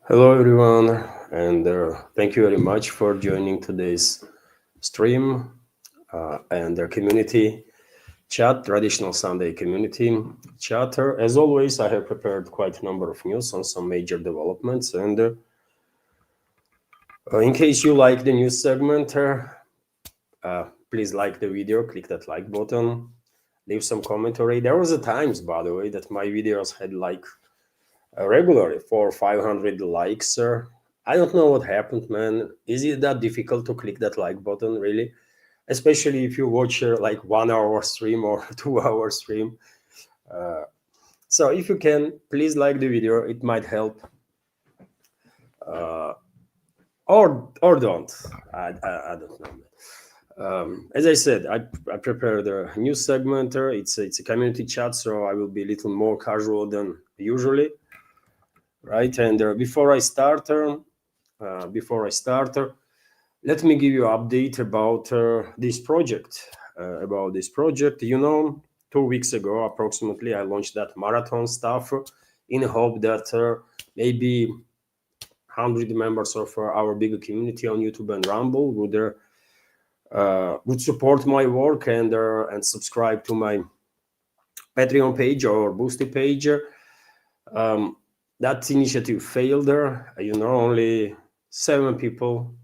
Hello, everyone, and thank you very much for joining today's stream and the community chat, traditional Sunday community chatter. As always, I have prepared quite a number of news on some major developments, and in case you like the news segment, please like the video, click that like button, leave some commentary. There was a times, by the way, that my videos had like regularly 400 or 500 likes. I don't know what happened, man. Is it that difficult to click that like button, really? Especially if you watch like 1 hour stream or 2 hour stream. So if you can, please like the video. It might help. Or don't. I don't know. As I said, I prepared a new segment. It's a community chat, so I will be a little more casual than usually, right? And before I start, let me give you an update about this project. You know, 2 weeks ago, approximately, I launched that marathon stuff in hope that maybe 100 members of our bigger community on YouTube and Rumble would support my work and subscribe to my Patreon page or Boosty page. That initiative failed. Only 7 people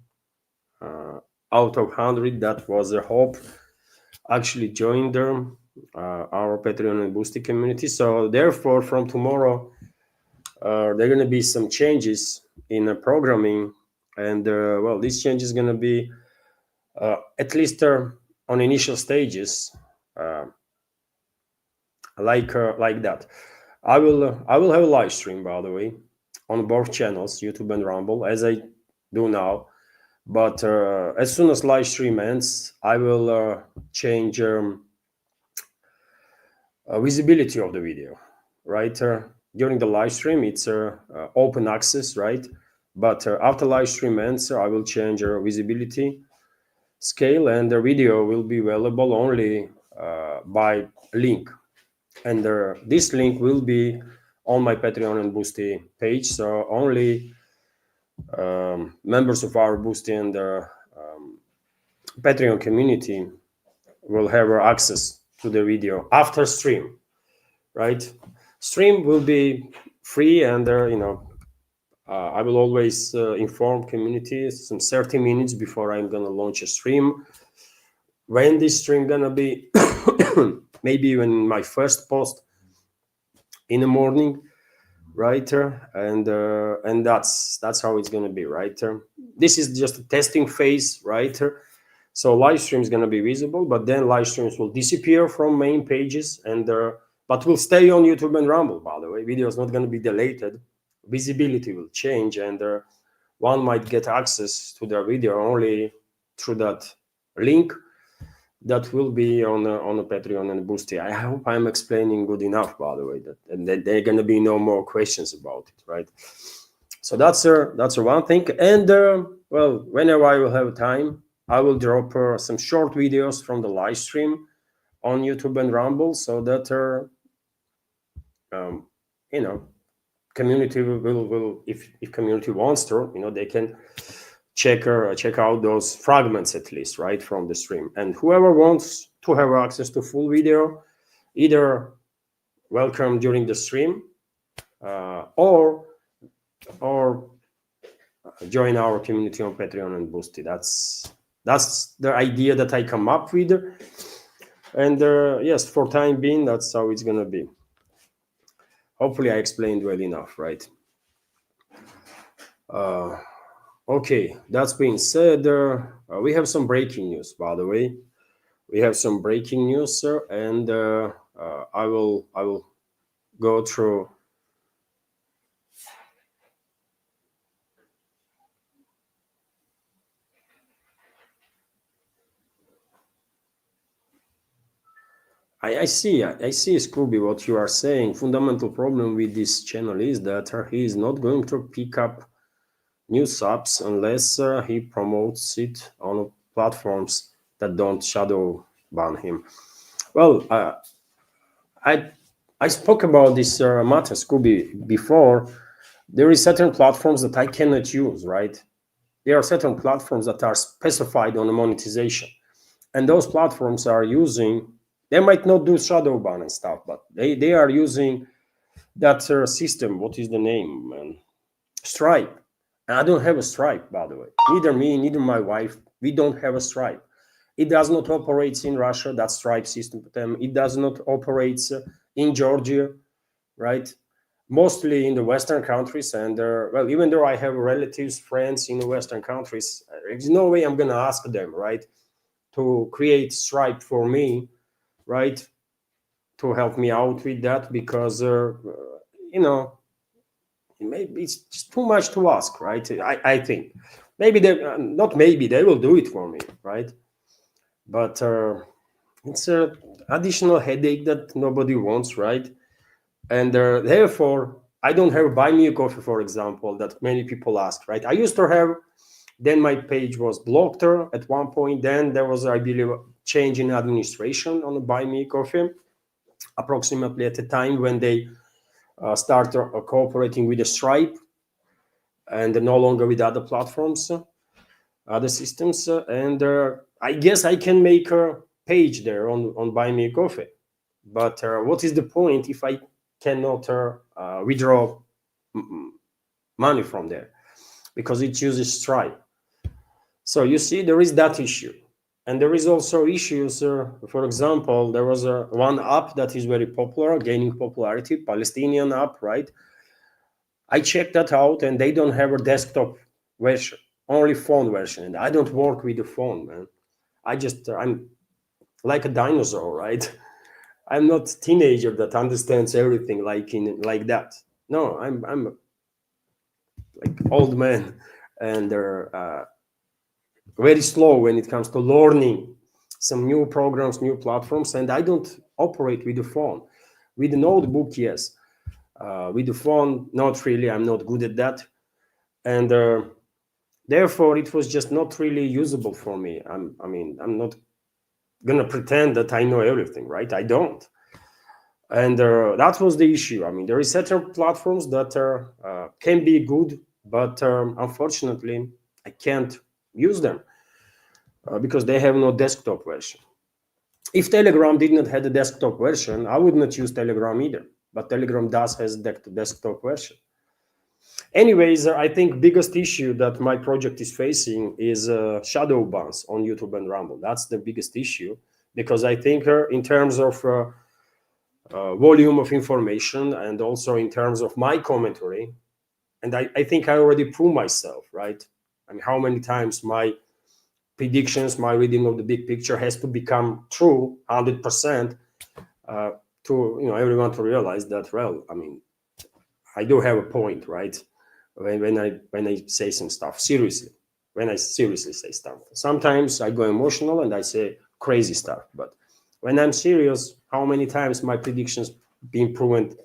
out of 100, that was the hope, actually joined our Patreon and Boosty community. So therefore, from tomorrow, there are going to be some changes in programming, and well, this change is going to be at least on initial stages, like that. I will have a live stream, by the way, on both channels, YouTube and Rumble, as I do now. But as soon as live stream ends, I will change visibility of the video, right? During the live stream, it's open access, right? But after live stream ends, I will change visibility scale, and the video will be available only by link. And this link will be on my Patreon and Boosty page, so only members of our Boosty and Patreon community will have access to the video after stream, right? Stream will be free, and I will always inform community some 30 minutes before I'm gonna launch a stream. When this stream gonna be, maybe even my first post in the morning, right? And that's how it's gonna be, right? This is just a testing phase, right? So live stream is gonna be visible, but then live streams will disappear from main pages, and but will stay on YouTube and Rumble. By the way, video is not gonna be deleted. Visibility will change, and one might get access to their video only through that link that will be on a Patreon and Boosty. I hope I'm explaining good enough, by the way, and that there are going to be no more questions about it, right? So that's one thing. And well, whenever I will have time, I will drop some short videos from the live stream on YouTube and Rumble, so that community will if community wants to, they can check out those fragments, at least, right, from the stream. And whoever wants to have access to full video, either welcome during the stream or join our community on Patreon and Boosty. That's the idea that I come up with, and yes, for time being, that's how it's gonna be. Hopefully I explained well enough, right? Okay, that's being said, we have some breaking news, by the way. We have some breaking news, sir, and I will go through. I see, Scooby, what you are saying. Fundamental problem with this channel is that he is not going to pick up new subs unless he promotes it on platforms that don't shadow ban him. Well, I spoke about this matter, Scooby, before, there is certain platforms that I cannot use, right? There are certain platforms that are specified on the monetization, and those platforms are using, they might not do shadow ban and stuff, but they are using that system. What is the name, man? Stripe. And I don't have a Stripe, by the way. Neither me, neither my wife. We don't have a Stripe. It does not operate in Russia. That Stripe system. It does not operate in Georgia, right? Mostly in the Western countries. And well, even though I have relatives, friends in the Western countries, there's no way I'm gonna ask them, right, to create Stripe for me, right, to help me out with that, because you know, maybe it's just too much to ask, right? I think maybe they, not maybe, they will do it for me, right? But it's a additional headache that nobody wants, right? And therefore I don't have buy me a coffee, for example, that many people ask, right? I used to have, then my page was blocked at one point, then there was, I believe, a change in administration on the buy me a coffee, approximately at the time when they start cooperating with the Stripe and no longer with other platforms, other systems. And I guess I can make a page there on Buy Me a Coffee. But what is the point if I cannot withdraw money from there? Because it uses Stripe. So you see, there is that issue. And there is also issues, for example, there was one app that is very popular, gaining popularity, Palestinian app, right? I checked that out, and they don't have a desktop version, only phone version. And I don't work with the phone, man. I'm like a dinosaur, right? I'm not a teenager that understands everything like that. No, I'm like old man, and they're very slow when it comes to learning some new programs, new platforms, and I don't operate with the phone. With the notebook, yes. With the phone, not really. I'm not good at that, and therefore it was just not really usable for me. I'm not gonna pretend that I know everything, right? I don't, and that was the issue. I mean, there is certain platforms that can be good, but unfortunately, I can't use them because they have no desktop version. If Telegram did not have the desktop version, I would not use Telegram either. But Telegram does has the desktop version. Anyways, I think biggest issue that my project is facing is shadow bans on YouTube and Rumble. That's the biggest issue, because I think in terms of volume of information, and also in terms of my commentary, and I think I already proved myself, right? I mean, how many times my predictions, my reading of the big picture has to become true 100% to everyone to realize that, well, I mean, I do have a point, right? When I say some stuff seriously, when I seriously say stuff. Sometimes I go emotional and I say crazy stuff, but when I'm serious, how many times my predictions being proved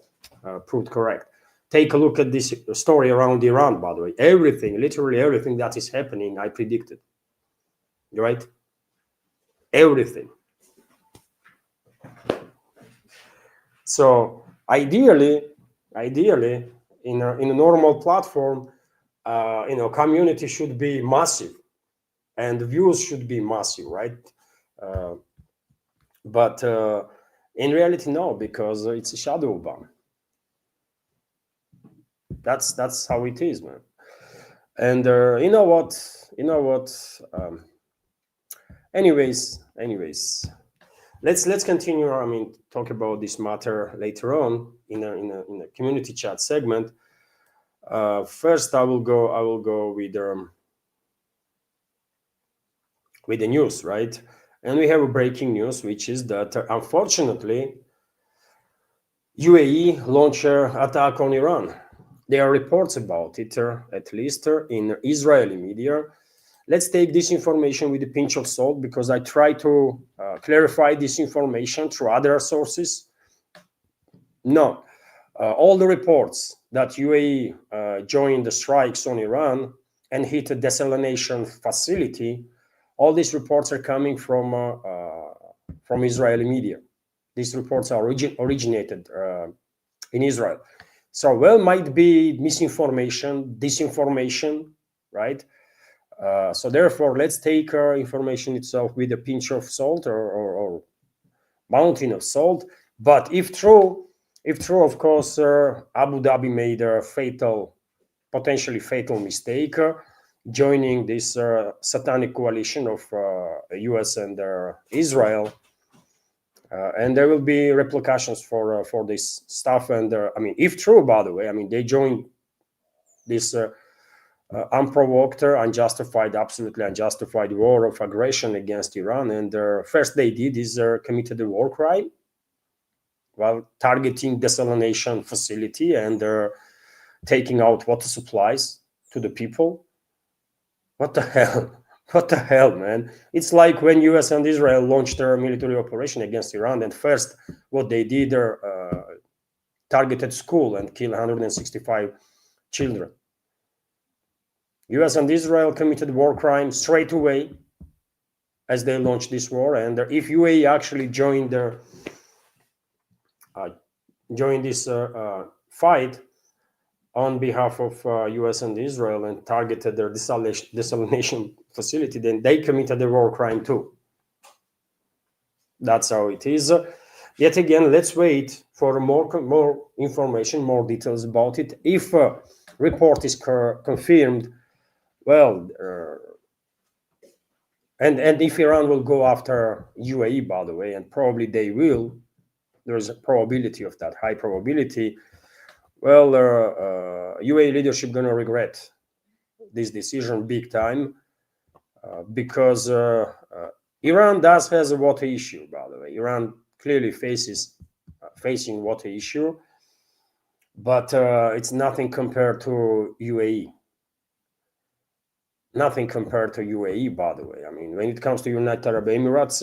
correct? Take a look at this story around Iran, by the way. Everything, literally everything that is happening, I predicted. Right? Everything. So ideally, in a normal platform, community should be massive, and views should be massive, right? But in reality, no, because it's a shadow ban. That's how it is, man. And you know what? Anyways, let's continue. I mean, talk about this matter later on in a community chat segment. First, I will go with the news, right? And we have a breaking news, which is that unfortunately, UAE launched an attack on Iran. There are reports about it, at least in Israeli media. Let's take this information with a pinch of salt, because I try to clarify this information through other sources. No, all the reports that UAE joined the strikes on Iran and hit a desalination facility, all these reports are coming from Israeli media. These reports are originated in Israel. So, well, might be misinformation, disinformation, right? So therefore, let's take information itself with a pinch of salt or mountain of salt. But if true, of course, Abu Dhabi made a potentially fatal mistake, joining this satanic coalition of U.S. and Israel, and there will be repercussions for this stuff. And I mean, if true, by the way, I mean they joined this. Unprovoked, unjustified, absolutely unjustified war of aggression against Iran. And first they did is committed a war crime while targeting desalination facility and taking out water supplies to the people. What the hell? What the hell, man? It's like when US and Israel launched their military operation against Iran, and first what they did, targeted school and killed 165 children. US and Israel committed war crimes straight away as they launched this war. And if UAE actually joined this fight on behalf of US and Israel and targeted their desalination facility, then they committed a war crime too. That's how it is. Yet again, let's wait for more information, more details about it. If a report is confirmed, well, and if Iran will go after UAE, by the way, and probably they will, there's a probability of that, high probability. Well, UAE leadership gonna regret this decision big time, because Iran has a water issue, by the way. Iran clearly facing water issue, but it's nothing compared to UAE. Nothing compared to UAE, by the way. I mean, when it comes to United Arab Emirates,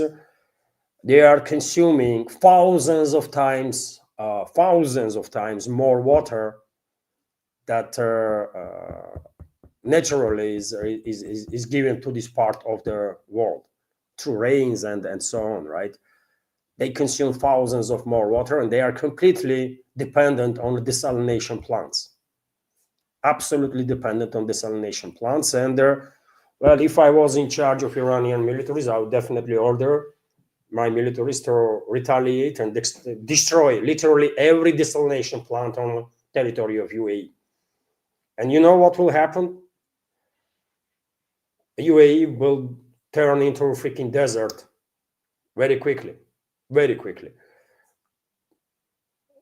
they are consuming thousands of times more water that naturally is given to this part of the world through rains and so on, right? They consume thousands of more water, and they are completely dependent on desalination plants. Absolutely dependent on desalination plants. And well, if I was in charge of Iranian militaries, I would definitely order my militaries to retaliate and destroy literally every desalination plant on the territory of UAE. And you know what will happen? UAE will turn into a freaking desert very quickly, very quickly.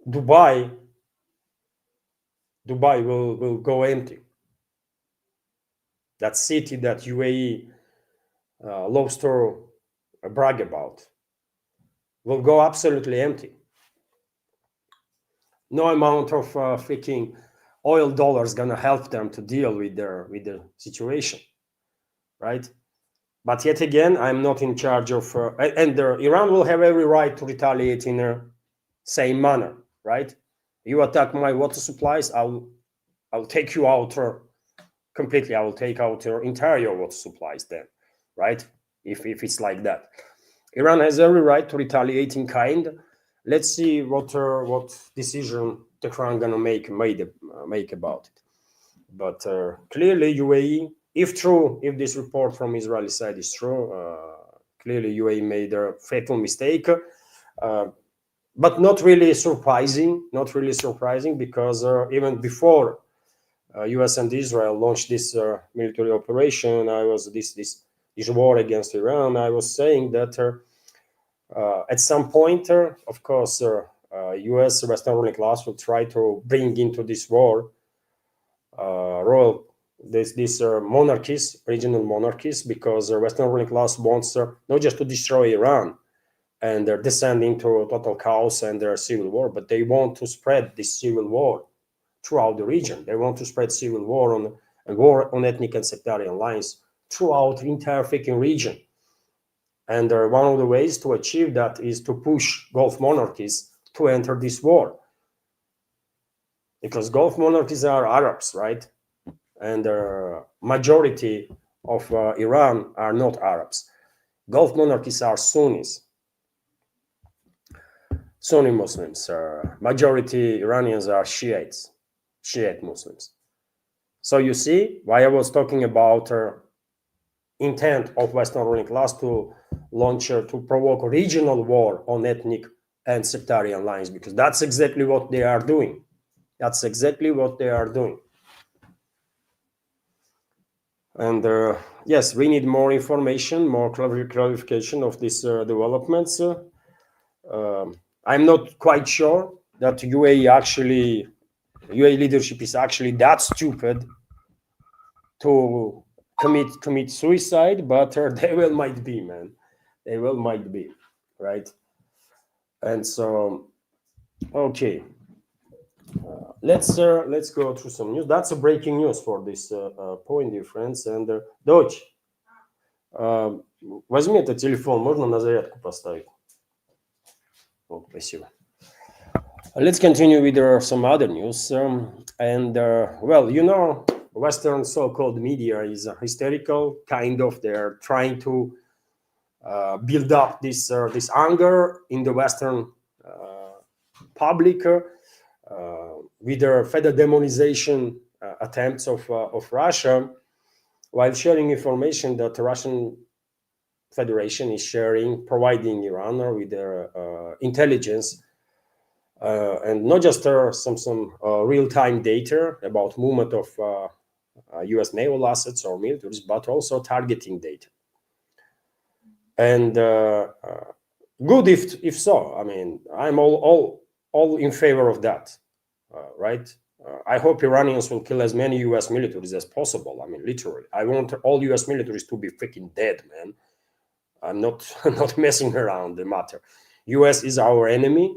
Dubai will go empty. That city that UAE loves to brag about will go absolutely empty. No amount of freaking oil dollars gonna help them to deal with their situation, right? But yet again, I'm not in charge of, and Iran will have every right to retaliate in the same manner, right? You attack my water supplies, I'll take you out completely. I will take out your entire water supplies then, right? If it's like that. Iran has every right to retaliate in kind. Let's see what decision Tehran gonna make about it. But clearly UAE, if this report from Israeli side is true, clearly UAE made a fatal mistake, but not really surprising. Because even before US and Israel launched this military operation, this war against Iran, I was saying that at some point, of course, US Western ruling class will try to bring into this war these monarchies, regional monarchies, because Western ruling class wants not just to destroy Iran and they're descending to total chaos and their civil war, but they want to spread this civil war throughout the region. They want to spread civil war on ethnic and sectarian lines throughout the entire freaking region. And one of the ways to achieve that is to push Gulf monarchies to enter this war. Because Gulf monarchies are Arabs, right? And the majority of Iran are not Arabs. Gulf monarchies are Sunnis, Sunni Muslims. Majority Iranians are Shiites. Shiite Muslims. So you see why I was talking about intent of Western ruling class to launch to provoke regional war on ethnic and sectarian lines, because that's exactly what they are doing. That's exactly what they are doing. And yes, we need more information, more clarification of these developments. I'm not quite sure that UAE leadership is actually that stupid to commit suicide, but they well might be, man. They well might be, right? And so, okay, let's go through some news. That's a breaking news for this point difference. And Дочь, возьми этот телефон, можно на зарядку поставить? Вот, спасибо. Let's continue with some other news. Well, you know, Western so-called media is hysterical, kind of. They're trying to build up this anger in the Western public with their further demonization attempts of Russia, while sharing information that the Russian Federation is providing Iran with their intelligence. And not just some real-time data about movement of U.S. naval assets or militaries, but also targeting data. And good if so. I mean, I'm all in favor of that, right? I hope Iranians will kill as many U.S. militaries as possible. I mean, literally, I want all U.S. militaries to be freaking dead, man. I'm not messing around the matter. U.S. is our enemy.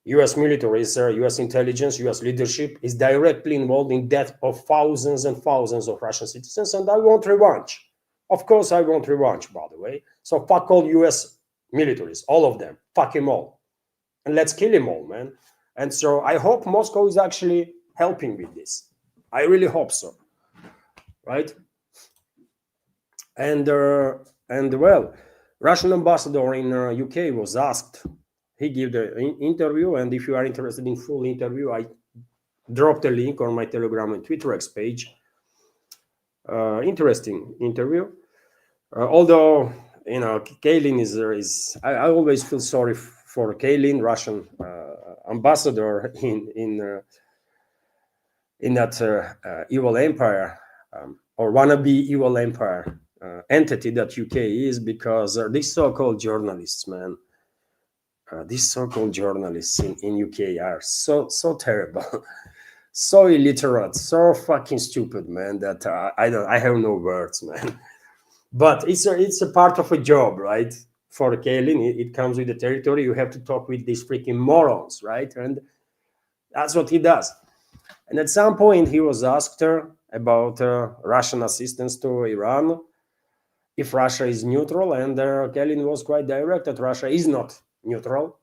U.S. military, U.S. intelligence, U.S. leadership is directly involved in death of thousands and thousands of Russian citizens, and I want revenge. Of course, I want revenge, by the way. So fuck all U.S. militaries, all of them. Fuck them all. And let's kill them all, man. And so I hope Moscow is actually helping with this. I really hope so. Right? And well, Russian ambassador in UK was asked. He gave the interview, and if you are interested in full interview, I dropped a link on my Telegram and Twitter X page. Interesting interview. Although, you know, Kaylin is I always feel sorry for Kaylin, Russian ambassador in that evil empire or wannabe evil empire entity that UK is, because these so-called journalists, man. These so-called journalists in UK are so terrible, so illiterate, so fucking stupid, man, that I have no words, man. But it's a part of a job, right? For Kaylin, it comes with the territory. You have to talk with these freaking morons, right? And that's what he does. And at some point, he was asked about Russian assistance to Iran, if Russia is neutral, and Kaylin was quite direct that Russia is not neutral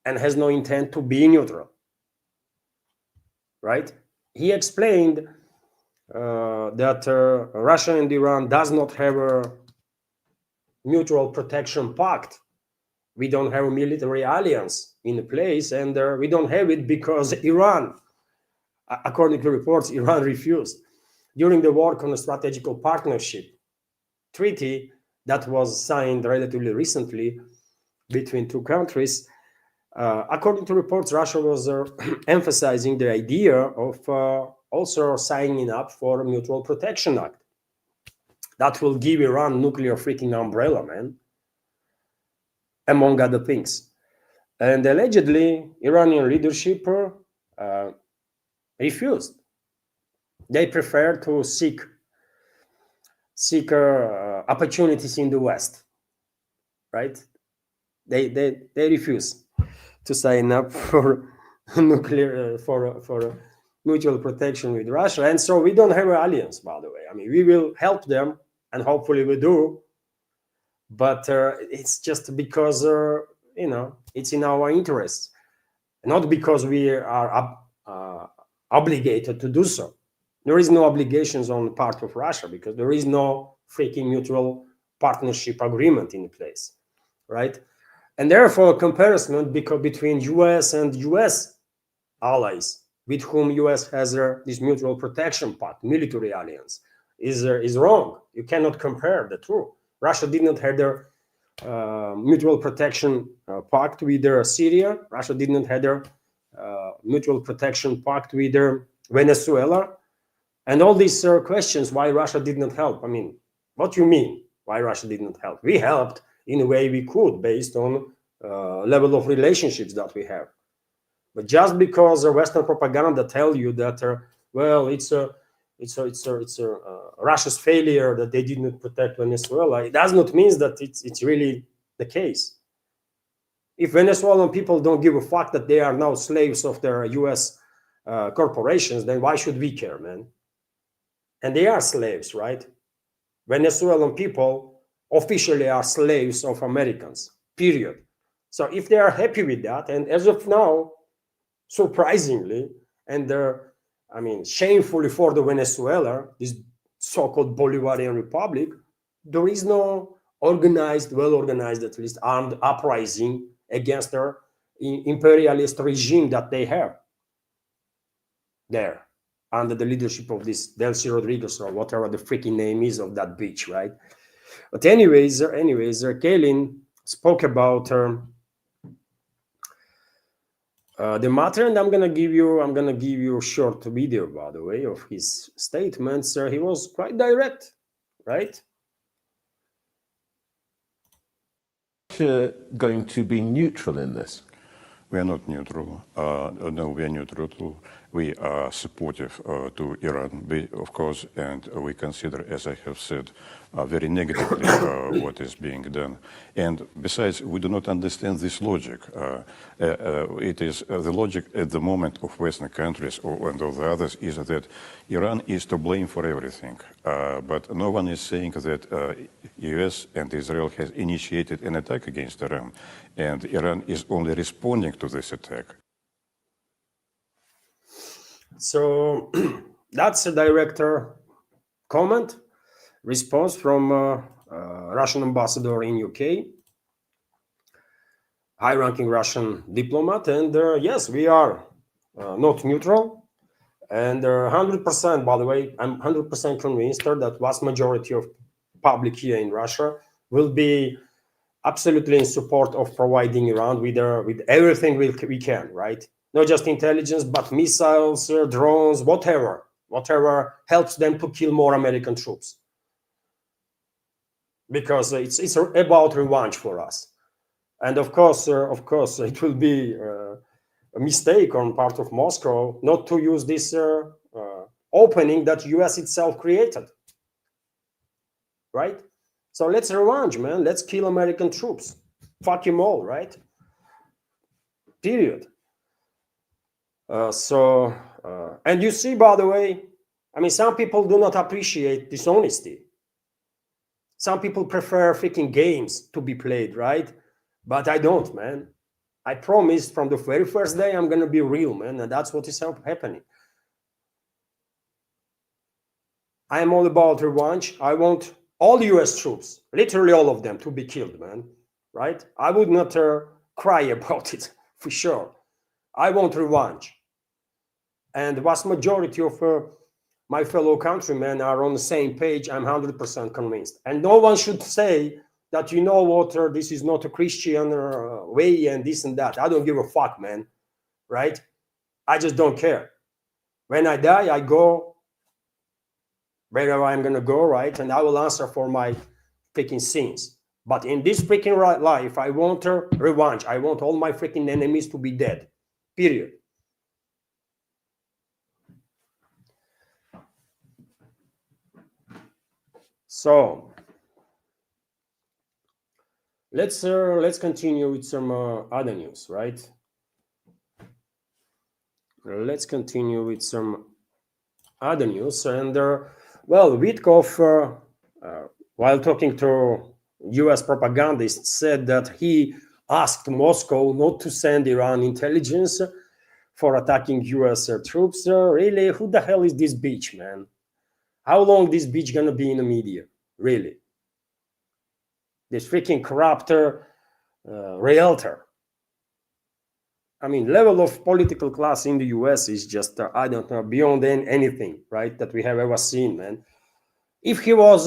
and has no intent to be neutral, right? He explained that Russia and Iran does not have a mutual protection pact. We don't have a military alliance in place, and we don't have it because Iran, according to reports, Iran refused. During the work on a strategical partnership treaty that was signed relatively recently between two countries, according to reports, Russia was emphasizing the idea of also signing up for a Mutual Protection Act that will give Iran nuclear freaking umbrella, man, among other things. And allegedly, Iranian leadership refused. They prefer to seek opportunities in the West, right? They refuse to sign up for nuclear for mutual protection with Russia, and so we don't have an alliance. By the way, I mean, we will help them, and hopefully we do. But it's just because you know, it's in our interests, not because we are obligated to do so. There is no obligations on the part of Russia because there is no freaking mutual partnership agreement in place, right? And therefore, a comparison between US and US allies with whom US has this mutual protection pact, military alliance, is wrong. You cannot compare the two. Russia did not have their mutual protection pact with Syria. Russia did not have their mutual protection pact with Venezuela. And all these questions, why Russia did not help. I mean, what do you mean, why Russia did not help? We helped in a way we could, based on level of relationships that we have. But just because Western propaganda tell you that, well, it's Russia's failure that they did not protect Venezuela, it does not mean that it's really the case. If Venezuelan people don't give a fuck that they are now slaves of their US corporations, then why should we care, man? And they are slaves, right? Venezuelan people officially are slaves of Americans, period. So if they are happy with that, and as of now, surprisingly, and I mean, shamefully for the Venezuela, this so-called Bolivarian Republic, there is no organized, well-organized, at least armed uprising against their imperialist regime that they have there, under the leadership of this Delcy Rodriguez, or whatever the freaking name is of that bitch, right? But anyways, Kaylin spoke about the matter, and I'm gonna give you a short video, by the way, of his statements. He was quite direct, right? Going to be neutral in this? We are not neutral. No, we are neutral. We are supportive to Iran, of course, and we consider, as I have said, very negatively what is being done. And besides, we do not understand this logic. It is the logic at the moment of Western countries and of the others is that Iran is to blame for everything. But no one is saying that US and Israel has initiated an attack against Iran, and Iran is only responding to this attack. So that's a direct comment, response from Russian ambassador in UK, high-ranking Russian diplomat, and yes, we are not neutral, and 100%, by the way, I'm 100% convinced that vast majority of public here in Russia will be absolutely in support of providing Iran with everything we can, right? Not just intelligence, but missiles, drones, whatever helps them to kill more American troops. Because it's about revenge for us. And of course, it will be a mistake on part of Moscow not to use this opening that US itself created, right? So let's revenge, man. Let's kill American troops. Fuck them all, right? Period. And you see, by the way, I mean, some people do not appreciate dishonesty. Some people prefer freaking games to be played, right? But I don't, man. I promised from the very first day I'm going to be real, man. And that's what is happening. I am all about revenge. I want all US troops, literally all of them, to be killed, man. Right? I would not cry about it, for sure. I want revenge. And the vast majority of my fellow countrymen are on the same page. I'm 100% convinced. And no one should say that, you know what, this is not a Christian way and this and that. I don't give a fuck, man. Right? I just don't care. When I die, I go wherever I'm going to go, right? And I will answer for my freaking sins. But in this freaking life, I want revenge. I want all my freaking enemies to be dead. Period. So let's continue with some other news, right? Let's continue with some other news. And well, Witkoff, while talking to US propagandists, said that he asked Moscow not to send Iran intelligence for attacking US troops. Really, who the hell is this bitch, man? How long this bitch gonna be in the media? Really? This freaking corrupt realtor. I mean, level of political class in the US is just, I don't know, beyond anything, right, that we have ever seen, man. If he was,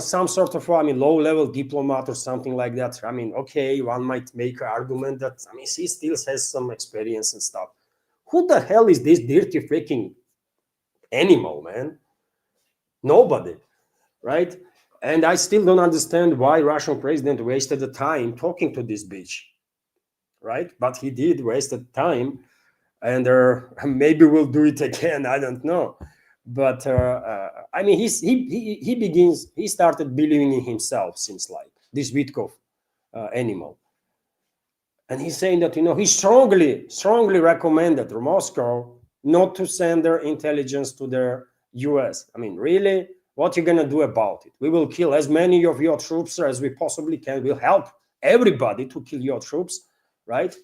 some sort of, low-level diplomat or something like that, I mean, okay, one might make an argument that, I mean, he still has some experience and stuff. Who the hell is this dirty freaking animal, man? Nobody, right? And I still don't understand why Russian president wasted the time talking to this bitch, right? But he did waste the time, and maybe we'll do it again. I don't know. But I mean, he started believing in himself since like this Witkov animal, and he's saying that he strongly recommended Moscow not to send their intelligence to the U.S. I mean, really, what are you gonna do about it? We will kill as many of your troops as we possibly can. We'll help everybody to kill your troops, right?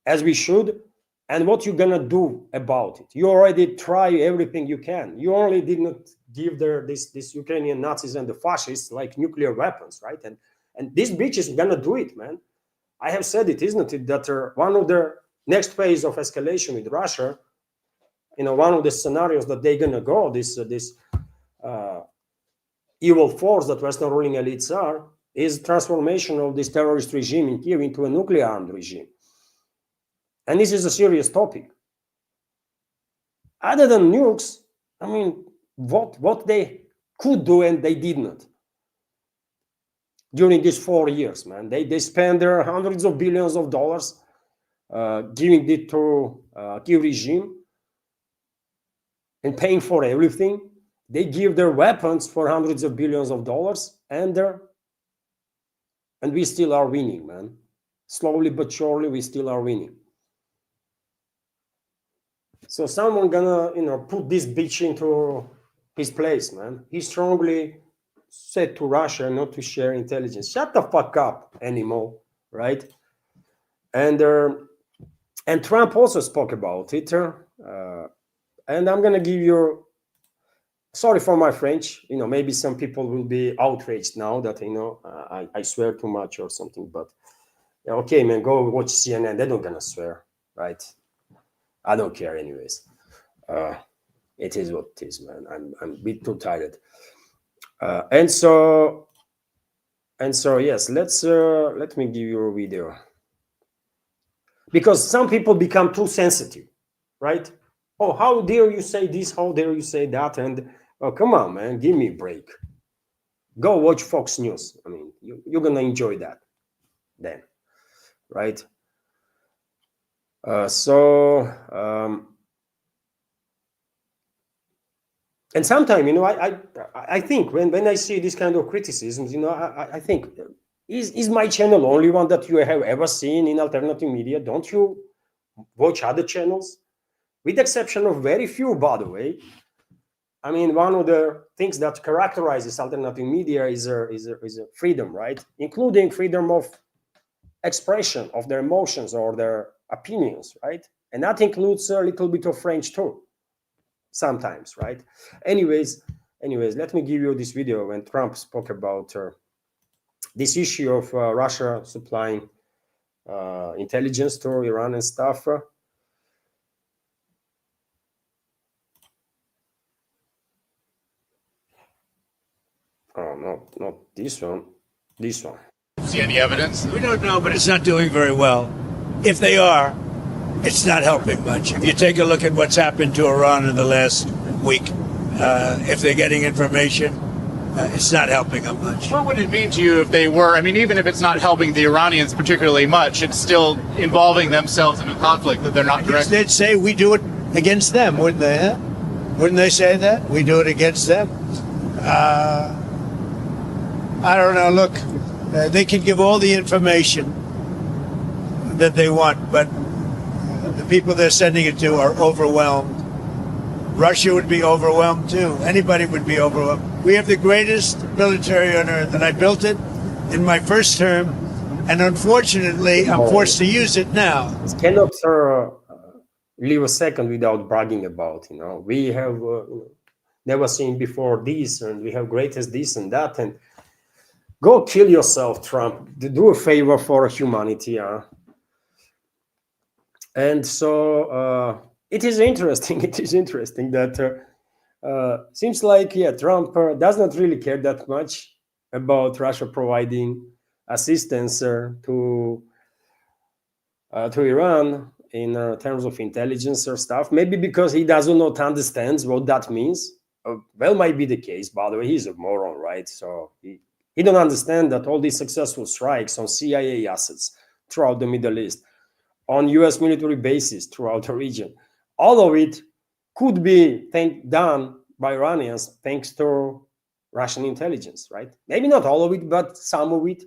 As we should. And what you gonna do about it? You already try everything you can. You only did not give this Ukrainian Nazis and the fascists like nuclear weapons, right? And this bitch is gonna do it, man. I have said it, isn't it, that one of the next phase of escalation with Russia, one of the scenarios that they're gonna go, this evil force that Western ruling elites are, is transformation of this terrorist regime in Kiev into a nuclear armed regime. And this is a serious topic. Other than nukes, I mean, what they could do and they did not during these 4 years, man. They spent their hundreds of billions of dollars giving it to Kiev regime and paying for everything. They give their weapons for hundreds of billions of dollars, and we still are winning, man. Slowly but surely, we still are winning. So someone gonna, put this bitch into his place, man. He strongly said to Russia not to share intelligence. Shut the fuck up, animal, right? And Trump also spoke about it. And I'm gonna give you. Sorry for my French. Maybe some people will be outraged now that I swear too much or something. But okay, man, go watch CNN. They're not gonna swear, right? I don't care anyways. It is what it is, man. I'm a bit too tired. And so yes, let me give you a video. Because some people become too sensitive, right? Oh, how dare you say this? How dare you say that? And come on, man, give me a break. Go watch Fox News. I mean, you're gonna enjoy that then, right? And sometimes, I think when I see this kind of criticisms, I think, is my channel only one that you have ever seen in alternative media? Don't you watch other channels? With the exception of very few, by the way. I mean, one of the things that characterizes alternative media is a freedom, right? Including freedom of expression of their emotions or their opinions, right? And that includes a little bit of French too, sometimes, right? Anyways, let me give you this video when Trump spoke about this issue of Russia supplying intelligence to Iran and stuff. Oh, no, not this one. This one. See any evidence? We don't know, but it's not doing very well. If they are, it's not helping much. If you take a look at what's happened to Iran in the last week, if they're getting information, it's not helping them much. What would it mean to you if they were? I mean, even if it's not helping the Iranians particularly much, it's still involving themselves in a conflict that they're not directly. They'd say we do it against them, wouldn't they? Huh? Wouldn't they say that? We do it against them? I don't know. Look, they can give all the information that they want, but the people they're sending it to are overwhelmed. Russia would be overwhelmed too. Anybody would be overwhelmed. We have the greatest military on earth, and I built it in my first term, and unfortunately, I'm forced to use it now. Cannot leave a second without bragging about. We have never seen before this, and we have greatest this and that, and go kill yourself, Trump. Do a favor for humanity. And so it is interesting. It is interesting that seems like Trump does not really care that much about Russia providing assistance to Iran in terms of intelligence or stuff. Maybe because he does not understand what that means. Well, might be the case. By the way, he's a moron, right? So he don't understand that all these successful strikes on CIA assets throughout the Middle East, on U.S. military bases throughout the region, all of it could be done by Iranians thanks to Russian intelligence, right? Maybe not all of it, but some of it.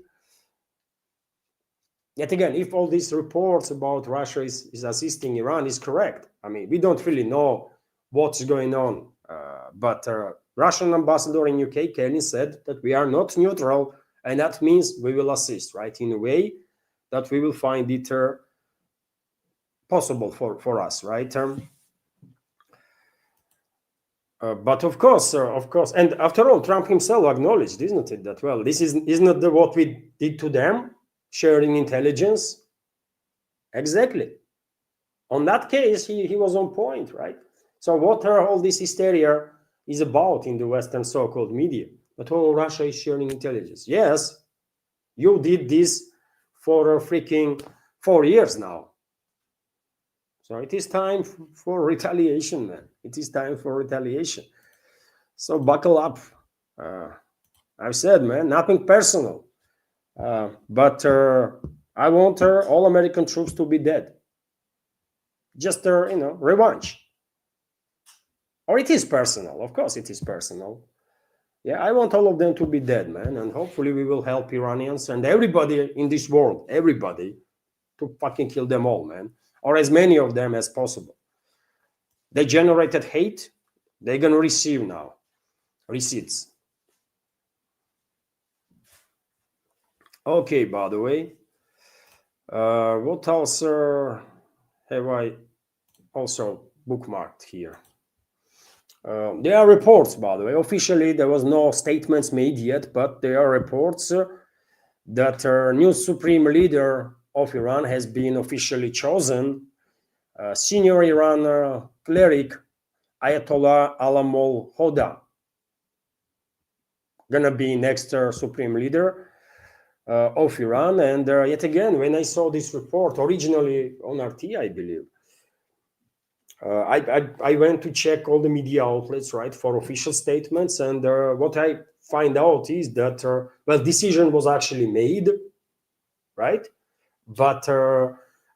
Yet again, if all these reports about Russia is assisting Iran is correct, I mean, we don't really know what's going on. But Russian ambassador in UK, Kelly, said that we are not neutral, and that means we will assist, right, in a way that we will find it possible for us, right? But of course, and after all, Trump himself acknowledged, isn't it, that, well, this is not what we did to them, sharing intelligence. Exactly. On that case, he was on point, right? So what are all this hysteria is about in the Western so-called media? But Russia is sharing intelligence. Yes, you did this for freaking 4 years now. So it is time for retaliation, man. It is time for retaliation. So buckle up. I've said, man, nothing personal. But I want all American troops to be dead. Just revenge. Or it is personal. Of course it is personal. Yeah, I want all of them to be dead, man. And hopefully we will help Iranians and everybody in this world, everybody, to fucking kill them all, man. Or as many of them as possible. They generated hate. They're going to receive now receipts. Okay, by the way, what else have I also bookmarked here? There are reports, by the way. Officially, there was no statements made yet, but there are reports that new supreme leader of Iran has been officially chosen. Senior Iran cleric Ayatollah Alamol Hoda gonna be next supreme leader of Iran. And yet again, when I saw this report, originally on RT, I believe, I went to check all the media outlets, right, for official statements. And what I find out is that, well, decision was actually made, right? But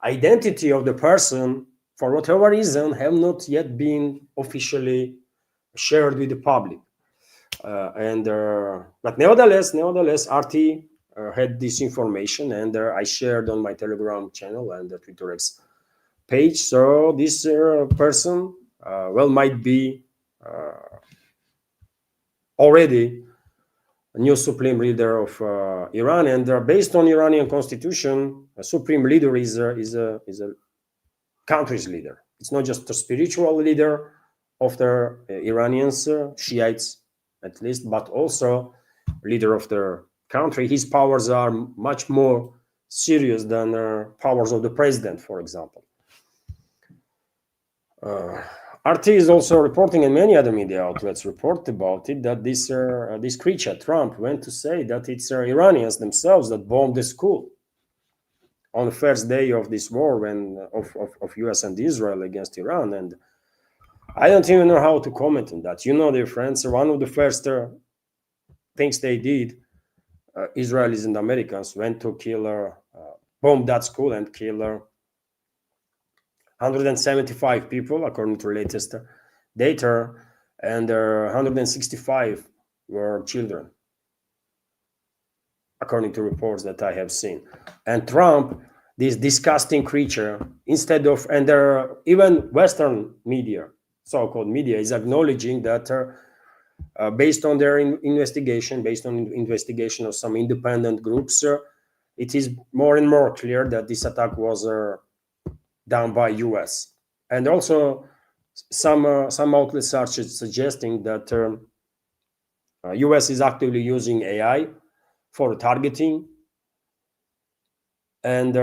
identity of the person, for whatever reason, have not yet been officially shared with the public. But nevertheless, RT had this information, and I shared on my Telegram channel and the Twitter X page. So this person, well, might be already a new supreme leader of Iran. And based on Iranian constitution, a supreme leader is a country's leader. It's not just a spiritual leader of the Iranians, Shiites at least, but also leader of the country. His powers are much more serious than powers of the president, for example. RT is also reporting, and many other media outlets report about it, that this creature, Trump, went to say that it's Iranians themselves that bombed the school on the first day of this war of US and Israel against Iran. And I don't even know how to comment on that. You know, dear friends, one of the first things they did, Israelis and Americans went to bomb that school and kill 175 people, according to latest data, and 165 were children, according to reports that I have seen. And Trump, this disgusting creature, instead of, and even Western media, so-called media, is acknowledging that based on their investigation, based on investigation of some independent groups, it is more and more clear that this attack was done by US. And also some outlets are suggesting that US is actively using AI for targeting. And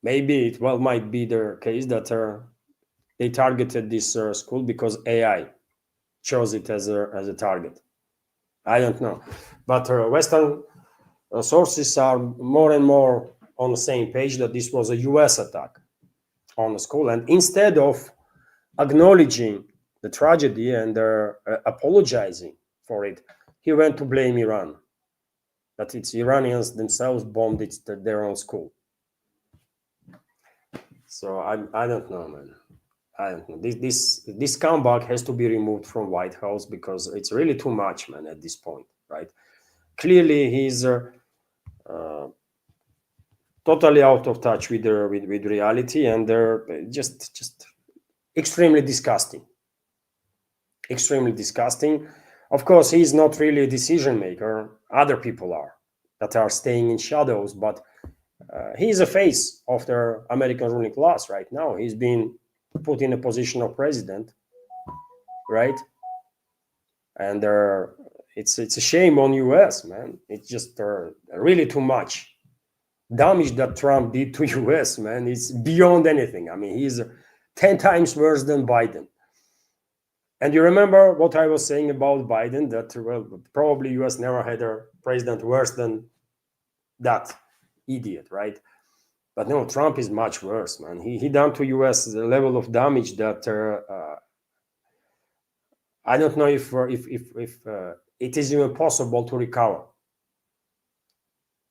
maybe it might be the case that they targeted this school because AI chose it as a target. I don't know, but Western sources are more and more on the same page that this was a U.S. attack on the school, and instead of acknowledging the tragedy and apologizing for it, he went to blame Iran. That it's Iranians themselves bombed their own school. So I don't know, man. I don't know. This comeback has to be removed from White House because it's really too much, man. At this point, right? Clearly, he's totally out of touch with reality, and they're just extremely disgusting. Extremely disgusting. Of course, he's not really a decision maker. Other people are that are staying in shadows, but he's a face of the American ruling class right now. He's been put in a position of president, right? And it's a shame on US, man. It's just really too much damage that Trump did to US, man. It's beyond anything. I mean, he's 10 times worse than Biden. And you remember what I was saying about Biden, that probably US never had a president worse than that idiot, right? But no, Trump is much worse, man. He done to US the level of damage that I don't know if it is even possible to recover.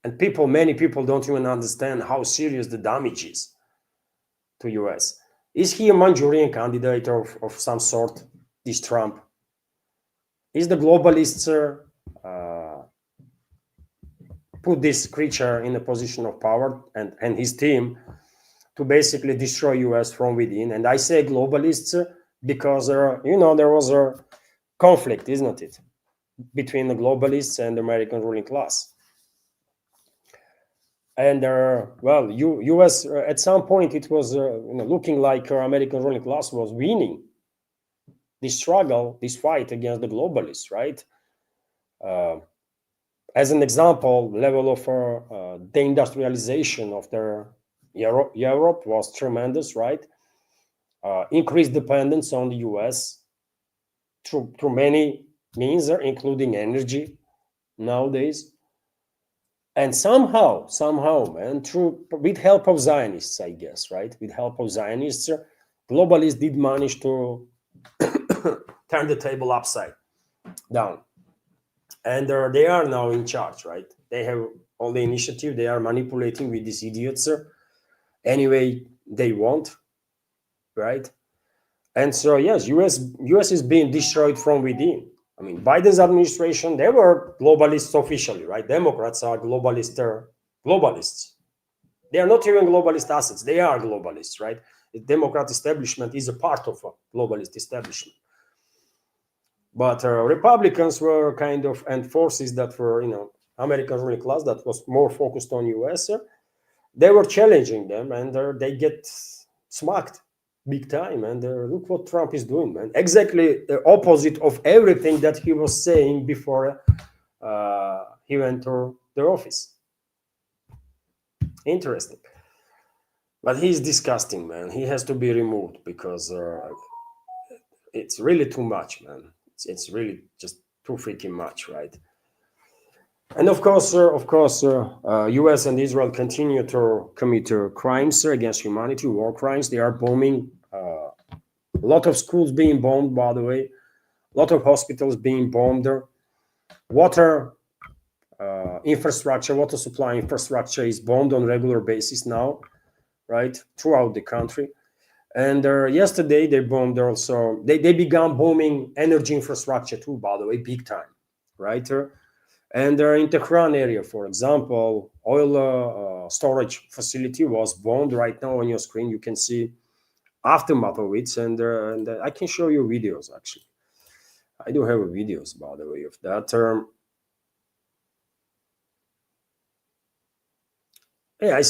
And many people don't even understand how serious the damage is to US. Is he a Manchurian candidate of some sort, this Trump? Is the globalists put this creature in a position of power and his team to basically destroy US from within? And I say globalists because there was a conflict, isn't it, between the globalists and the American ruling class. And US at some point it was looking like our American ruling class was winning this struggle, this fight against the globalists, right? As an example, level of deindustrialization of Europe was tremendous, right? Increased dependence on the US through many means, including energy nowadays. And somehow, man, with help of Zionists, I guess, right? With help of Zionists, globalists did manage to turn the table upside down. And they are now in charge, right? They have all the initiative. They are manipulating with these idiots anyway they want, right? And so, yes, US is being destroyed from within. I mean, Biden's administration, they were globalists officially, right? Democrats are globalists. They are not even globalist assets. They are globalists, right? The Democrat establishment is a part of a globalist establishment. But Republicans were kind of, and forces that were, American ruling class that was more focused on US, they were challenging them, and they get smacked big time. And look what Trump is doing, man. Exactly the opposite of everything that he was saying before he went to the office. Interesting. But he's disgusting, man. He has to be removed because it's really too much, man. It's really just too freaking much, right? And of course, U.S. and Israel continue to commit crimes against humanity, war crimes. They are bombing a lot of schools being bombed, by the way, a lot of hospitals being bombed. Water infrastructure, water supply infrastructure is bombed on a regular basis now, right, throughout the country. And yesterday they bombed also. They began bombing energy infrastructure too, by the way, big time, right? And in Tehran area, for example, oil storage facility was bombed. Right now on your screen, you can see aftermath of it, and I can show you videos. Actually, I do have videos, by the way, of that. Yeah, I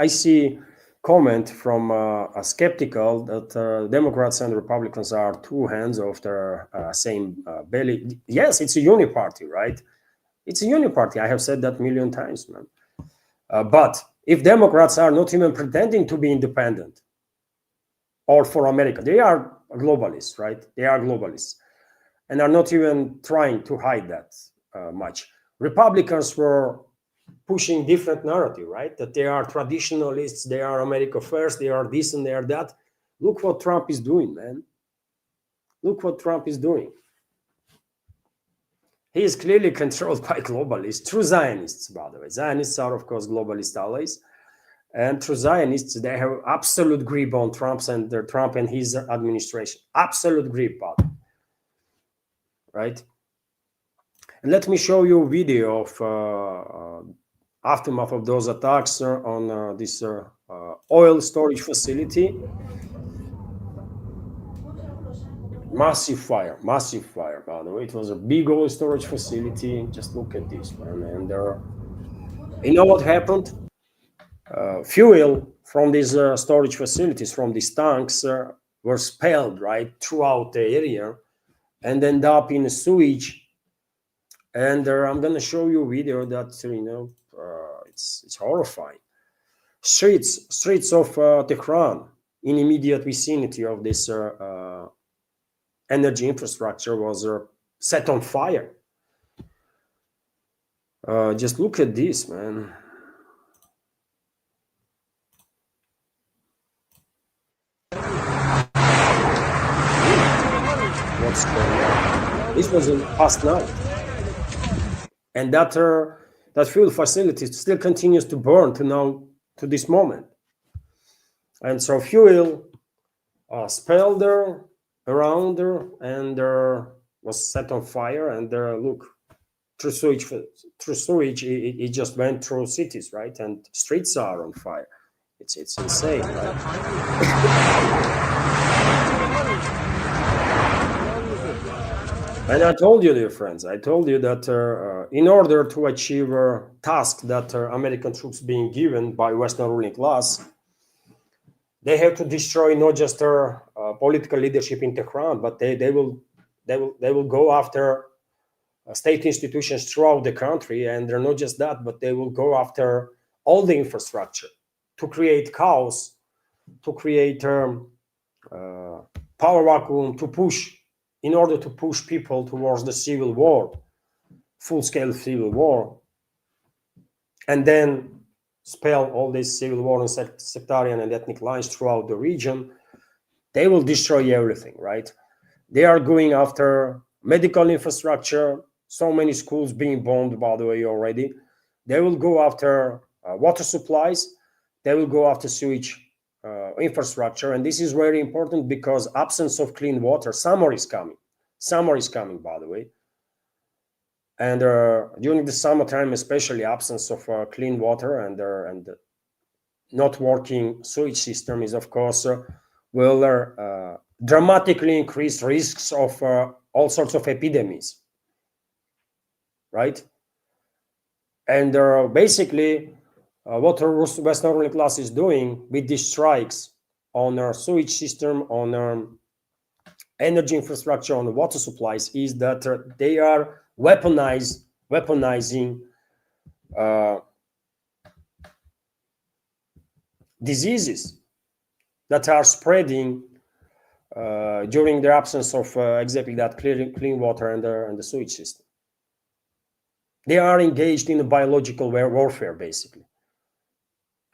see comment from a skeptical that Democrats and Republicans are two hands of the same belly. Yes, it's a uniparty, right? It's a uniparty. I have said that a million times, man. But if Democrats are not even pretending to be independent or for America, they are globalists, right? They are globalists and are not even trying to hide that much. Republicans were pushing different narrative, right? That they are traditionalists, they are America first, they are this and they are that. Look what Trump is doing, man. Look what Trump is doing. He is clearly controlled by globalists, true Zionists, by the way. Zionists are, of course, globalist allies. And true Zionists, they have absolute grip on Trump and his administration. Absolute grip, right? And let me show you a video of aftermath of those attacks on this oil storage facility. Massive fire, by the way. It was a big oil storage facility. Just look at this, man. And you know what happened? Fuel from these storage facilities, from these tanks, were spilled right throughout the area and end up in sewage. And I'm going to show you a video that, it's horrifying. Streets of Tehran, in immediate vicinity of this energy infrastructure, was set on fire. Just look at this, man. What's going on? This was past night. And that fuel facility still continues to burn to this moment. And so fuel spilled around and was set on fire. And look, through sewage, it just went through cities, right? And streets are on fire. It's insane, right? And I told you, dear friends, that in order to achieve a task that American troops being given by Western ruling class, they have to destroy not just their political leadership in Tehran, but they will go after state institutions throughout the country, and they're not just that, but they will go after all the infrastructure to create chaos, to create power vacuum, in order to push people towards the civil war, full-scale civil war, and then spell all this civil war and sectarian and ethnic lines throughout the region. They will destroy everything, right? They are going after medical infrastructure, so many schools being bombed, by the way, already. They will go after water supplies. They will go after sewage infrastructure. And this is very important because absence of clean water, summer is coming, by the way. And during the summertime, especially absence of clean water and not working sewage system is, of course, will dramatically increase risks of all sorts of epidemics, right? And basically, what the Western ruling class is doing with these strikes on our sewage system, on our energy infrastructure, on the water supplies, is that they are weaponizing diseases that are spreading during the absence of exactly that clean water and the sewage system. They are engaged in a biological warfare, basically.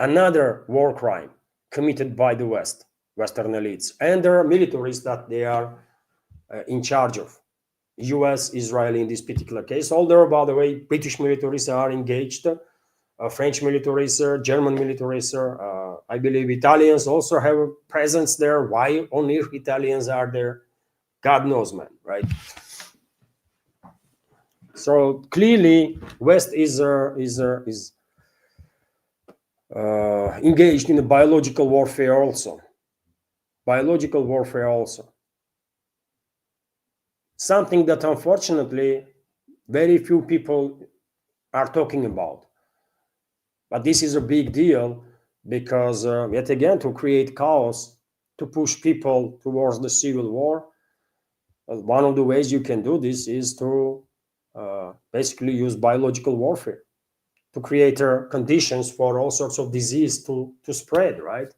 Another war crime committed by the Western elites and their militaries that they are in charge of. US, Israel in this particular case. Although, by the way, British militaries are engaged, French militaries, German militaries, I believe Italians also have a presence there. Why only Italians are there? God knows, man, right? So clearly, West is engaged in a biological warfare also. Something that unfortunately very few people are talking about. But this is a big deal because yet again, to create chaos, to push people towards the civil war, one of the ways you can do this is to basically use biological warfare to create conditions for all sorts of disease to spread, right?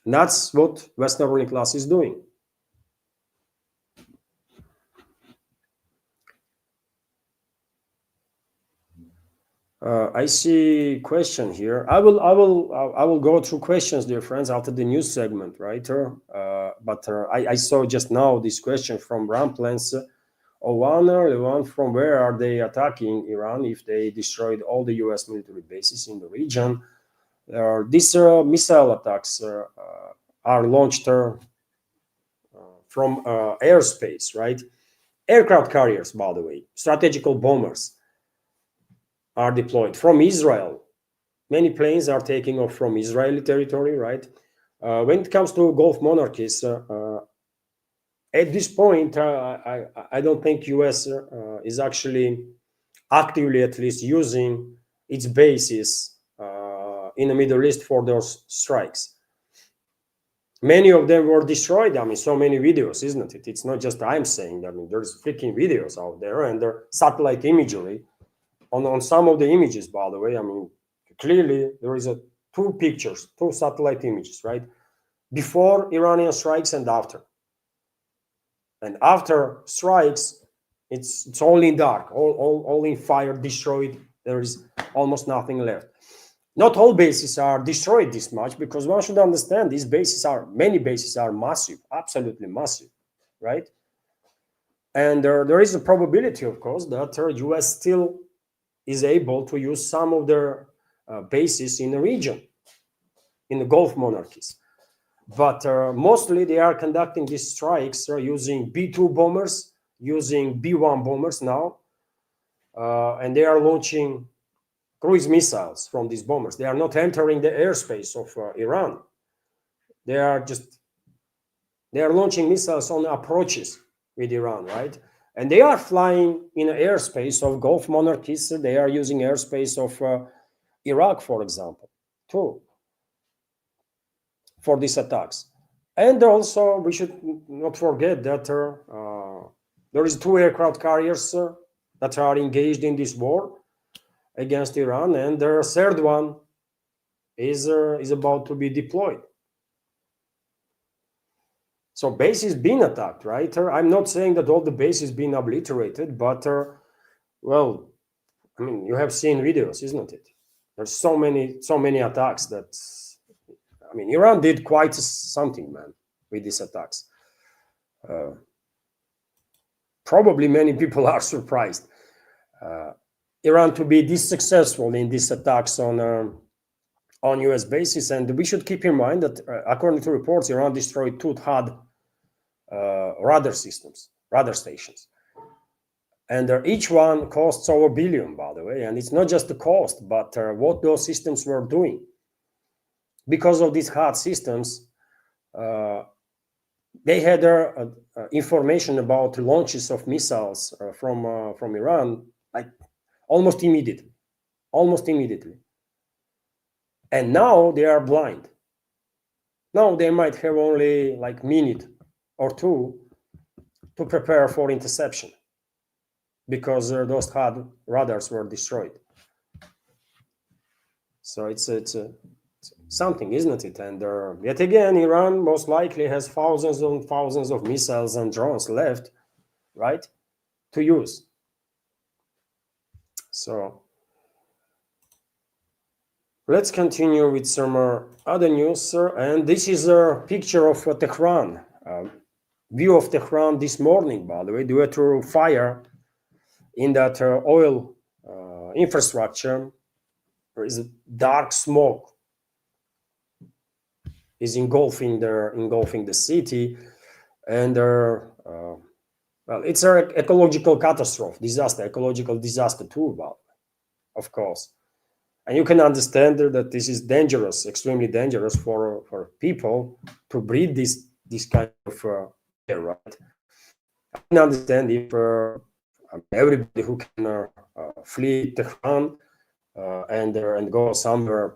And that's what Western ruling class is doing. I see question here. I will go through questions, dear friends, after the news segment, right? I saw just now this question from Ramplans. One, from where are they attacking Iran if they destroyed all the US military bases in the region? These missile attacks are launched from airspace, right? Aircraft carriers, by the way, strategical bombers are deployed from Israel. Many planes are taking off from Israeli territory, right? When it comes to Gulf monarchies, at this point, I don't think US is actually actively, at least, using its bases in the Middle East for those strikes. Many of them were destroyed. I mean, so many videos, isn't it? It's not just I'm saying. I mean, there's freaking videos out there, and there satellite imagery on some of the images, by the way. I mean, clearly there is two pictures, two satellite images, right? Before Iranian strikes and after. And after strikes, it's all in dark, all in fire, destroyed. There is almost nothing left. Not all bases are destroyed this much, because one should understand many bases are massive, absolutely massive, right? And there is a probability, of course, that US still is able to use some of their bases in the region, in the Gulf monarchies. But mostly they are conducting these strikes using B-2 bombers, using B-1 bombers now, and they are launching cruise missiles from these bombers. They are not entering the airspace of Iran. They are launching missiles on approaches with Iran, right? And they are flying in the airspace of Gulf monarchies. They are using airspace of Iraq, for example, too, for these attacks. And also, we should not forget that there is 2 aircraft carriers that are engaged in this war against Iran, and the third one is about to be deployed. So base is being attacked, right? I'm not saying that all the base is being obliterated, but well, I mean, you have seen videos, isn't it? There's so many attacks that, I mean, Iran did quite something, man, with these attacks. Probably many people are surprised. Iran to be this successful in these attacks on US bases, and we should keep in mind that according to reports, Iran destroyed 2 THAAD radar systems, radar stations, and each one costs over $1 billion, by the way. And it's not just the cost, but what those systems were doing. Because of these THAAD systems, they had information about launches of missiles from Iran, like almost immediately. And now they are blind. Now they might have only like minute or two to prepare for interception, because those THAAD radars were destroyed. So it's something, isn't it? And yet again, Iran most likely has thousands and thousands of missiles and drones left, right, to use. So let's continue with some other news, and this is a picture of Tehran, view of Tehran this morning, by the way, due to fire in that oil infrastructure. There is a dark smoke is engulfing the city, and well, it's an ecological catastrophe, ecological disaster too, of course. And you can understand that this is dangerous, extremely dangerous for people to breathe this kind of air, right? I can understand if everybody who can flee Tehran and go somewhere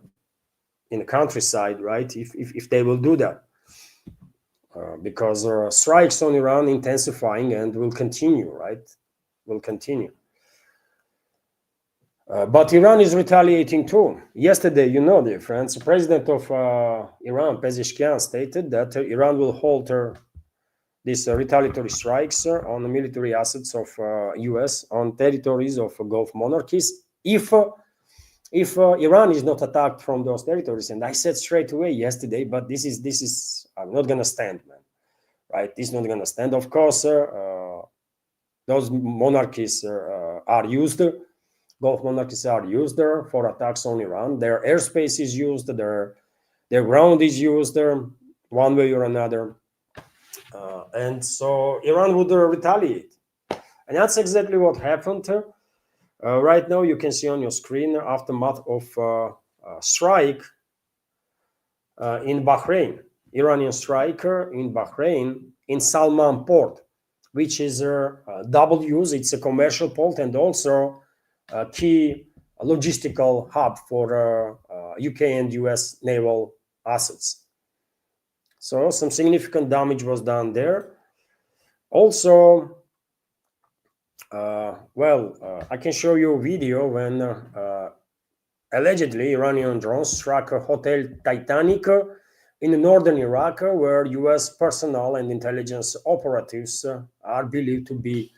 in the countryside, right? If they will do that, because strikes on Iran intensifying and will continue, right? Will continue. But Iran is retaliating too. Yesterday, you know, dear friends, the president of Iran, Pezeshkian, stated that Iran will halt these retaliatory strikes on the military assets of U.S. on territories of Gulf monarchies if Iran is not attacked from those territories. And I said straight away yesterday, but this is I'm not gonna stand, man. Right? This is not gonna stand. Of course, those monarchies are used. Gulf monarchies are used there for attacks on Iran. Their airspace is used. Their ground is used there, one way or another. And so Iran would retaliate. And that's exactly what happened. Right now, you can see on your screen aftermath of strike in Bahrain, Iranian striker in Bahrain, in Salman port, which is double use. It's a commercial port and also a key logistical hub for UK and US naval assets. So some significant damage was done there. Also, I can show you a video when allegedly Iranian drones struck a Hotel Titanic in northern Iraq, where US personnel and intelligence operatives are believed to be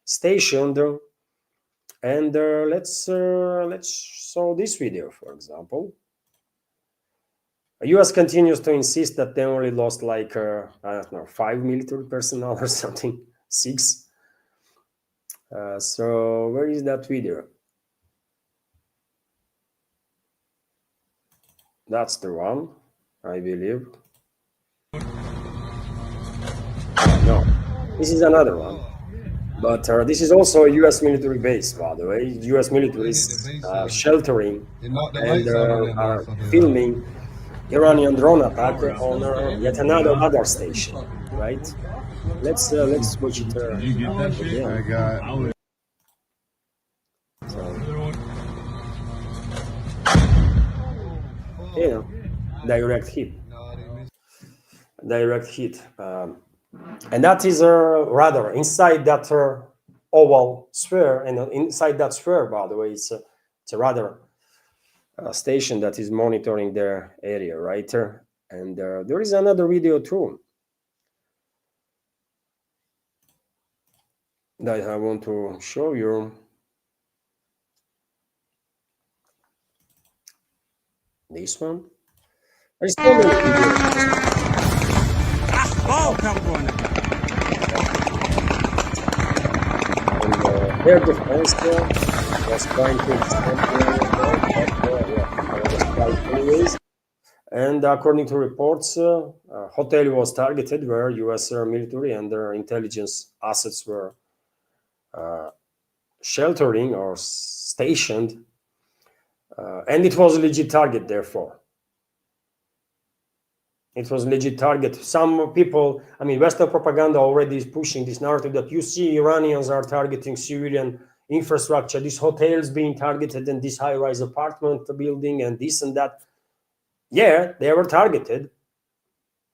stationed. And let's show this video, for example. US continues to insist that they only lost like, I don't know, 5 military personnel or something, 6. So where is that video? That's the one, I believe. No, this is another one. But this is also a U.S. military base, by the way. U.S. military is sheltering and are filming Iranian drone attack on yet another station, right? Let's watch it again. So, direct hit. And that is rather inside that oval sphere, and inside that sphere, by the way, it's a rather station that is monitoring their area, right? And there is another video too that I want to show you. This one. There's so many videos. And their defense was trying to extend anyways. And according to reports, hotel was targeted where U.S. military and their intelligence assets were sheltering or stationed. And it was a legit target, therefore. It was a legit target. Some people, I mean, Western propaganda already is pushing this narrative that you see Iranians are targeting civilian infrastructure, these hotels being targeted and this high-rise apartment building and this and that. Yeah, they were targeted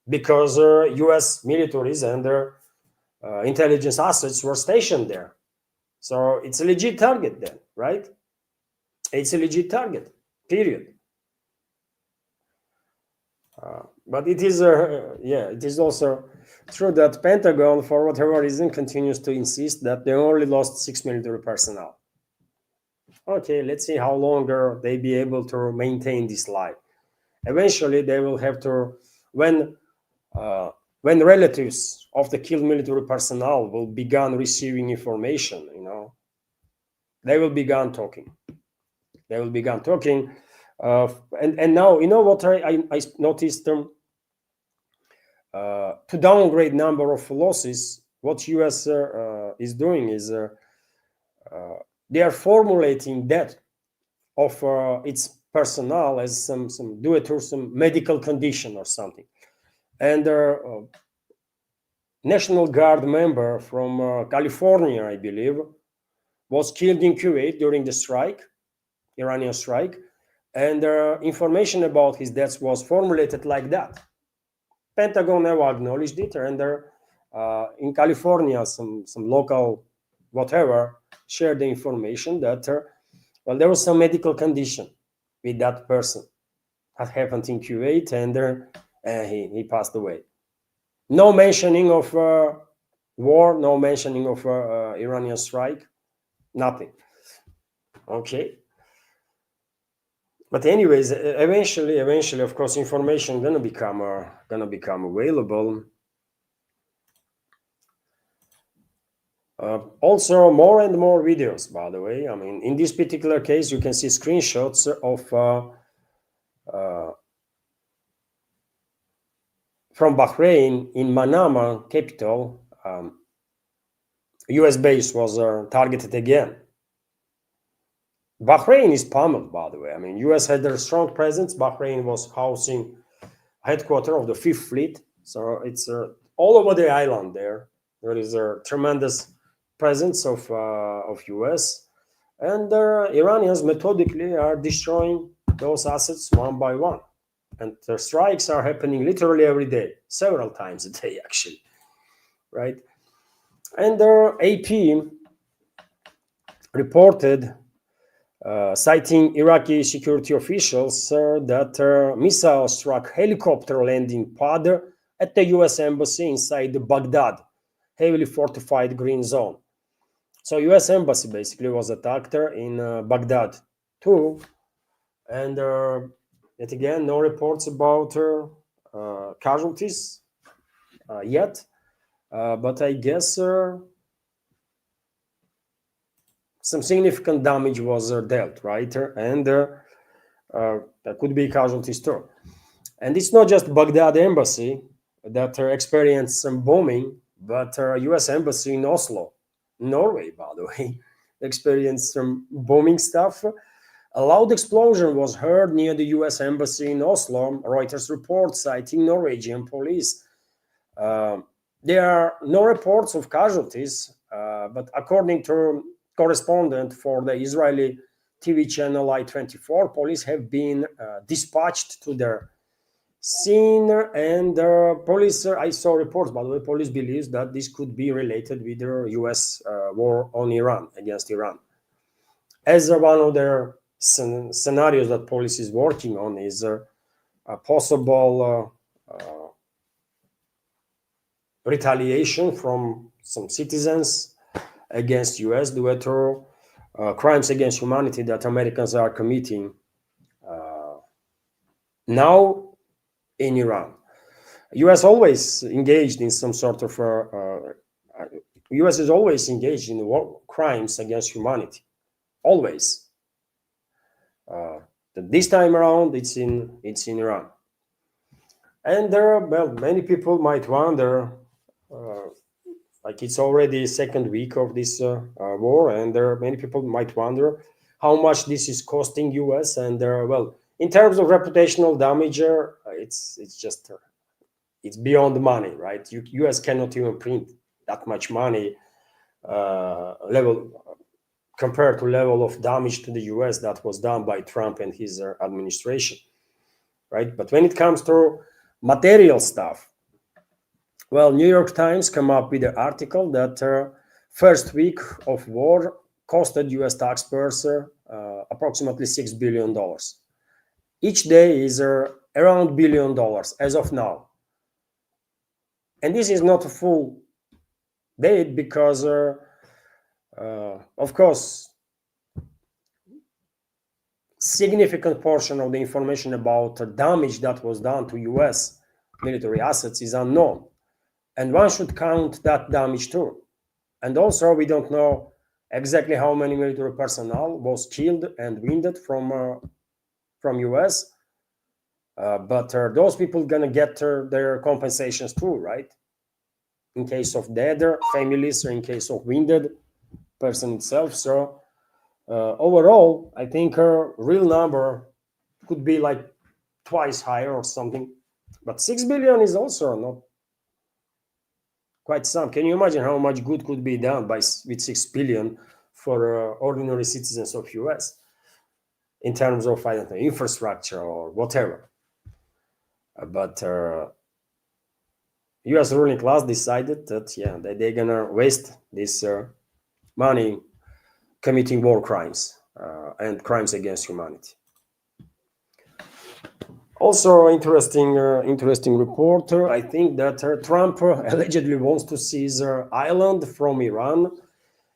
because U.S. militaries and their intelligence assets were stationed there. So it's a legit target then, right? It's a legit target, period. But it is, it is also true that Pentagon, for whatever reason, continues to insist that they only lost 6 military personnel. Okay, let's see how longer they be able to maintain this lie. Eventually, they will have to, when relatives of the killed military personnel will begin receiving information, they will begin talking. They will begin talking. And now, you know what I noticed? To downgrade number of losses, what US is doing is they are formulating that of its personnel as some due to some medical condition or something. And National Guard member from California, I believe, was killed in Kuwait during the strike, Iranian strike, and information about his deaths was formulated like that. Pentagon never acknowledged it, and in California, some local whatever shared the information that Well, there was some medical condition with that person that happened in Kuwait, and he passed away. No mentioning of war, no mentioning of Iranian strike, nothing. Okay. But anyways, eventually, of course, information gonna become available. Also, more and more videos, by the way. I mean, in this particular case, you can see screenshots of from Bahrain in Manama capital. U.S. base was targeted again. Bahrain is pummeled, by the way. I mean, U.S. had a strong presence. Bahrain was housing headquarters of the Fifth Fleet, so it's all over the island. There is a tremendous presence of U.S. and Iranians methodically are destroying those assets one by one, and the strikes are happening literally every day, several times a day, actually, right? And AP reported, citing Iraqi security officials, that missile struck helicopter landing pad at the U.S. embassy inside the Baghdad heavily fortified green zone. So U.S. embassy basically was attacked in Baghdad too, and yet again no reports about casualties yet, but I guess some significant damage was dealt, right? And there could be casualties too. And it's not just Baghdad embassy that experienced some bombing, but U.S. embassy in Oslo, Norway, by the way, experienced some bombing stuff. A loud explosion was heard near the U.S. embassy in Oslo, Reuters reports, citing Norwegian police. There are no reports of casualties, but according to correspondent for the Israeli TV channel I-24, police have been dispatched to their scene, and police, I saw reports, by the way, police believes that this could be related with the U.S. War on Iran, against Iran. As one of their scenarios that police is working on is a possible retaliation from some citizens against U.S. due to crimes against humanity that Americans are committing now in Iran. U.S. always engaged in some sort of U.S. is always engaged in war crimes against humanity, always. This time around, it's in Iran, and well, many people might wonder, like it's already second week of this war, and many people might wonder how much this is costing U.S. and well, in terms of reputational damage, it's just it's beyond money, right? U.S. cannot even print that much money level compared to level of damage to the U.S. that was done by Trump and his administration, right? But when it comes to material stuff, well, New York Times come up with an article that first week of war costed U.S. taxpayers approximately $6 billion. Each day is around $1 billion as of now. And this is not a full date because, of course, significant portion of the information about the damage that was done to U.S. military assets is unknown. And one should count that damage too. And also, we don't know exactly how many military personnel was killed and wounded from U.S. But those people gonna get their compensations too, right? In case of dead families or in case of wounded person itself. So overall, I think her real number could be like twice higher or something. But 6 billion is also not quite some. Can you imagine how much good could be done with 6 billion for ordinary citizens of US in terms of, I don't know, infrastructure or whatever? But US ruling class decided that, they're gonna waste this money committing war crimes and crimes against humanity. Also, interesting report. I think that Trump allegedly wants to seize island from Iran.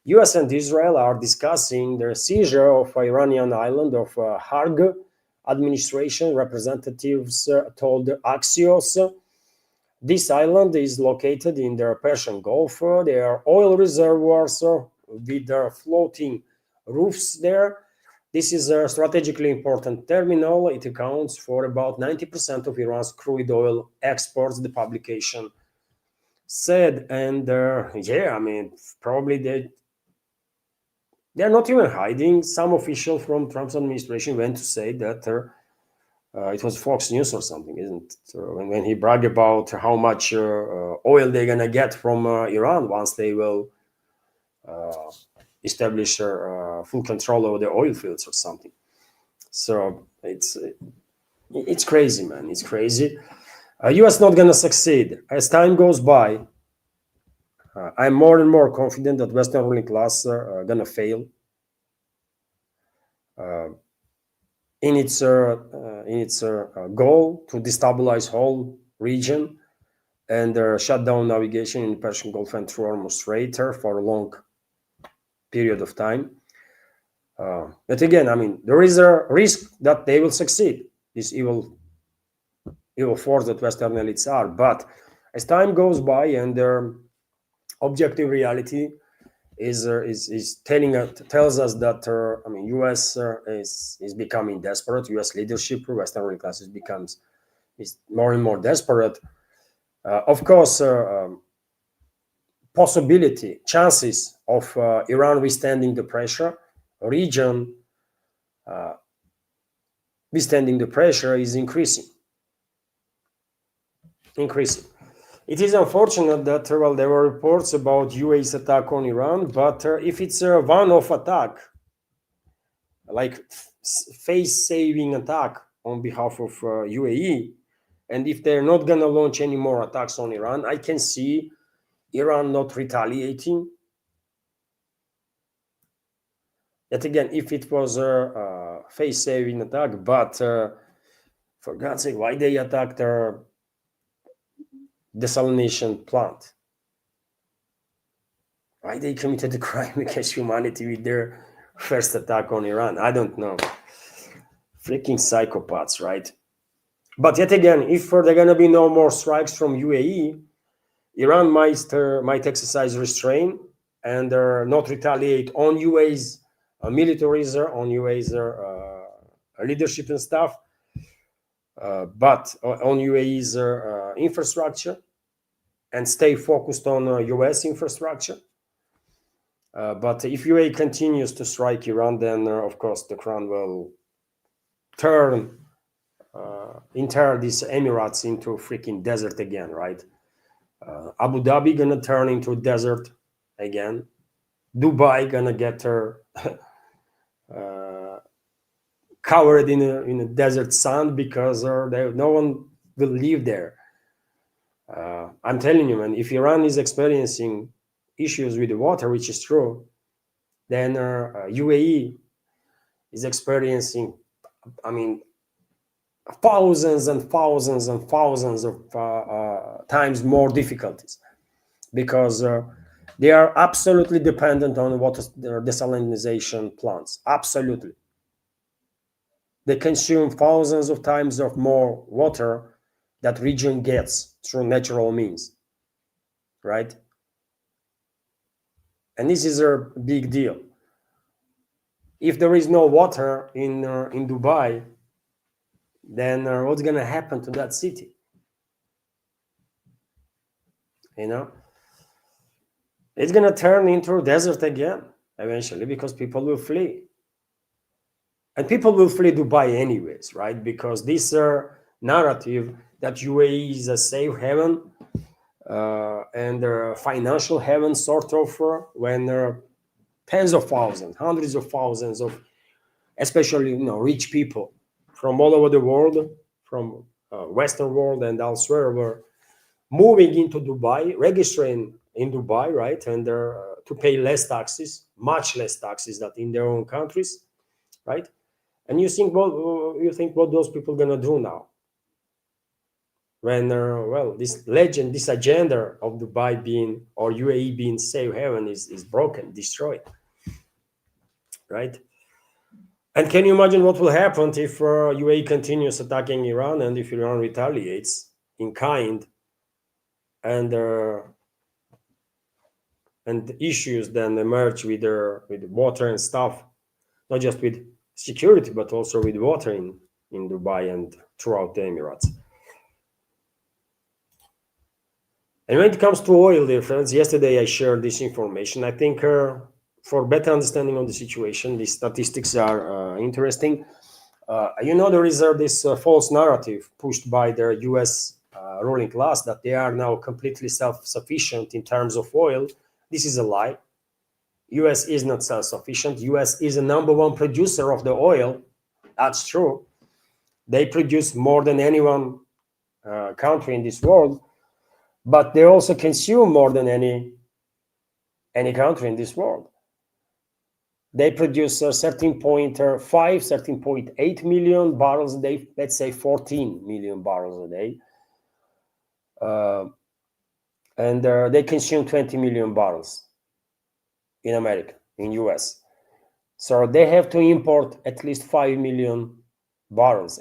U.S. and Israel are discussing the seizure of Iranian island of Harg. Administration representatives told Axios. This island is located in the Persian Gulf. There are oil reservoirs with floating roofs there. This is a strategically important terminal. It accounts for about 90% of Iran's crude oil exports, the publication said. And yeah, I mean, probably they're not even hiding. Some official from Trump's administration went to say that it was Fox News or something, isn't it? When he bragged about how much oil they're going to get from Iran once they will establish full control over the oil fields or something. So it's crazy, man. It's crazy. U.S. not going to succeed. As time goes by, I'm more and more confident that Western ruling class are going to fail in its goal to destabilize whole region and shut down navigation in the Persian Gulf and through Hormuz Strait for a long period of time. But again, I mean, there is a risk that they will succeed, this evil force that Western elites are. But as time goes by and their objective reality is tells us that I mean, U.S. is becoming desperate. U.S. leadership, Western ruling classes is more and more desperate. Of course, chances of Iran withstanding the pressure, region withstanding the pressure is increasing. It is unfortunate that there were reports about UAE's attack on Iran, but if it's a one-off attack, like face-saving attack on behalf of UAE, and if they're not going to launch any more attacks on Iran, I can see Iran not retaliating. Yet again, if it was a face-saving attack, but for God's sake, why they attacked their desalination plant? Why they committed a crime against humanity with their first attack on Iran? I don't know. Freaking psychopaths, right? But yet again, if there are going to be no more strikes from UAE, Iran might exercise restraint and not retaliate on UAE's militaries, on UAE's leadership and stuff, but on UAE's infrastructure, and stay focused on US infrastructure. But if UAE continues to strike Iran, then of course the Crown will turn entire these Emirates into a freaking desert again, right? Abu Dhabi gonna turn into a desert again. Dubai gonna get her covered in a desert sand because no one will live there. I'm telling you, man, if Iran is experiencing issues with the water, which is true, then UAE is experiencing, I mean, thousands and thousands and thousands of times more difficulties, because they are absolutely dependent on water desalination plants. Absolutely. They consume thousands of times of more water that region gets through natural means, right? And this is a big deal. If there is no water in Dubai, then what's going to happen to that city? You know, it's going to turn into a desert again eventually, because people will flee. And people will flee Dubai anyways, right? Because this narrative that UAE is a safe haven and a financial heaven, sort of, when tens of thousands, hundreds of thousands of, especially rich people from all over the world, from Western world and elsewhere, were moving into Dubai, registering in Dubai, right? And to pay less taxes, much less taxes than in their own countries. right? And you think what those people gonna do now? When well, this legend, this agenda of Dubai being or UAE being safe haven is broken, destroyed, right? And can you imagine what will happen if UAE continues attacking Iran and if Iran retaliates in kind and issues then emerge with water and stuff, not just with security but also with water in Dubai and throughout the Emirates. And when it comes to oil, dear friends, yesterday I shared this information. I think for better understanding of the situation, these statistics are interesting. There is this false narrative pushed by the US ruling class that they are now completely self-sufficient in terms of oil. This is a lie. US is not self-sufficient. US is the number one producer of the oil. That's true. They produce more than any one country in this world, but they also consume more than any country in this world. They produce 13.5, 13.8 million barrels a day, let's say 14 million barrels a day. And they consume 20 million barrels in America, in US. So they have to import at least 5 million barrels,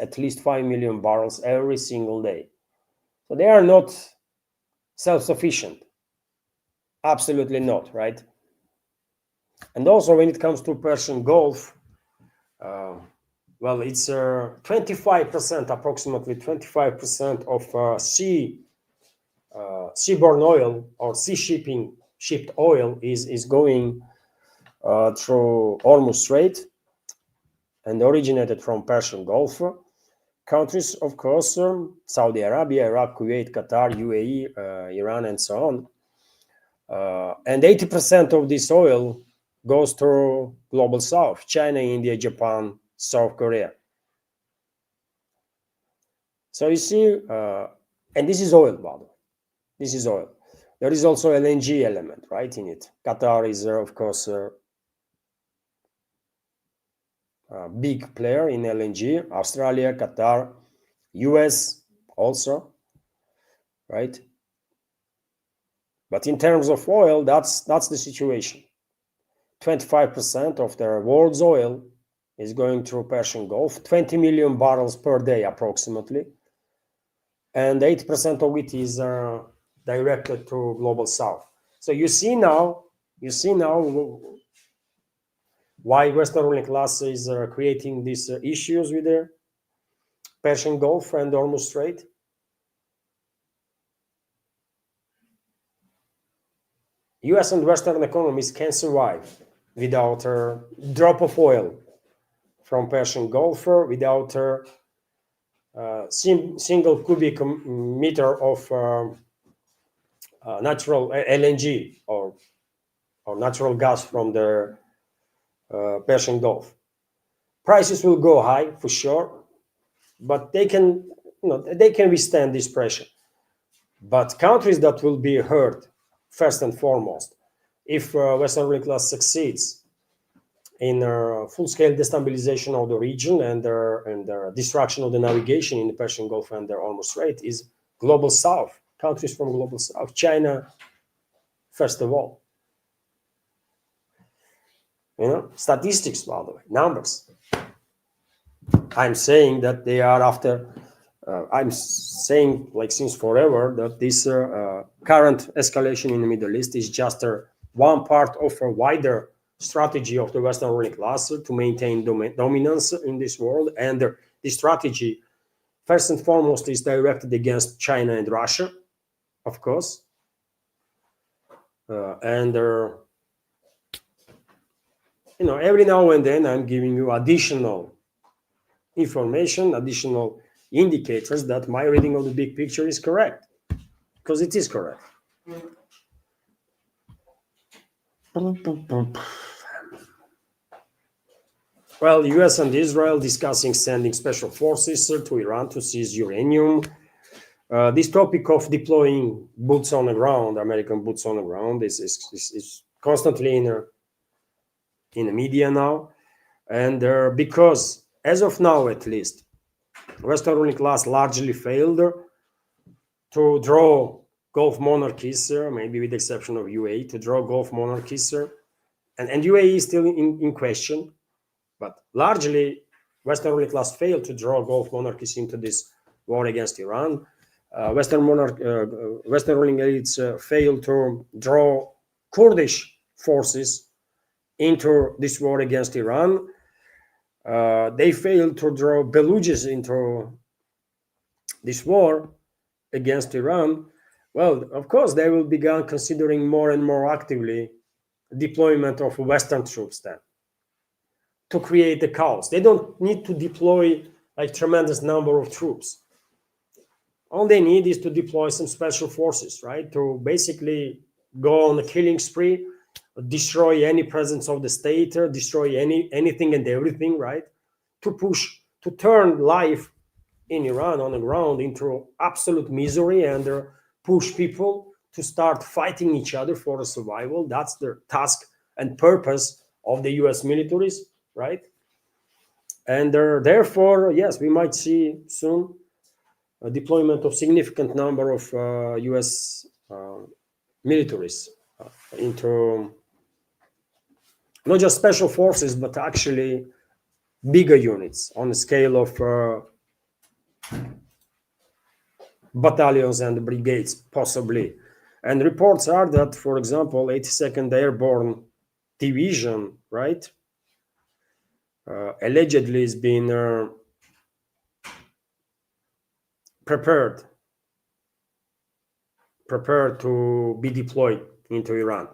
every single day. So they are not self-sufficient. Absolutely not, right? And also when it comes to Persian Gulf, well, it's 25%, approximately 25% of seaborne oil or shipped oil is going through Hormuz Strait and originated from Persian Gulf. Countries, of course, Saudi Arabia, Iraq, Kuwait, Qatar, UAE, Iran, and so on. And 80% of this oil goes through Global South, China, India, Japan, South Korea. So you see, and this is oil, by the way. This is oil. There is also LNG element, right, in it. Qatar is, of course, a big player in LNG. Australia, Qatar, US also, right? But in terms of oil, that's the situation. 25% of the world's oil is going through Persian Gulf, 20 million barrels per day approximately, and 80% of it is directed to Global South. So you see now why Western ruling class is creating these issues with the Persian Gulf and Hormuz Strait. US and Western economies can survive without a drop of oil from Persian Gulf, without a single cubic meter of natural LNG or natural gas from the Persian Gulf. Prices will go high for sure, but they can withstand this pressure. But countries that will be hurt first and foremost if Western ruling class succeeds in full-scale destabilization of the region and destruction of the navigation in the Persian Gulf and the Hormuz Strait is Global South, countries from Global South, China, first of all. Statistics, by the way, numbers. I'm saying that they are after. I'm saying, like since forever, that this current escalation in the Middle East is just one part of a wider strategy of the Western ruling class to maintain dominance in this world. And the strategy, first and foremost, is directed against China and Russia, of course. Every now and then I'm giving you additional information, additional indicators that my reading of the big picture is correct, because it is correct. Well, US and Israel discussing sending special forces to Iran to seize uranium. This topic of deploying boots on the ground, American boots on the ground, is constantly in the media now. And because, as of now at least, Western ruling class largely failed to draw Gulf monarchies, maybe with the exception of UAE, to draw Gulf monarchies. And UAE is still in question, but largely Western ruling class failed to draw Gulf monarchies into this war against Iran. Western ruling elites failed to draw Kurdish forces into this war against Iran. They failed to draw Belugis into this war against Iran. Well, of course, they will begin considering more and more actively deployment of Western troops then to create the chaos. They don't need to deploy like tremendous number of troops. All they need is to deploy some special forces, right? To basically go on a killing spree, destroy any presence of the state, destroy anything and everything, right? To turn life in Iran on the ground into absolute misery and push people to start fighting each other for survival. That's their task and purpose of the US militaries, right? And therefore, yes, we might see soon a deployment of significant number of US militaries into not just special forces, but actually bigger units on the scale of battalions and brigades, possibly. And reports are that, for example, 82nd Airborne Division, right, allegedly is being prepared to be deployed into Iran.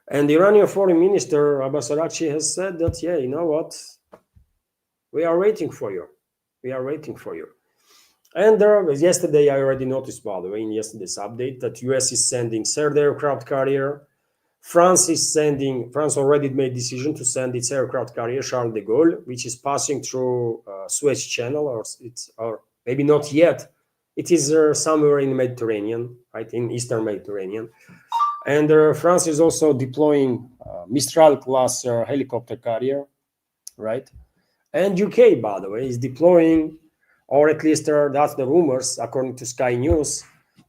And the Iranian foreign minister, Abbas Araghchi, has said that, yeah, you know what, we are waiting for you. We are waiting for you. And yesterday, I already noticed, by the way, in yesterday's update, that US is sending third aircraft carrier. France already made decision to send its aircraft carrier, Charles de Gaulle, which is passing through Suez Channel, or maybe not yet. It is somewhere in the Mediterranean, right, in Eastern Mediterranean. And France is also deploying Mistral-class helicopter carrier, right? And UK, by the way, is deploying, or at least that's the rumors, according to Sky News,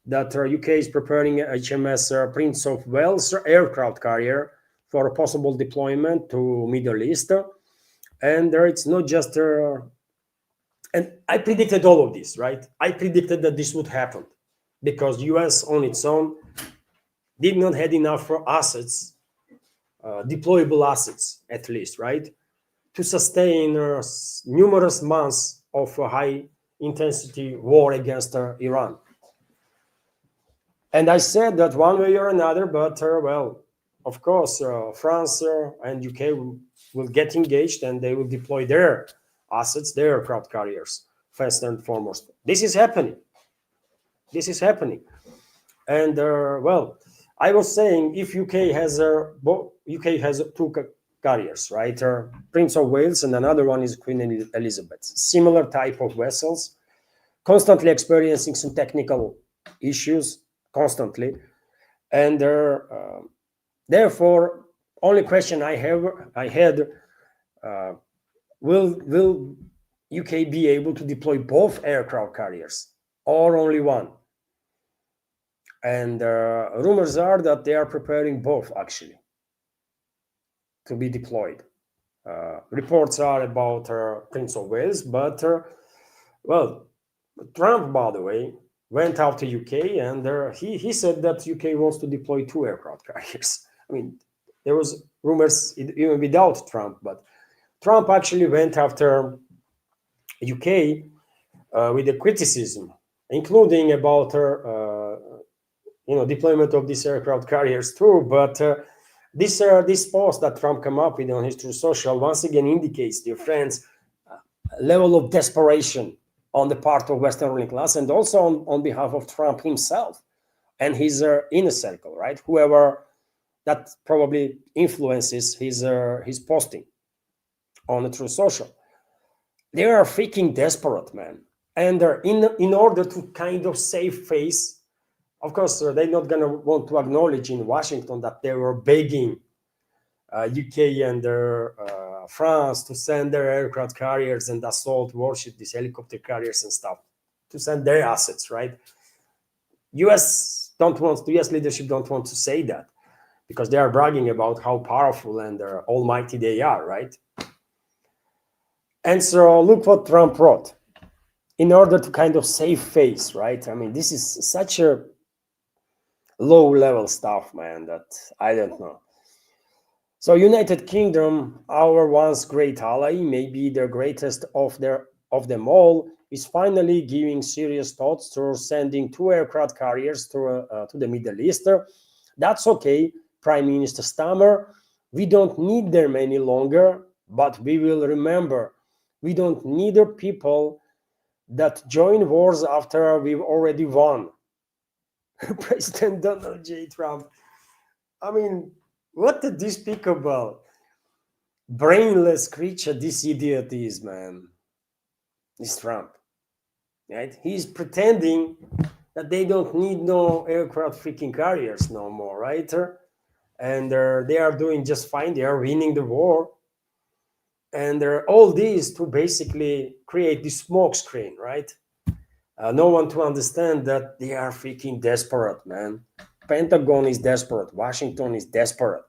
that UK is preparing HMS Prince of Wales aircraft carrier for a possible deployment to Middle East. And it's not just... and I predicted all of this, right? I predicted that this would happen because US on its own did not have enough assets, deployable assets at least, right, to sustain numerous months of high-intensity war against Iran. And I said that one way or another, but, well, of course, France and UK will get engaged and they will deploy their assets, their aircraft carriers, first and foremost. This is happening. This is happening. And, well, I was saying if UK has two carriers, right? Prince of Wales and another one is Queen Elizabeth. Similar type of vessels, constantly experiencing some technical issues, constantly. And therefore, only question I had, will UK be able to deploy both aircraft carriers or only one? And rumors are that they are preparing both, actually, to be deployed. Reports are about Prince of Wales, but, well, Trump, by the way, went out to UK and he said that UK wants to deploy two aircraft carriers. I mean, there was rumors even without Trump, but Trump actually went after UK with the criticism, including about deployment of these aircraft carriers too. But this post that Trump came up with on his Truth Social once again indicates, dear friends, level of desperation on the part of Western ruling class and also on behalf of Trump himself and his inner circle, right? Whoever that probably influences his posting on the Truth Social. They are freaking desperate, man. And in order to kind of save face, of course, they're not going to want to acknowledge in Washington that they were begging UK and France to send their aircraft carriers and assault warship, these helicopter carriers and stuff, to send their assets, right? US leadership don't want to say that because they are bragging about how powerful and almighty they are, right? And so look what Trump wrote in order to kind of save face, right? I mean, this is such a low level stuff, man, that I don't know. So United Kingdom, our once great ally, maybe the greatest of them all, is finally giving serious thoughts to sending 2 aircraft carriers to the Middle East. That's okay, Prime Minister Stammer. We don't need them any longer, but we will remember, we don't need people that join wars after we've already won. President Donald J. Trump. I mean, what a despicable, brainless creature this idiot is, man. This Trump, right? He's pretending that they don't need no aircraft freaking carriers no more, right? And they are doing just fine. They are winning the war. And all these to basically create this smoke screen, right? No one to understand that they are freaking desperate, man. Pentagon is desperate. Washington is desperate.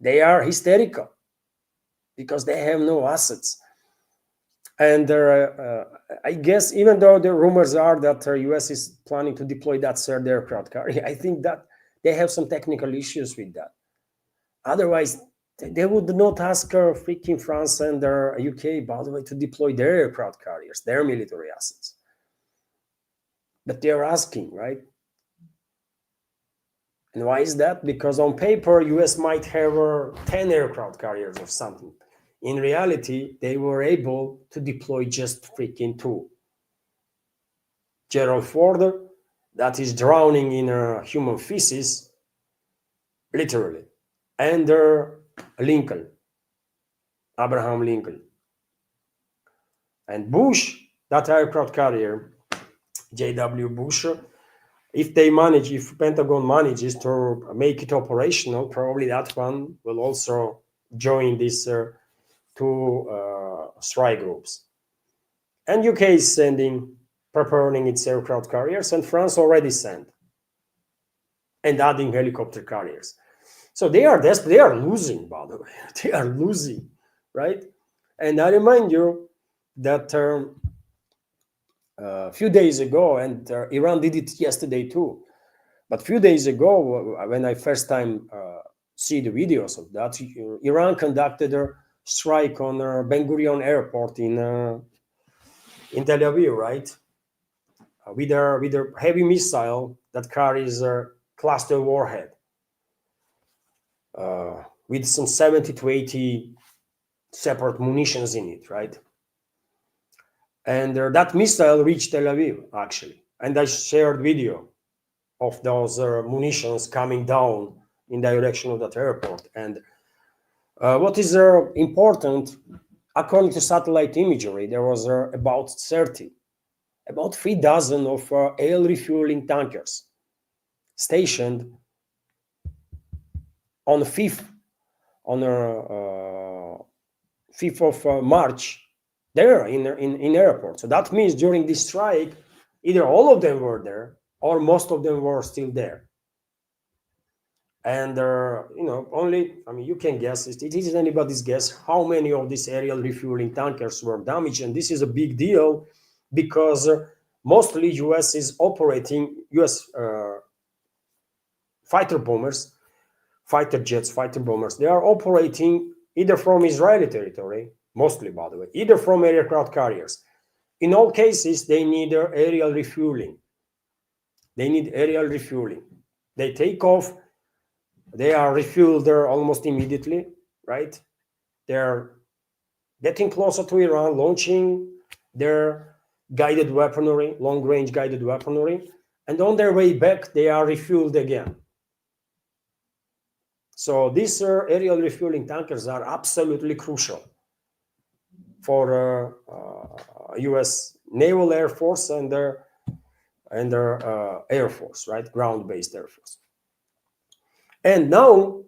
They are hysterical because they have no assets. And I guess even though the rumors are that the US is planning to deploy that third aircraft carrier, I think that they have some technical issues with that. Otherwise, they would not ask freaking France and UK, by the way, to deploy their aircraft carriers, their military assets. But they are asking, right? And why is that? Because on paper, US might have 10 aircraft carriers or something. In reality, they were able to deploy just freaking 2. Gerald Ford, that is drowning in human feces, literally, and Lincoln, Abraham Lincoln. And Bush, that aircraft carrier, J.W. Bush, if Pentagon manages to make it operational, probably that one will also join these 2 strike groups. And UK is preparing its aircraft carriers, and France already sent, and adding helicopter carriers. So they are desperate. They are losing, by the way. They are losing, right? And I remind you that a few days ago, and Iran did it yesterday too, but a few days ago, when I first time see the videos of that, Iran conducted a strike on Ben Gurion Airport in Tel Aviv, right? With a heavy missile that carries a cluster warhead with some 70 to 80 separate munitions in it, right? And that missile reached Tel Aviv, actually. And I shared video of those munitions coming down in the direction of that airport. And what is important, according to satellite imagery, there was about 3 dozen of oil refueling tankers stationed on the 5th of March there in airport. So that means during this strike, either all of them were there or most of them were still there. And you can guess, it is anybody's guess how many of these aerial refueling tankers were damaged. And this is a big deal because mostly US is operating fighter bombers, fighter jets, fighter bombers. They are operating either from Israeli territory, mostly, by the way, either from aircraft carriers. In all cases, they need aerial refueling. They need aerial refueling. They take off, they are refueled there almost immediately, right? They're getting closer to Iran, launching their guided weaponry, long-range guided weaponry, and on their way back, they are refueled again. So these aerial refueling tankers are absolutely crucial for U.S. Naval Air Force and their Air Force, right? Ground-based Air Force. And now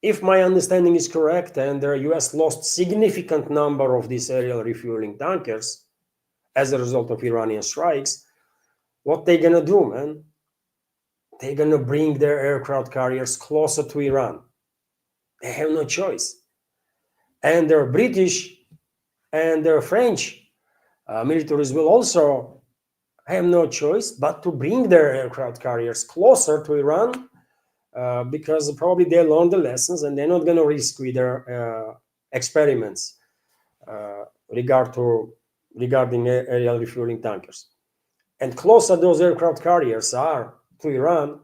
if my understanding is correct, and the US lost significant number of these aerial refueling tankers as a result of Iranian strikes, what they gonna do, man? They're gonna bring their aircraft carriers closer to Iran. They have no choice. And their British and their French militaries will also have no choice but to bring their aircraft carriers closer to Iran, because probably they learned the lessons and they're not going to risk with their experiments regarding aerial refueling tankers. And closer those aircraft carriers are to Iran,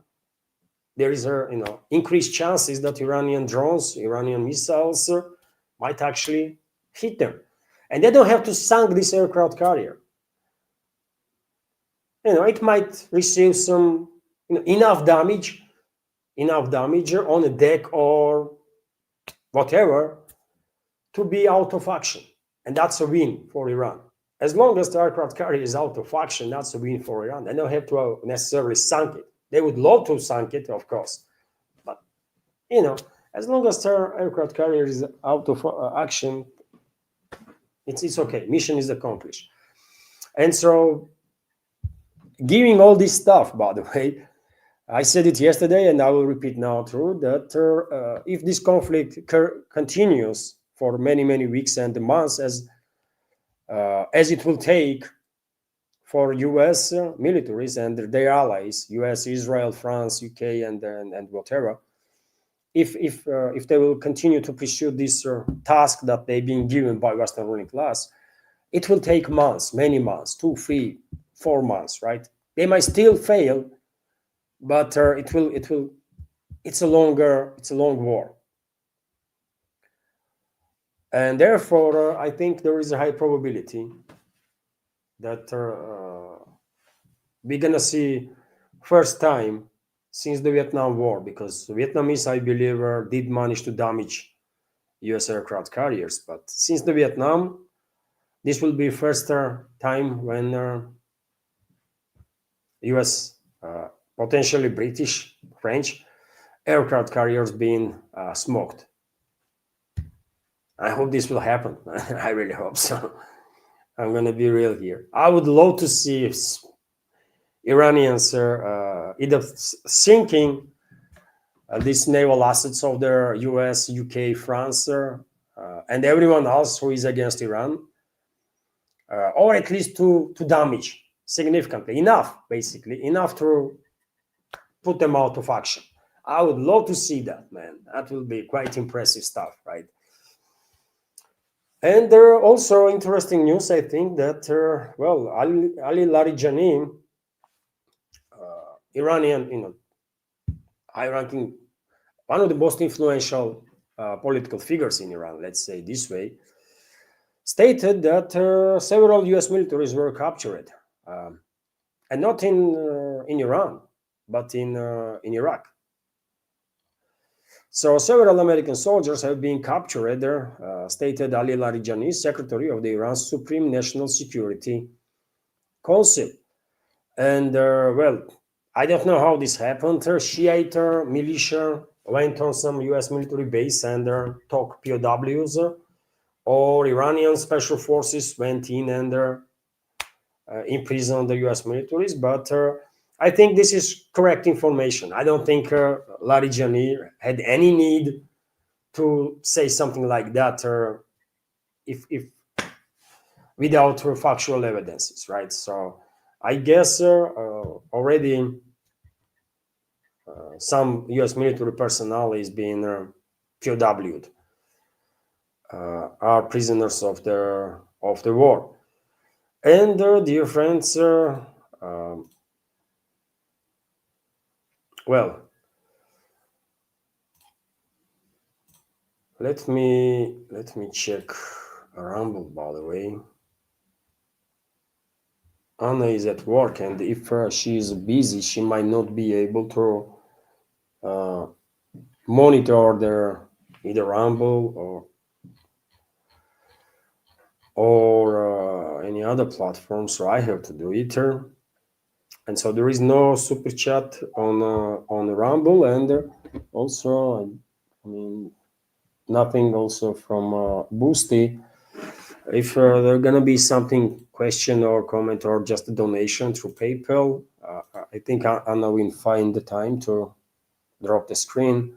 there is increased chances that Iranian drones, Iranian missiles might actually hit them. And they don't have to sink this aircraft carrier. It might receive some enough damage on the deck or whatever to be out of action. And that's a win for Iran. As long as the aircraft carrier is out of action, that's a win for Iran. They don't have to necessarily sink it. They would love to sink it, of course. But, as long as the aircraft carrier is out of action, it's okay. Mission is accomplished. And so, giving all this stuff, by the way, I said it yesterday, and I will repeat now too, that if this conflict continues for many, many weeks and months, as it will take for U.S. militaries and their allies, U.S., Israel, France, UK, and whatever, if they will continue to pursue this task that they've been given by Western ruling class, it will take months, many months, 2, 3, 4 months, right? They might still fail, but it's a long war. And therefore, I think there is a high probability that we're gonna see first time since the Vietnam War, because the Vietnamese, I believe, did manage to damage U.S. aircraft carriers. But since the Vietnam, this will be first time when U.S., potentially British, French aircraft carriers being smoked. I hope this will happen. I really hope so. I'm going to be real here. I would love to see Iranians either sinking these naval assets of their US, UK, France, and everyone else who is against Iran, or at least to damage significantly, enough to put them out of action. I would love to see that, man. That will be quite impressive stuff, right? And there are also interesting news, I think, that, Ali Larijani, Iranian, high-ranking, one of the most influential political figures in Iran, let's say this way, stated that several U.S. militaries were captured, and not in Iran, but in Iraq. So several American soldiers have been captured, stated Ali Larijani, secretary of the Iran's Supreme National Security Council. And, I don't know how this happened. Shiite militia went on some U.S. military base and took POWs, or Iranian special forces went in and imprisoned the U.S. militaries. But I think this is correct information. I don't think Larijani had any need to say something like that, if without factual evidences, right? So I guess already some U.S. military personnel is being POW'd, are prisoners of the war. And dear friends, let me check Rumble, by the way. Anna is at work, and if she is busy, she might not be able to monitor either Rumble or any other platform, so I have to do it. And so there is no super chat on Rumble, and also I mean, nothing also from Boosty. If there gonna be something, question or comment or just a donation through PayPal, I think Anna will find the time to drop the screen.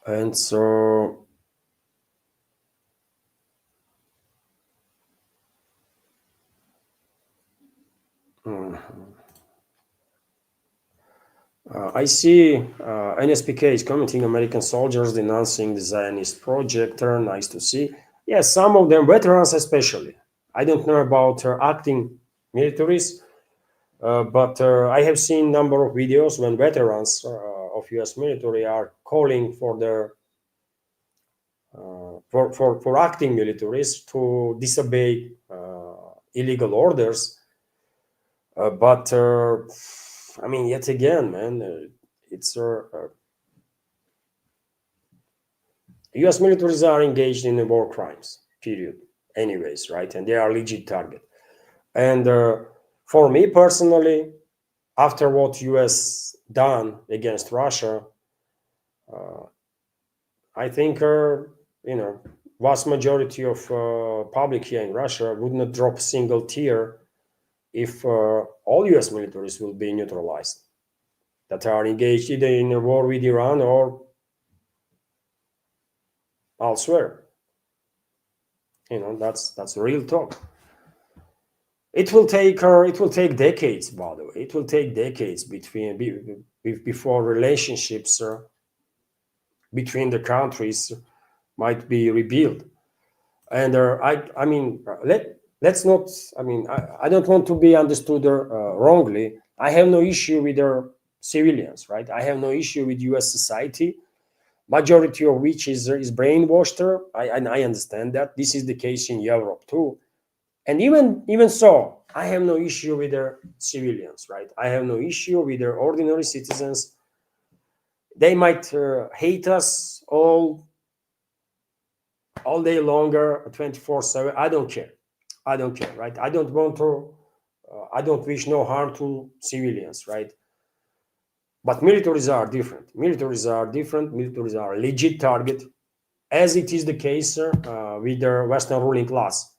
And so I see NSPK is commenting American soldiers denouncing the Zionist project. Nice to see. Yes, some of them, veterans especially. I don't know about acting militaries, but I have seen number of videos when veterans of U.S. military are calling for their for acting militaries to disobey illegal orders. But I mean, yet again, man, it's U.S. militaries are engaged in war crimes, period. Anyways, right, and they are legit target. And for me personally, after what U.S. done against Russia, I think vast majority of public here in Russia would not drop a single tear if all U.S. militaries will be neutralized that are engaged either in a war with Iran or elsewhere. That's real talk. It will take decades, by the way. It will take decades before relationships between the countries might be rebuilt. And let's not. I don't want to be understood wrongly. I have no issue with their civilians, right? I have no issue with U.S. society, majority of which is brainwashed. I understand that this is the case in Europe too, and even so, I have no issue with their civilians, right? I have no issue with their ordinary citizens. They might hate us all day longer, 24/7. I don't care, right? I don't want to. I don't wish no harm to civilians, right? But militaries are different. Militaries are legit target, as it is the case with the Western ruling class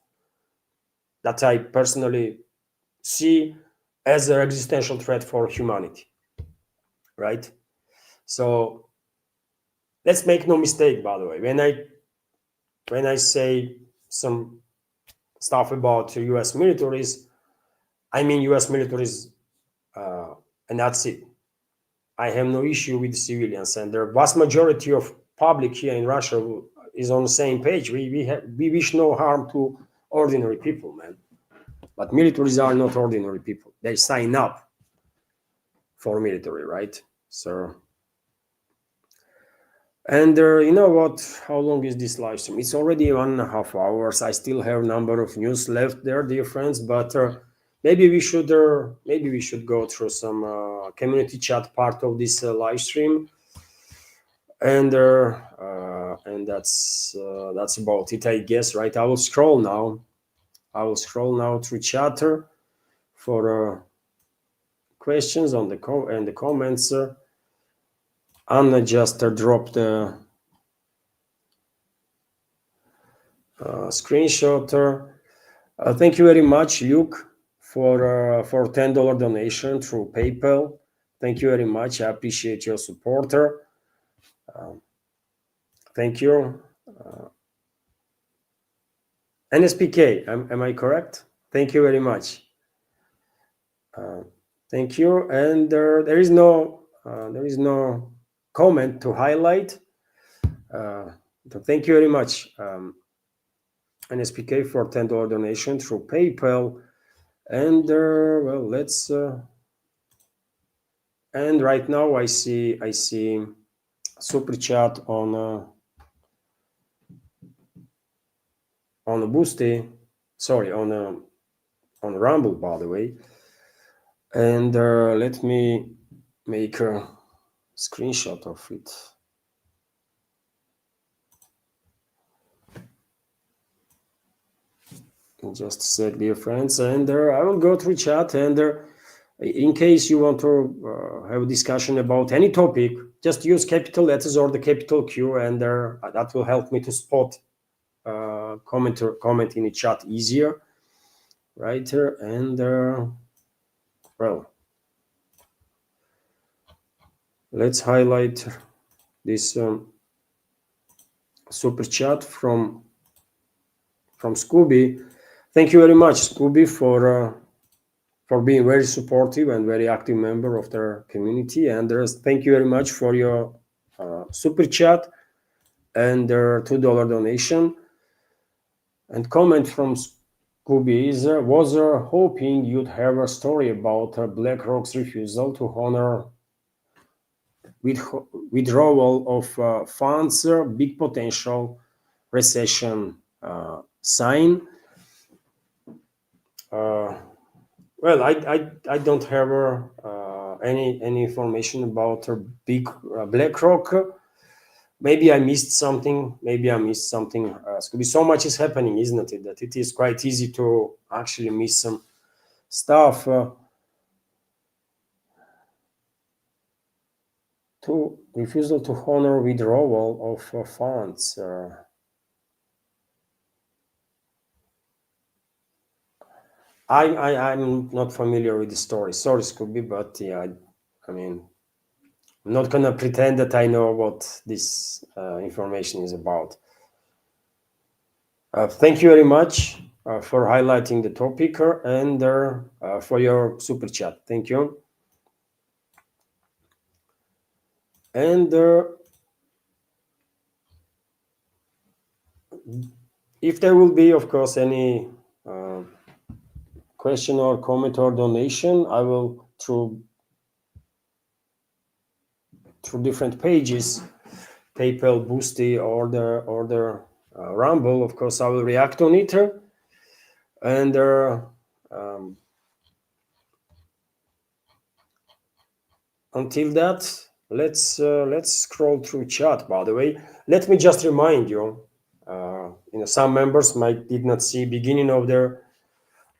that I personally see as an existential threat for humanity, right? So let's make no mistake, by the way, when I say some stuff about U.S. militaries, I mean U.S. militaries, and that's it. I have no issue with civilians, and the vast majority of public here in Russia is on the same page. We wish no harm to ordinary people, man. But militaries are not ordinary people. They sign up for military, right? So, and you know what? How long is this live stream? It's already 1.5 hours. I still have a number of news left there, dear friends. But maybe we should go through some community chat part of this live stream, and that's about it, I guess, right? I will scroll now through chatter for questions on the comments. Anna just dropped a screenshot. Thank you very much, Luke, for $10 donation through PayPal. Thank you very much. I appreciate your support. Thank you. NSPK, am I correct? Thank you very much. Thank you. And there is no comment to highlight. So thank you very much, NSPK, for $10 donation through PayPal. And well, let's. And right now I see super chat on Boosty, sorry, on Rumble, by the way. And let me make a screenshot of it. Just a sec, dear friends, and I will go through chat. And in case you want to have a discussion about any topic, just use capital letters or the capital Q, and that will help me to spot comment in the chat easier, right? And well, let's highlight this super chat from Scooby. Thank you very much, Scooby, for being very supportive and very active member of their community. And thank you very much for your super chat and their $2 donation. And comment from Scooby is, was hoping you'd have a story about BlackRock's refusal to honor withdrawal of funds, big potential recession sign. Well, I don't have any information about big BlackRock. Maybe I missed something. Scooby, so much is happening, isn't it? That it is quite easy to actually miss some stuff. To refusal to honor withdrawal of funds. I'm not familiar with the story. Sorry, Scooby, but yeah, I mean, I'm not gonna pretend that I know what this information is about. Thank you very much for highlighting the topic and for your super chat. Thank you. And if there will be, of course, any question or comment or donation, I will through different pages, PayPal, Boosty, or the Rumble, of course, I will react on it. And until that, let's scroll through chat. By the way, let me just remind you, some members did not see beginning of their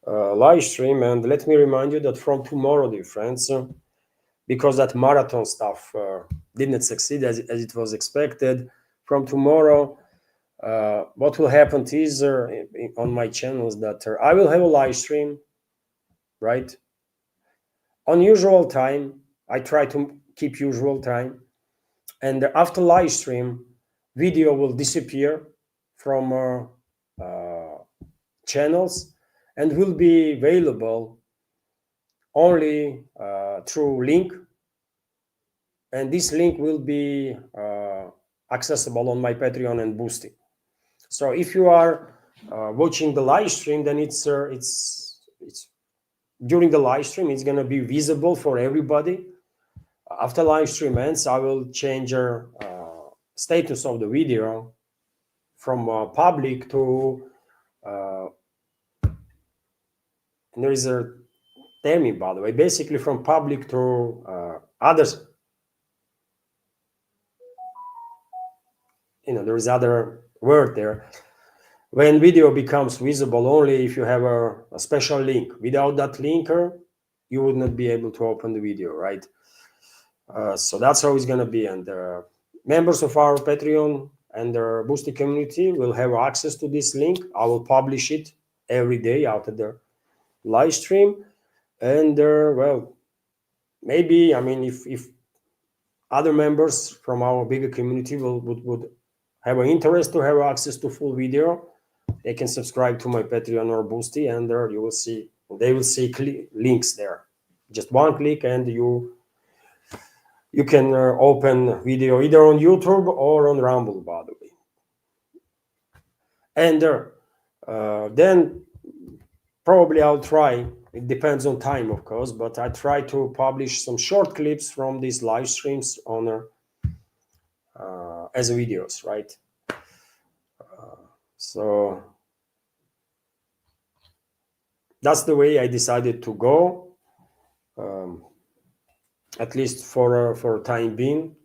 live stream, and let me remind you that from tomorrow, dear friends, because that marathon stuff didn't succeed as it was expected, from tomorrow, what will happen is on my channels that I will have a live stream, right? On usual time, I try to keep usual time, and after live stream, video will disappear from channels and will be available only through link, and this link will be accessible on my Patreon and Boosty. So if you are watching the live stream, then it's during the live stream, it's going to be visible for everybody. After live stream ends, I will change status of the video from public to and there is a term, by the way, basically from public to others. There is other word there. When video becomes visible only if you have a special link. Without that linker, you would not be able to open the video, right? So that's how it's going to be. And members of our Patreon and the Boosty community will have access to this link. I will publish it every day after the live stream. And well, maybe, I mean, if other members from our bigger community would have an interest to have access to full video, they can subscribe to my Patreon or Boosty, and there you will see, they will see links there. Just one click and you can open video either on YouTube or on Rumble, by the way. And then probably I'll try, it depends on time, of course, but I try to publish some short clips from these live streams on as videos, right? So that's the way I decided to go, at least for time being.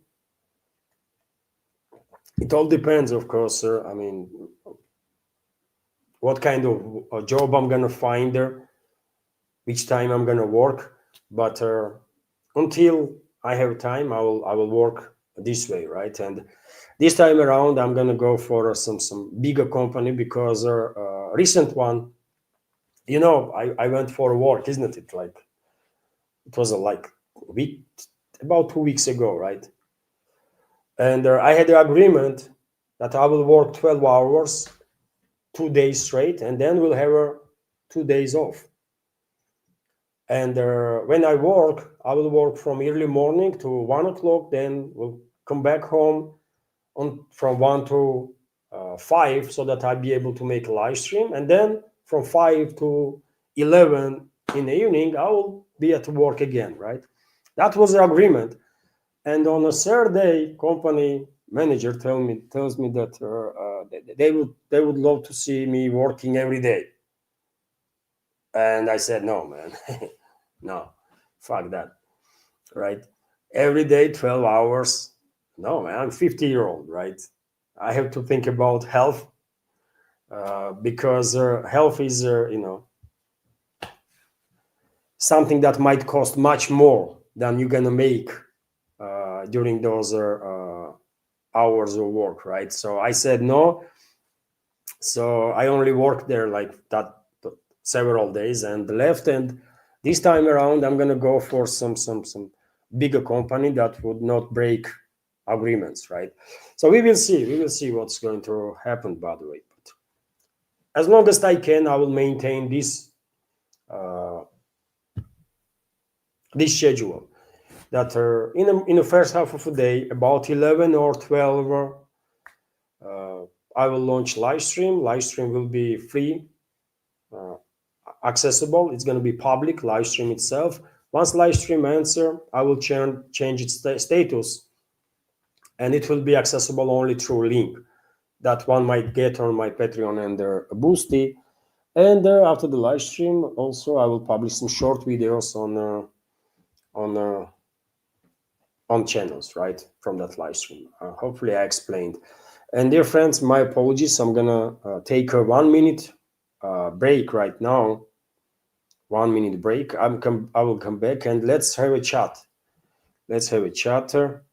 It all depends, of course, I mean, what kind of a job I'm gonna find there, which time I'm gonna work. But until I have time, I will work this way, right? And this time around, I'm gonna go for some bigger company because recent one, I went for work, isn't it? Like it was like a week, about 2 weeks ago, right? And I had the agreement that I will work 12 hours, 2 days straight, and then we'll have 2 days off. And when I work, I will work from early morning to 1 o'clock. Then we'll come back home from 1 to 5, so that I'll be able to make a live stream. And then from 5 to 11 in the evening, I will be at work again, right? That was the agreement. And on a third day, company manager tells me that they would love to see me working every day. And I said, no, man, no, fuck that, right? Every day, 12 hours. No, man, I'm 50-year-old, right? I have to think about health because health is, something that might cost much more than you're gonna make during those hours of work, right? So I said no. So I only worked there like that several days and left. And this time around, I'm gonna go for some bigger company that would not break agreements, right? So we will see what's going to happen, by the way. But as long as I can, I will maintain this this schedule. That in the first half of the day, about 11 or 12, I will launch live stream. Live stream will be free, accessible. It's going to be public, live stream itself. Once live stream ends, I will change its status, and it will be accessible only through link that one might get on my Patreon and Boosty. And after the live stream, also I will publish some short videos on channels, right, from that live stream. Hopefully I explained. And dear friends, my apologies. I'm gonna take a 1 minute break right now. 1 minute break. I will come back and let's have a chat. Let's have a chatter.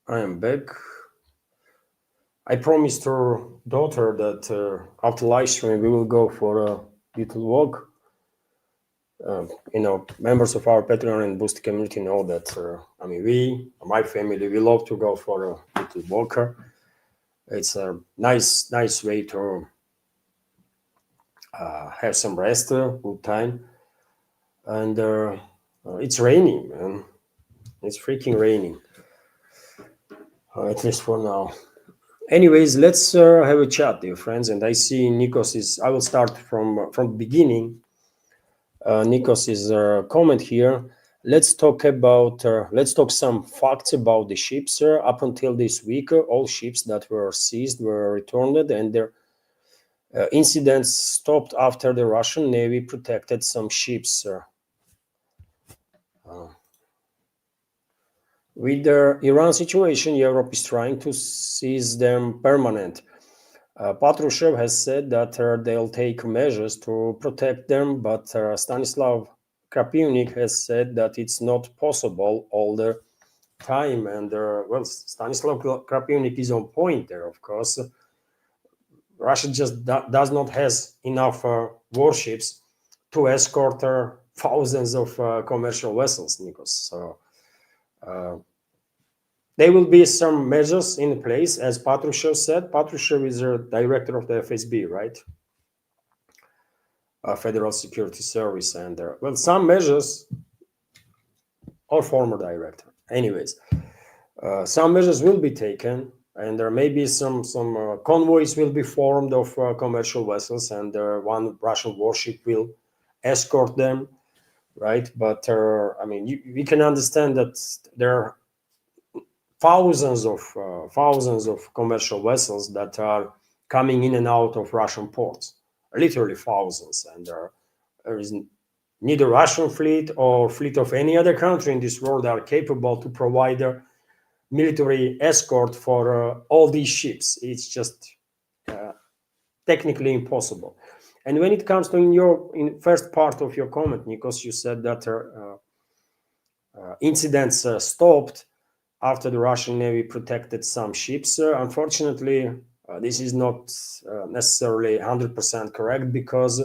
I am back. I promised her daughter that after live stream we will go for a little walk. Members of our Patreon and Boost community know that. My family, we love to go for a little walker. It's a nice way to have some rest, good time. And it's raining, man. It's freaking raining. At least for now. Anyways, let's have a chat, dear friends. And I see Nikos is. I will start from the beginning. Nikos's comment here. Let's talk some facts about the ships. Up until this week, all ships that were seized were returned, and their incidents stopped after the Russian Navy protected some ships. With the Iran situation, Europe is trying to seize them permanent. Patrushev has said that they'll take measures to protect them, but Stanislav Krapivnik has said that it's not possible all the time. And well, Stanislav Krapivnik is on point there, of course. Russia just does not has enough warships to escort thousands of commercial vessels, Nikos. So there will be some measures in place, as Patrushev said. Patrushev is the director of the FSB, right? Federal Security Service, and well, some measures, or former director. Anyways, some measures will be taken, and there may be some convoys will be formed of commercial vessels, and one Russian warship will escort them, right? But I mean, we can understand that there are thousands of commercial vessels that are coming in and out of Russian ports, literally thousands, and there is neither Russian fleet or fleet of any other country in this world are capable to provide a military escort for all these ships. It's just technically impossible. And when it comes to in first part of your comment, Nikos, you said that incidents stopped after the Russian Navy protected some ships. Unfortunately, this is not necessarily 100% correct, because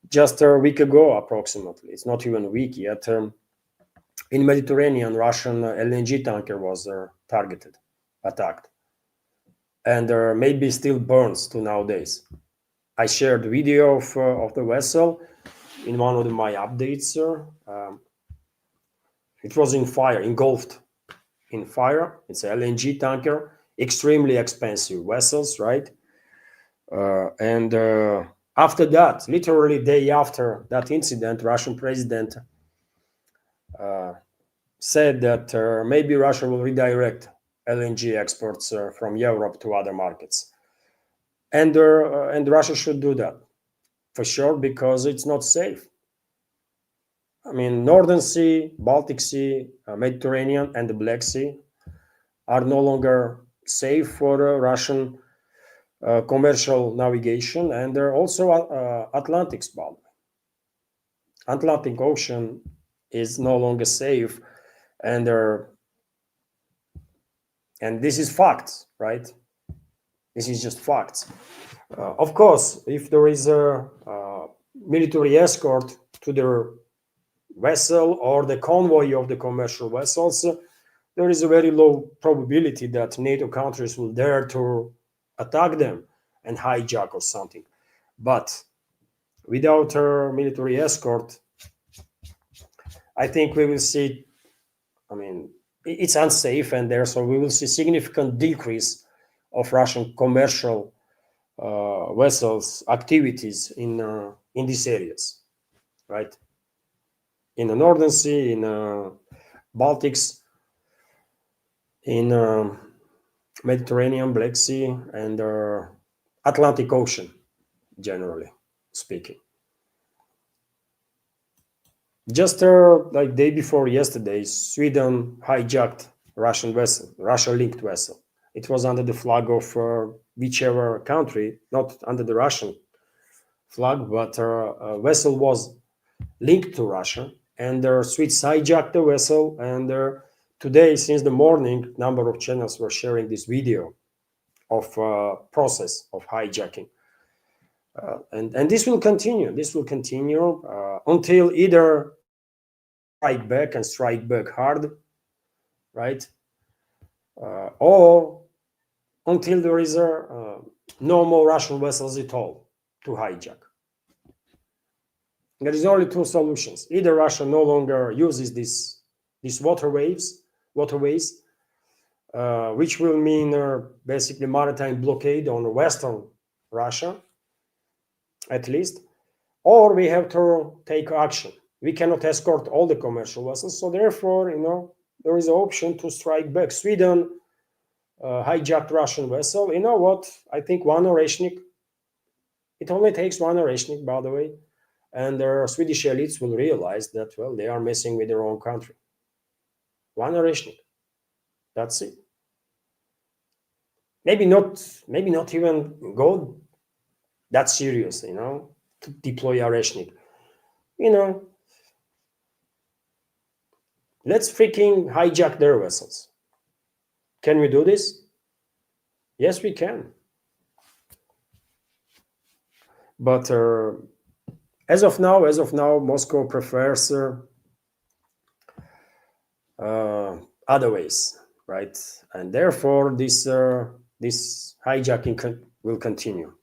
just a week ago, approximately, it's not even a week yet, in Mediterranean, Russian LNG tanker was attacked, and maybe still burns to nowadays. I shared video of the vessel in one of my updates. It was in fire, engulfed in fire. It's an LNG tanker, extremely expensive vessels, right? And after that, literally day after that incident, Russian president said that maybe Russia will redirect LNG exports from Europe to other markets, and Russia should do that for sure, because it's not safe. I mean, Northern Sea, Baltic Sea, Mediterranean, and the Black Sea are no longer safe for Russian commercial navigation, and they're also Atlantic Ocean is no longer safe, and this is facts, right? This is just facts. Of course, if there is a military escort to the vessel or the convoy of the commercial vessels, there is a very low probability that NATO countries will dare to attack them and hijack or something. But without a military escort, I think we will see, I mean, it's unsafe, and therefore we will see significant decrease of Russian commercial vessels activities in these areas, right? In the Northern Sea, in Baltics, in Mediterranean, Black Sea, and Atlantic Ocean, generally speaking. Just like day before yesterday, Sweden hijacked Russian vessel, Russia-linked vessel. It was under the flag of whichever country, not under the Russian flag, but a vessel was linked to Russia, and Swedes hijacked the vessel. And today, since the morning, number of channels were sharing this video of process of hijacking, and this will continue. This will continue until either strike back hard, right, or until there is no more Russian vessels at all to hijack. There is only two solutions: either Russia no longer uses these waterways, which will mean basically maritime blockade on Western Russia, at least, or we have to take action. We cannot escort all the commercial vessels, so therefore, there is an option to strike back. Sweden hijacked Russian vessel. You know what? I think one Oreshnik. It only takes one Oreshnik, by the way, and the Swedish elites will realize that, well, they are messing with their own country. One Oreshnik. That's it. Maybe not even go that serious, to deploy Oreshnik. Let's freaking hijack their vessels. Can we do this? Yes, we can. But as of now, Moscow prefers other ways, right? And therefore, this hijacking will continue.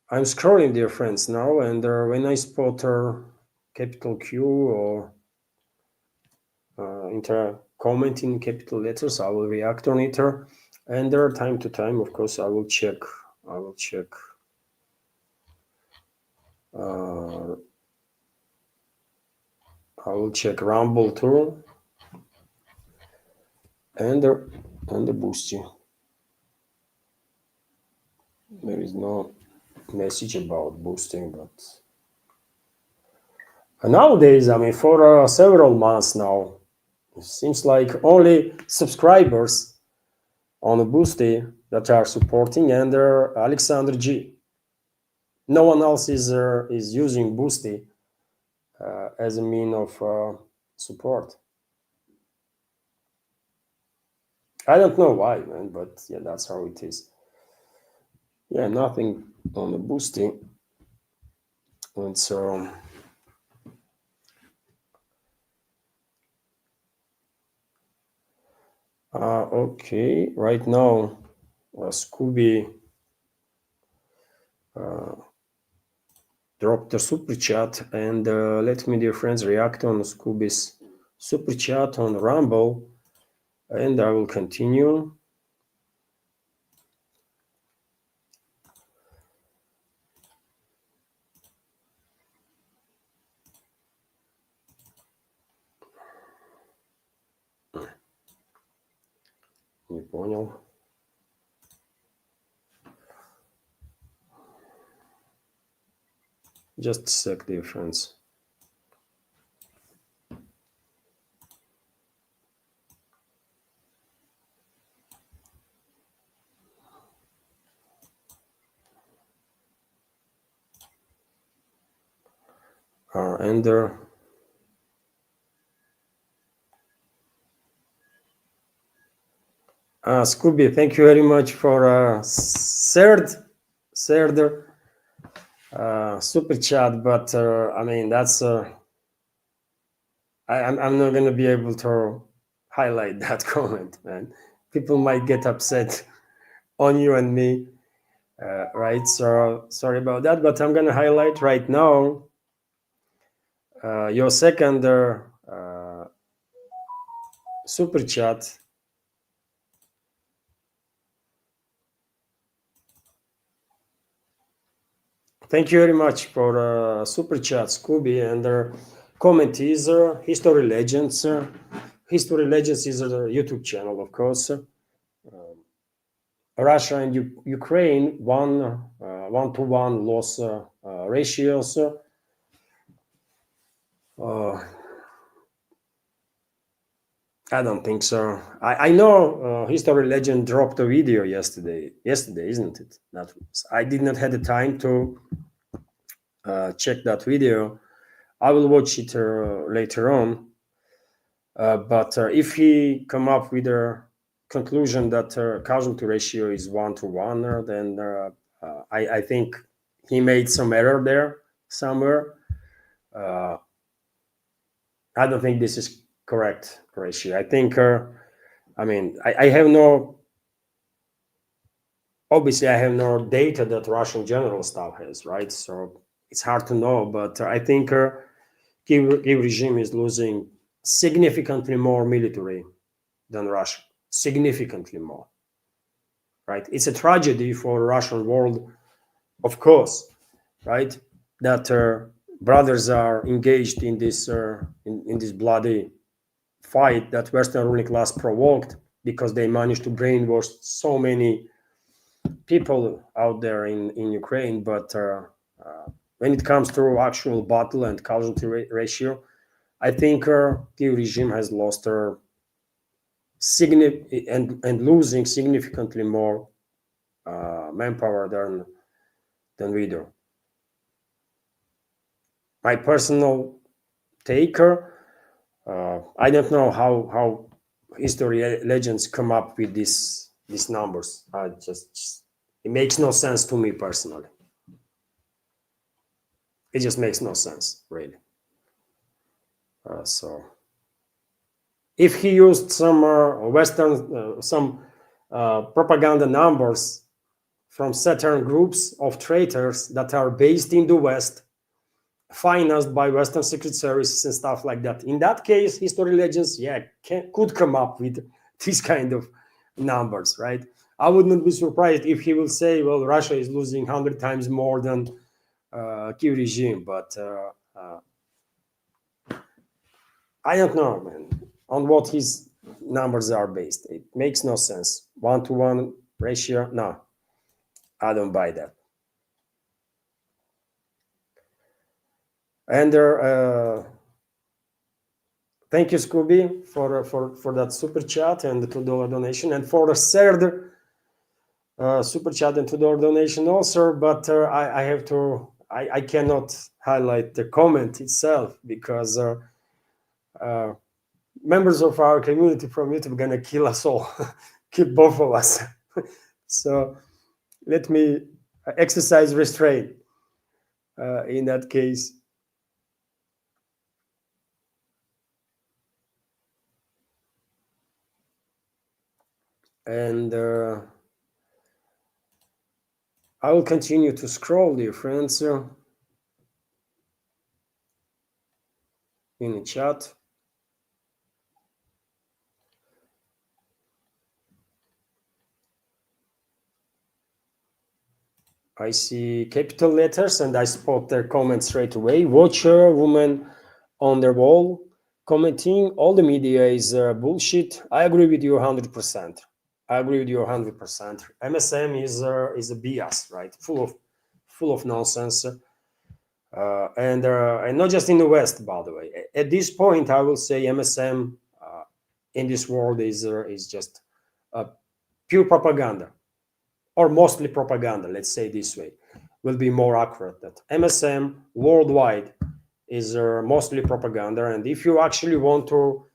I'm scrolling, dear friends, now, and when I spot capital Q or comment in capital letters, I will react on it. And time to time, of course, I will check. I will check Rumble too, and the Boosty. There is no message about boosting, but nowadays, for several months now, it seems like only subscribers on the Boosty that are supporting, and Alexander G. No one else is using Boosty as a mean of support. I don't know why, man, but yeah, that's how it is. Yeah, nothing on the Boosty. And so okay, right now Scooby dropped the super chat, and let me, dear friends, react on Scooby's super chat on Rumble, and I will continue. Не понял. Just a sec, dear friends. And Scooby, thank you very much for third super chat, but that's I'm not gonna be able to highlight that comment, man. People might get upset on you and me, right? So sorry about that, but I'm gonna highlight right now your second super chat. Thank you very much for super chat, Scooby, and the comment is History Legends. History Legends is a YouTube channel, of course. Russia and Ukraine 1-to-1 loss ratios. I don't think so. I know History Legend dropped a video yesterday, isn't it? I did not have the time to check that video. I will watch it later on. But if he come up with a conclusion that casualty ratio is 1-to-1, then I think he made some error there somewhere. I don't think this is correct ratio. I think, I have no, obviously I have no data that Russian general staff has, right? So it's hard to know, but I think Kiev regime is losing significantly more military than Russia, significantly more, right? It's a tragedy for the Russian world, of course, right? That brothers are engaged in this in this bloody fight that Western ruling class provoked because they managed to brainwash so many people out there in Ukraine. But when it comes to actual battle and casualty ratio, I think Kiev regime has lost and losing significantly more manpower than we do. My personal take, I don't know how history legends come up with these numbers. It makes no sense to me personally. It just makes no sense, really. So if he used some Western propaganda numbers from certain groups of traitors that are based in the West, financed by Western secret services and stuff like that, in that case, history legends, could come up with these kind of numbers, right? I would not be surprised if he will say, well, Russia is losing 100 times more than Kiev regime, but I don't know, man, on what his numbers are based. It makes no sense. 1-to-1 ratio, no, I don't buy that. And thank you, Scooby, for that super chat and the $2 donation, and for the third super chat and $2 donation also. But I have to, I cannot highlight the comment itself because members of our community from YouTube are gonna kill us all, kill both of us. So let me exercise restraint in that case. And I will continue to scroll, dear friends, in the chat. I see capital letters and I spot their comments right away. Watcher, woman on their wall, commenting, all the media is bullshit. I agree with you 100%. I agree with you 100%. MSM is a BS, right? Full of nonsense. And not just in the West, by the way. At this point, I will say MSM in this world is just pure propaganda, or mostly propaganda. Let's say this way, will be more accurate. That MSM worldwide is mostly propaganda, and if you actually want to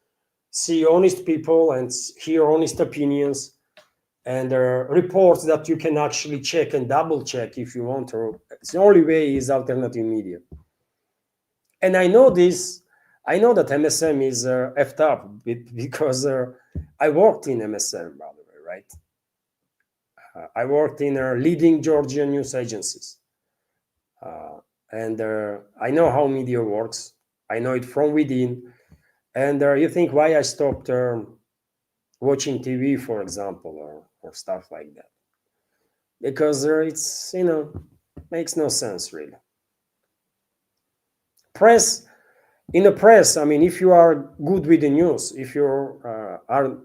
see honest people and hear honest opinions and reports that you can actually check and double check if you want to, it's the only way is alternative media. And I know this. I know that MSM is effed up because I worked in MSM, by the way, right? I worked in leading Georgian news agencies. And I know how media works. I know it from within. And you think why I stopped watching TV, for example, or stuff like that? Because it's, makes no sense, really. Press, in the press, I mean, if you are good with the news, if you are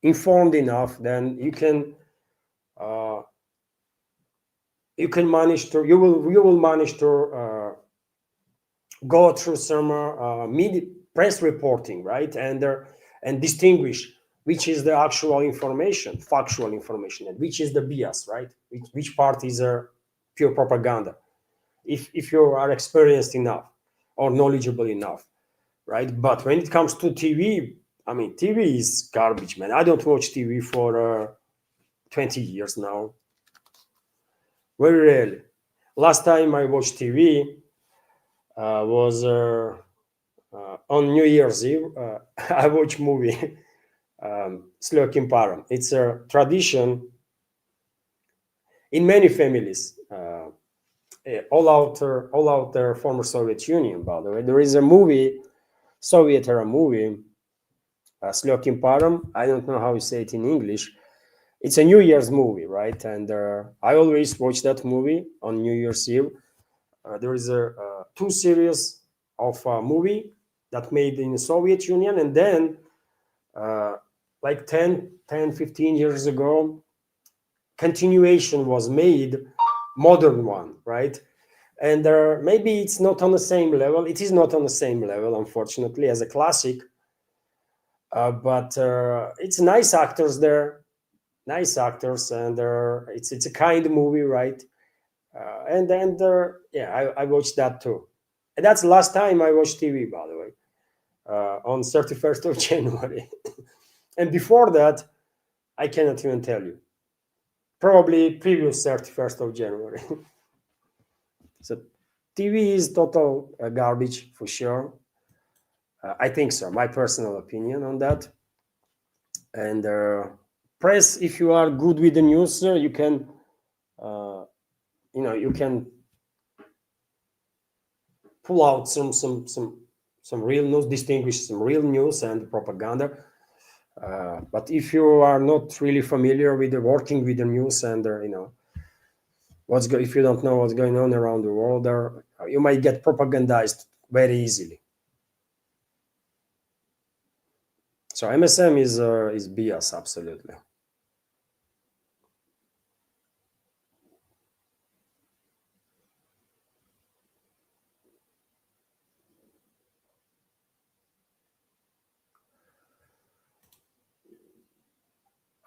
informed enough, then you will manage to go through some media press reporting, right, and distinguish which is the actual information, factual information, and which is the BS, right? Which part is pure propaganda. If you are experienced enough or knowledgeable enough, right? But when it comes to TV, I mean, TV is garbage, man. I don't watch TV for 20 years now. Very rarely. last time I watched TV was on New Year's Eve. I watched movie s lёгким паром. It's a tradition in many families. All out there former Soviet Union, by the way. There is a movie, Soviet era movie, s лёгким паром. I don't know how you say it in English. It's a New Year's movie, right? And I always watch that movie on New Year's Eve. There is a two series of a movie that made in the Soviet Union, and then like 10, 15 years ago, continuation was made, modern one, right? And maybe it's not on the same level. It is not on the same level, unfortunately, as a classic. But it's nice actors there, nice actors, and it's a kind movie, right? And then yeah, I watched that too. And that's the last time I watched TV, by the way, on 31st of January. And before that, I cannot even tell you. Probably previous 31st of January. So TV is total garbage for sure. I think so. My personal opinion on that. And press, if you are good with the news, you can, you can pull out some real news, distinguish some real news and propaganda. But if you are not really familiar with the working with the news and if you don't know what's going on around the world, you might get propagandized very easily. So MSM is BS, absolutely.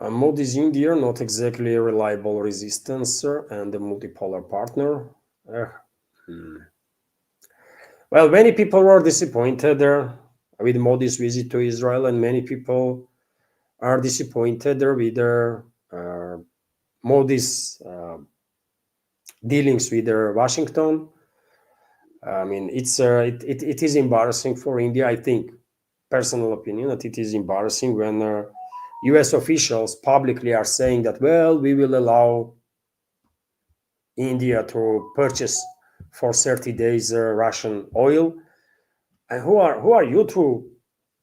Modi's India, not exactly a reliable resistance and a multipolar partner. Well, many people were disappointed with Modi's visit to Israel, and many people are disappointed with Modi's dealings with Washington. I mean, it is embarrassing for India. I think, personal opinion, that it is embarrassing when US officials publicly are saying that, well, we will allow India to purchase for 30 days Russian oil. And who are you to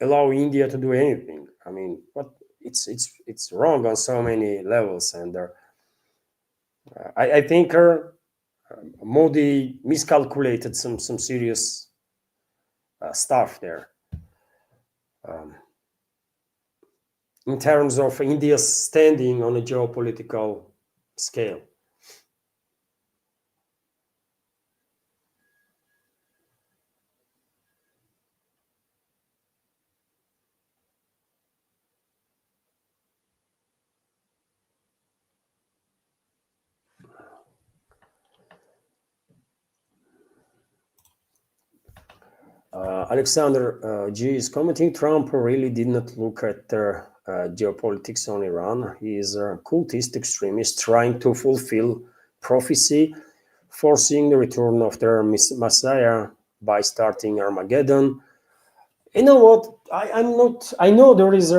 allow India to do anything? I mean, what it's wrong on so many levels. And I think Modi miscalculated some serious stuff there. In terms of India's standing on a geopolitical scale. Alexander G is commenting, Trump really did not look at geopolitics on Iran. He is a cultist extremist trying to fulfill prophecy, foreseeing the return of their Messiah by starting Armageddon. You know what? I know there is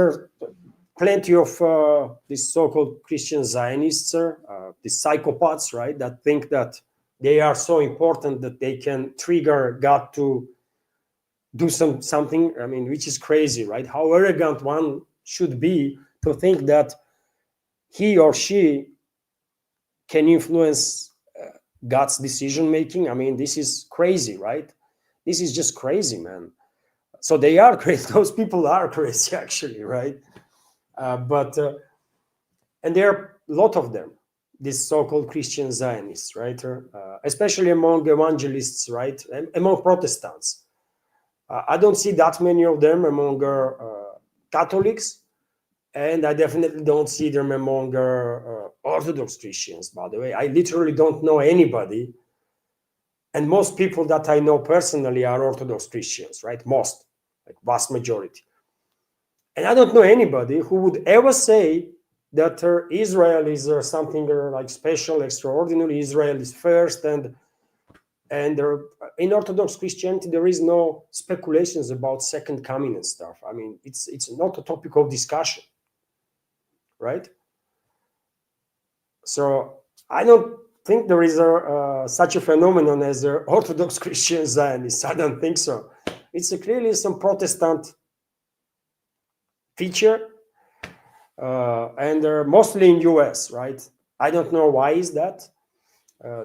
plenty of these so-called Christian Zionists, these psychopaths, right, that think that they are so important that they can trigger God to do something, I mean, which is crazy, right? How arrogant one should be to think that he or she can influence God's decision making. I mean, this is crazy, right? This is just crazy, man. So they are crazy. Those people are crazy, actually, right? And there are a lot of them, these so-called Christian Zionists, right? Especially among evangelists, right? Among Protestants. I don't see that many of them among Catholics, and I definitely don't see them among Orthodox Christians, by the way. I literally don't know anybody, and most people that I know personally are Orthodox Christians, right? Most, like vast majority. And I don't know anybody who would ever say that Israel is something like special, extraordinary. Israel is first, and in Orthodox Christianity there is no speculations about second coming and stuff. I mean, it's not a topic of discussion, right? So I don't think there is such a phenomenon as Orthodox Christian Zionists. I don't think so. It's clearly some Protestant feature, and they're mostly in US, right? I don't know why is that.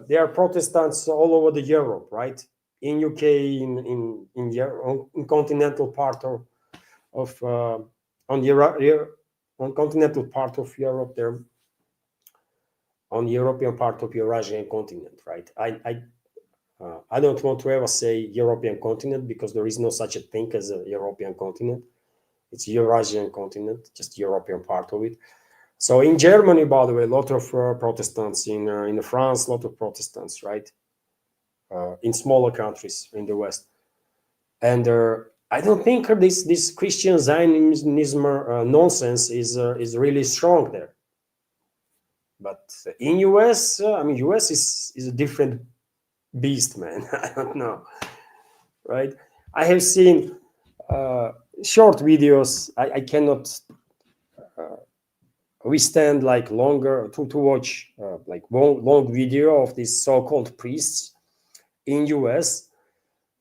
There are Protestants all over the Europe, right? In UK, in continental part of on continental part of Europe, there on the European part of Eurasian continent, right? I don't want to ever say European continent because there is no such a thing as a European continent. It's Eurasian continent, just European part of it. So in Germany, by the way, a lot of Protestants. In France, a lot of Protestants, right? In smaller countries in the West. And I don't think this Christian Zionism nonsense is really strong there. But in US, I mean, US is a different beast, man. I don't know, right? I have seen short videos. I cannot withstand like longer to watch like long video of these so-called priests in US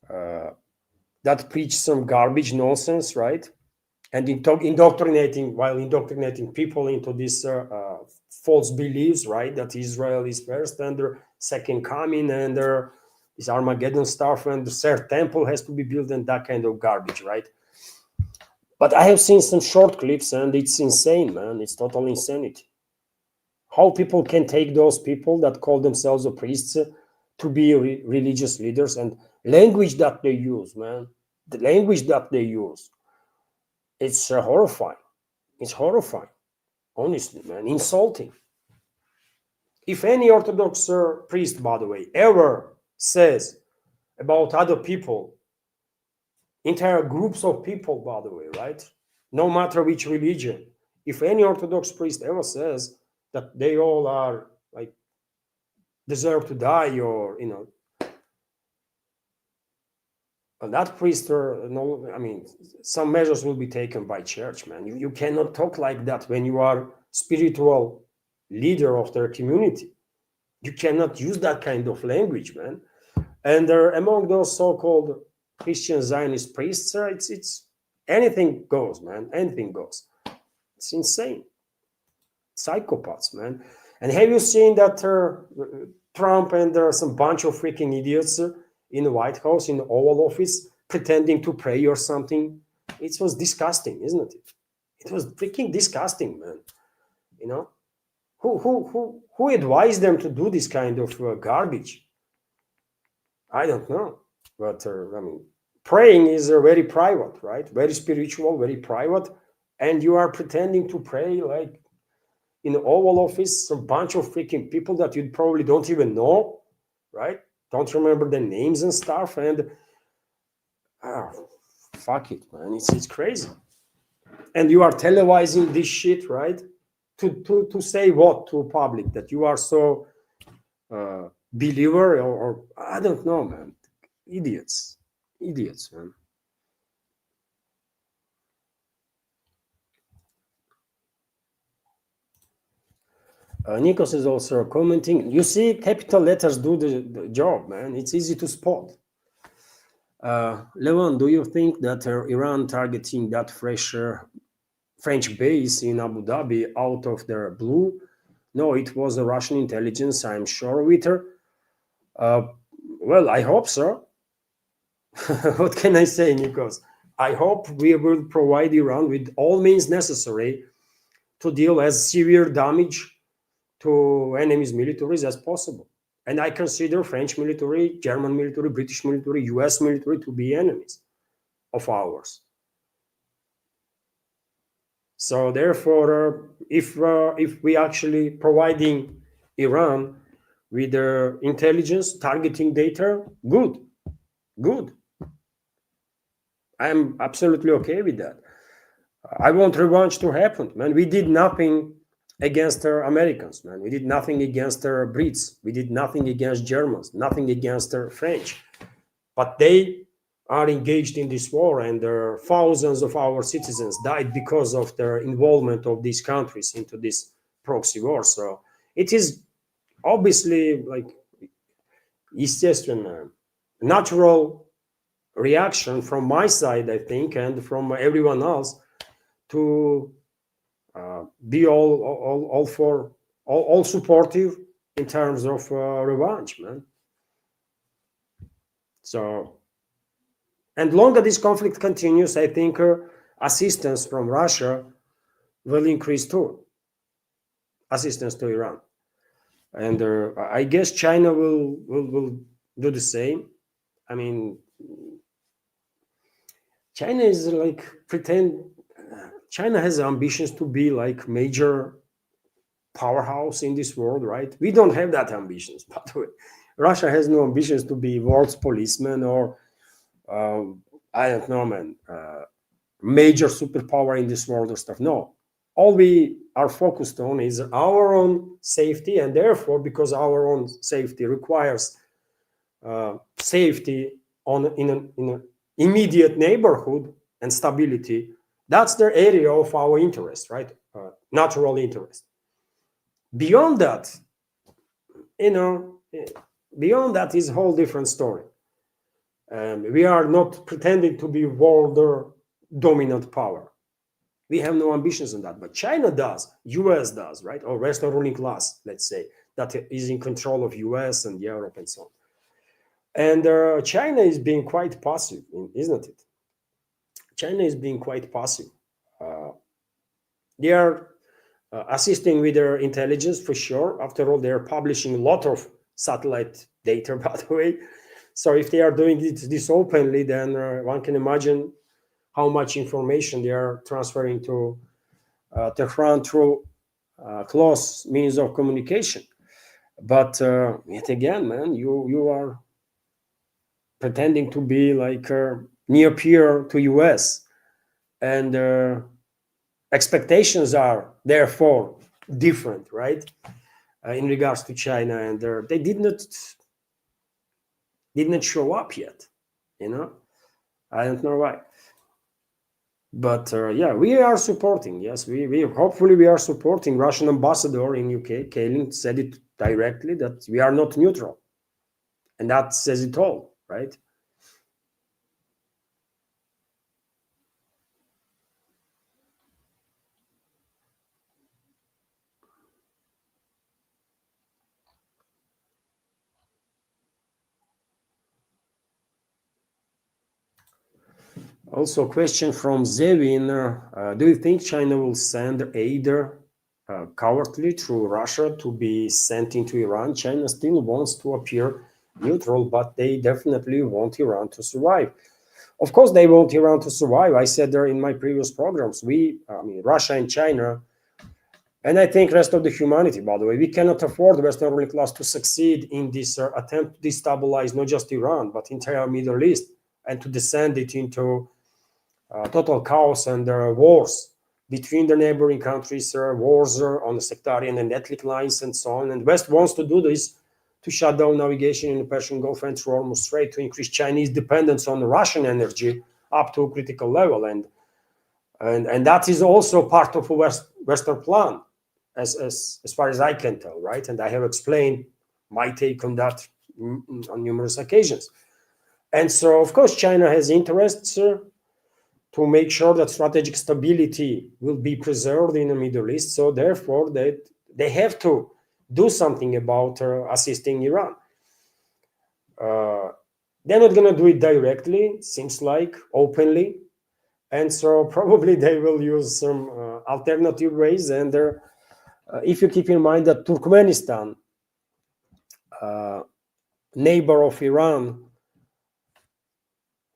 that preach some garbage nonsense, right? And indoctrinating people into this false beliefs, right? That Israel is first and the second coming and this Armageddon stuff and the third temple has to be built and that kind of garbage, right? But I have seen some short clips and it's insane, man. It's total insanity. How people can take those people that call themselves a priests to be religious leaders and language that they use, man. The language that they use. It's horrifying. It's horrifying. Honestly, man. Insulting. If any Orthodox priest, by the way, ever says about other people, entire groups of people, by the way, right? No matter which religion, if any Orthodox priest ever says that they all are like deserve to die, or that priest, no, I mean, some measures will be taken by church, man. You cannot talk like that when you are spiritual leader of their community. You cannot use that kind of language, man. And among those so-called Christian Zionist priests, it's anything goes, man. Anything goes. It's insane. Psychopaths, man. And have you seen that Trump and there are some bunch of freaking idiots in the White House, in the Oval Office, pretending to pray or something? It was disgusting, isn't it? It was freaking disgusting, man. You know, who advised them to do this kind of garbage? I don't know, but I mean, praying is very private, right? Very spiritual, very private, and you are pretending to pray like in the Oval Office, some bunch of freaking people that you probably don't even know, right? Don't remember their names and stuff, and fuck it, man, it's crazy. And you are televising this shit, right? To say what to public, that you are so believer or I don't know, man. Idiots, man. Nikos is also commenting. You see, capital letters do the job, man. It's easy to spot. Levon, do you think that Iran targeting that French base in Abu Dhabi out of their blue? No, it was a Russian intelligence, I'm sure of it. Well, I hope so. What can I say, Nikos? I hope we will provide Iran with all means necessary to deal as severe damage to enemies' militaries as possible. And I consider French military, German military, British military, US military to be enemies of ours. So therefore, if we actually providing Iran with their intelligence targeting data, good. I'm absolutely okay with that. I want revenge to happen, man. We did nothing against Americans, man. We did nothing against Brits. We did nothing against Germans, nothing against French. But they are engaged in this war, and thousands of our citizens died because of their involvement of these countries into this proxy war. So it is obviously like естественно, natural reaction from my side, I think, and from everyone else to be all supportive in terms of revenge, man. So, and longer this conflict continues, I think assistance from Russia will increase too. Assistance to Iran, and I guess China will do the same. I mean, China is like China has ambitions to be like major powerhouse in this world, right? We don't have that ambitions, by the way. Russia has no ambitions to be world's policeman or I don't know, man, major superpower in this world or stuff. No, all we are focused on is our own safety, and therefore, because our own safety requires safety in an immediate neighborhood and stability, that's the area of our interest, right? Natural interest. Beyond that, beyond that is a whole different story. We are not pretending to be world dominant power. We have no ambitions on that, but China does, US does, right? Or Western ruling class, let's say, that is in control of US and Europe and so on. And China is being quite passive, isn't it? China is being quite passive. They are assisting with their intelligence for sure. After all, they are publishing a lot of satellite data, by the way. So if they are doing this openly, then one can imagine how much information they are transferring to Tehran through close means of communication. But yet again, man, you are pretending to be like near peer to US, and expectations are therefore different, right? In regards to China, and they did not show up yet. I don't know why. But yeah, we are supporting. Yes, we hopefully we are supporting. Russian ambassador in UK, Kalin, said it directly that we are not neutral, and that says it all, right? Also, a question from Zevin: do you think China will send aid cowardly through Russia to be sent into Iran? China still wants to appear neutral, but they definitely want Iran to survive. Of course, they want Iran to survive. I said there in my previous programs, Russia and China, and I think rest of the humanity, by the way, we cannot afford the Western ruling class to succeed in this attempt to destabilize not just Iran, but entire Middle East, and to descend it into total chaos and wars between the neighboring countries, wars on the sectarian and ethnic lines and so on. And West wants to do this to shut down navigation in the Persian Gulf and through Hormuz Strait, to increase Chinese dependence on Russian energy up to a critical level. And that is also part of a Western plan, as far as I can tell, right? And I have explained my take on that on numerous occasions. And so, of course, China has interests to make sure that strategic stability will be preserved in the Middle East. So therefore, they have to do something about assisting Iran. They're not going to do it directly, seems like, openly. And so probably they will use some alternative ways. And if you keep in mind that Turkmenistan, neighbor of Iran,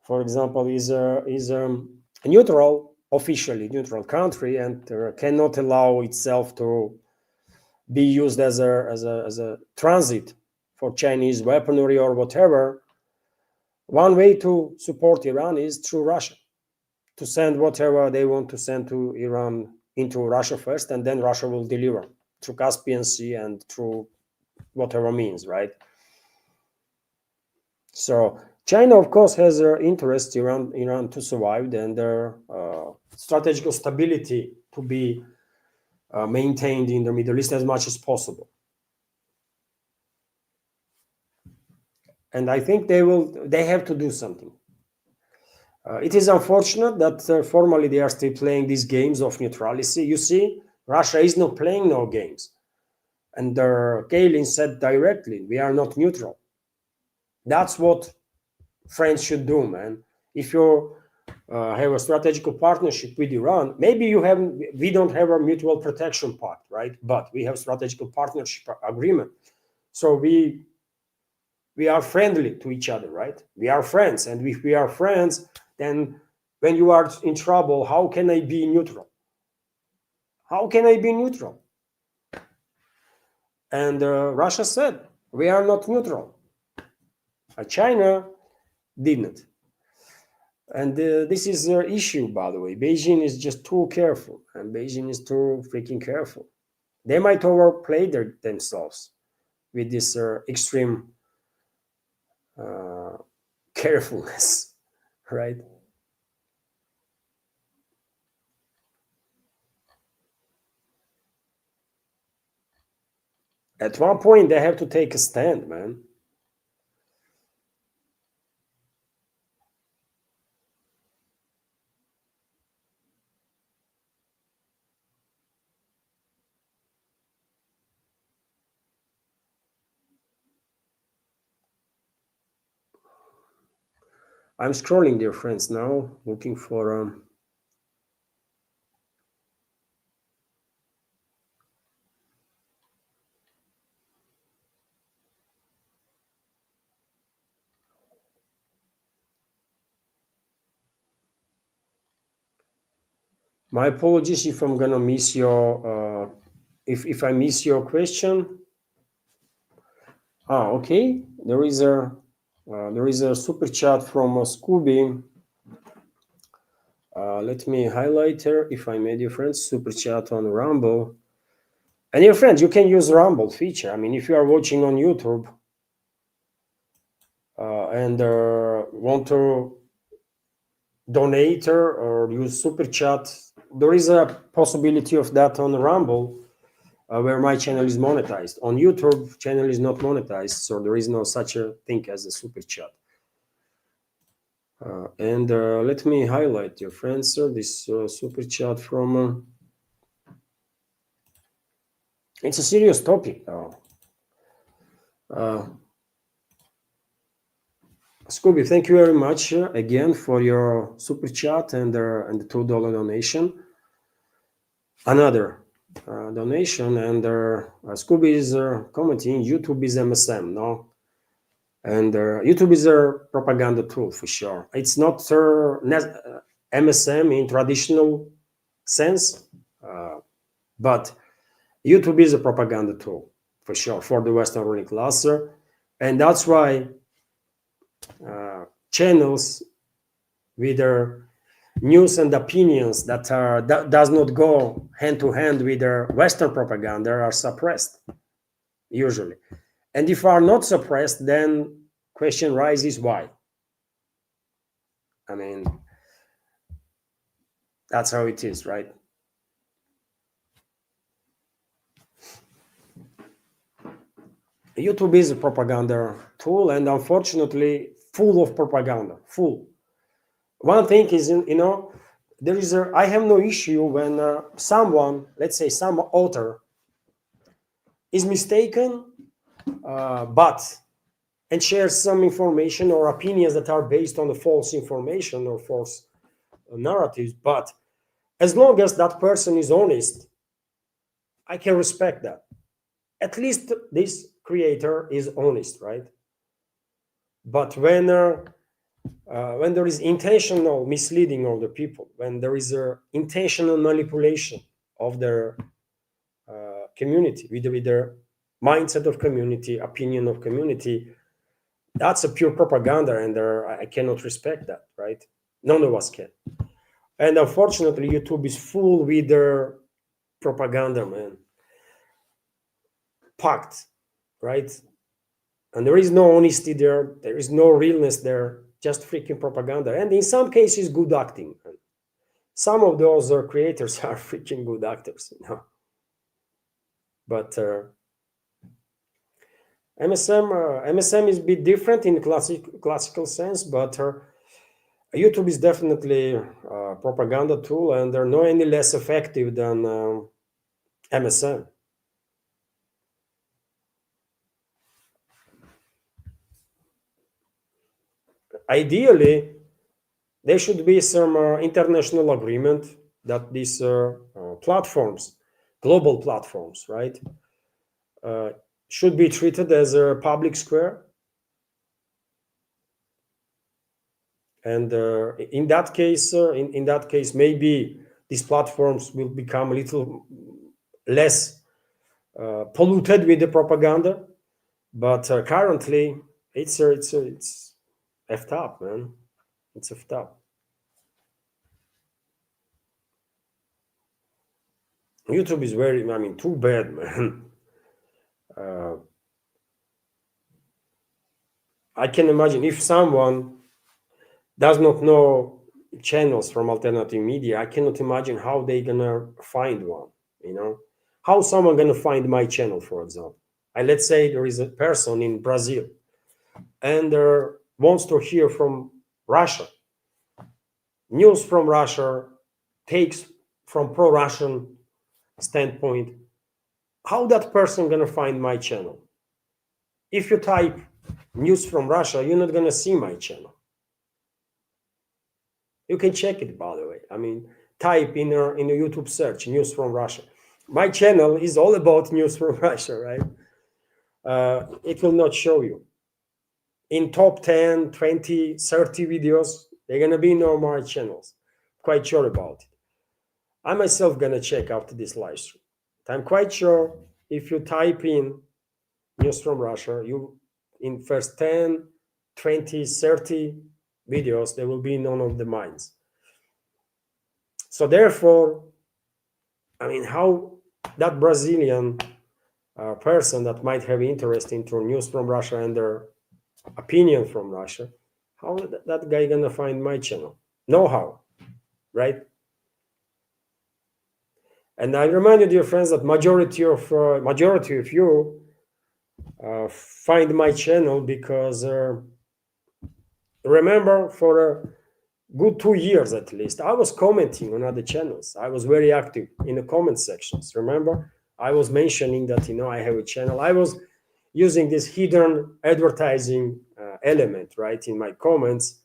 for example, is a neutral, officially neutral country, and cannot allow itself to be used as a transit for Chinese weaponry or whatever. One way to support Iran is through Russia, to send whatever they want to send to Iran into Russia first, and then Russia will deliver through Caspian Sea and through whatever means, right? So China, of course, has their interest Iran to survive and their strategical stability to be maintained in the Middle East as much as possible. And I think they have to do something. It is unfortunate that formally they are still playing these games of neutrality. You see, Russia is not playing no games. And Kalin said directly, we are not neutral. That's what France should do, man. If you have a strategical partnership with Iran, maybe we don't have a mutual protection pact, right? But we have strategical partnership agreement. So we are friendly to each other, right? We are friends. And if we are friends, then when you are in trouble, how can I be neutral? How can I be neutral? And Russia said, we are not neutral. China didn't. And this is their issue, by the way. Beijing is just too careful. And Beijing is too freaking careful. They might overplay themselves with this extreme carefulness, right? At one point, they have to take a stand, man. I'm scrolling, dear friends, now, looking for my apologies if I'm gonna miss your if I miss your question. Okay. There is a super chat from Scooby. Let me highlight her, if I may, dear friends. Super chat on Rumble. And dear friends, you can use Rumble feature. I mean, if you are watching on YouTube and want to donate or use super chat, there is a possibility of that on Rumble, where my channel is monetized. On YouTube, channel is not monetized, so there is no such a thing as a super chat. And let me highlight, your friends, this super chat from. It's a serious topic now. Scooby, thank you very much again for your super chat and the $2 donation. Another donation, and Scooby is commenting, YouTube is MSM, no? And YouTube is a propaganda tool for sure. It's not MSM in traditional sense, but YouTube is a propaganda tool for sure for the Western ruling class, and that's why channels with their news and opinions that does not go hand to hand with their Western propaganda are suppressed usually. And if are not suppressed, then question rises why. I mean, that's how it is, right? YouTube is a propaganda tool, and unfortunately, full of propaganda. Full. One thing is, I have no issue when someone, let's say some author, is mistaken, and shares some information or opinions that are based on the false information or false narratives. But as long as that person is honest, I can respect that. At least this creator is honest, right? But when there is intentional misleading of the people, when there is intentional manipulation of their community, with their mindset of community, opinion of community, that's a pure propaganda, and I cannot respect that, right? None of us can. And unfortunately, YouTube is full with their propaganda, man. packed, right? And there is no honesty there. There is no realness there. Just freaking propaganda. And in some cases, good acting. Some of those creators are freaking good actors, you know. But MSM is a bit different in classical sense, but YouTube is definitely a propaganda tool, and they're not any less effective than MSM. Ideally, there should be some international agreement that these platforms, global platforms, right, should be treated as a public square. And in that case, maybe these platforms will become a little less polluted with the propaganda. But currently, it's effed up, man. It's effed up. YouTube is very, I mean, too bad, man. I can imagine if someone does not know channels from alternative media, I cannot imagine how they gonna find one, you know? How someone gonna find my channel, for example? Let's say there is a person in Brazil and wants to hear from Russia. News from Russia, takes from pro-Russian standpoint. How that person gonna find my channel? If you type news from Russia, you're not gonna see my channel. You can check it, by the way. I mean, type in a YouTube search news from Russia. My channel is all about news from Russia, right? It will not show you. In top 10, 20, 30 videos, they're gonna be no more channels. Quite sure about it. I myself gonna check after this live stream. I'm quite sure if you type in news from Russia, you in first 10, 20, 30 videos, there will be none of the mines. So therefore, I mean, how that Brazilian person that might have interest into news from Russia and their opinion from Russia, how that guy gonna find my channel? No how, right? And I remind you, dear friends, that majority of you find my channel because remember, for a good 2 years at least, I was commenting on other channels. I was very active in the comment sections. Remember, I was mentioning that, you know, I have a channel. I was using this hidden advertising element, right, in my comments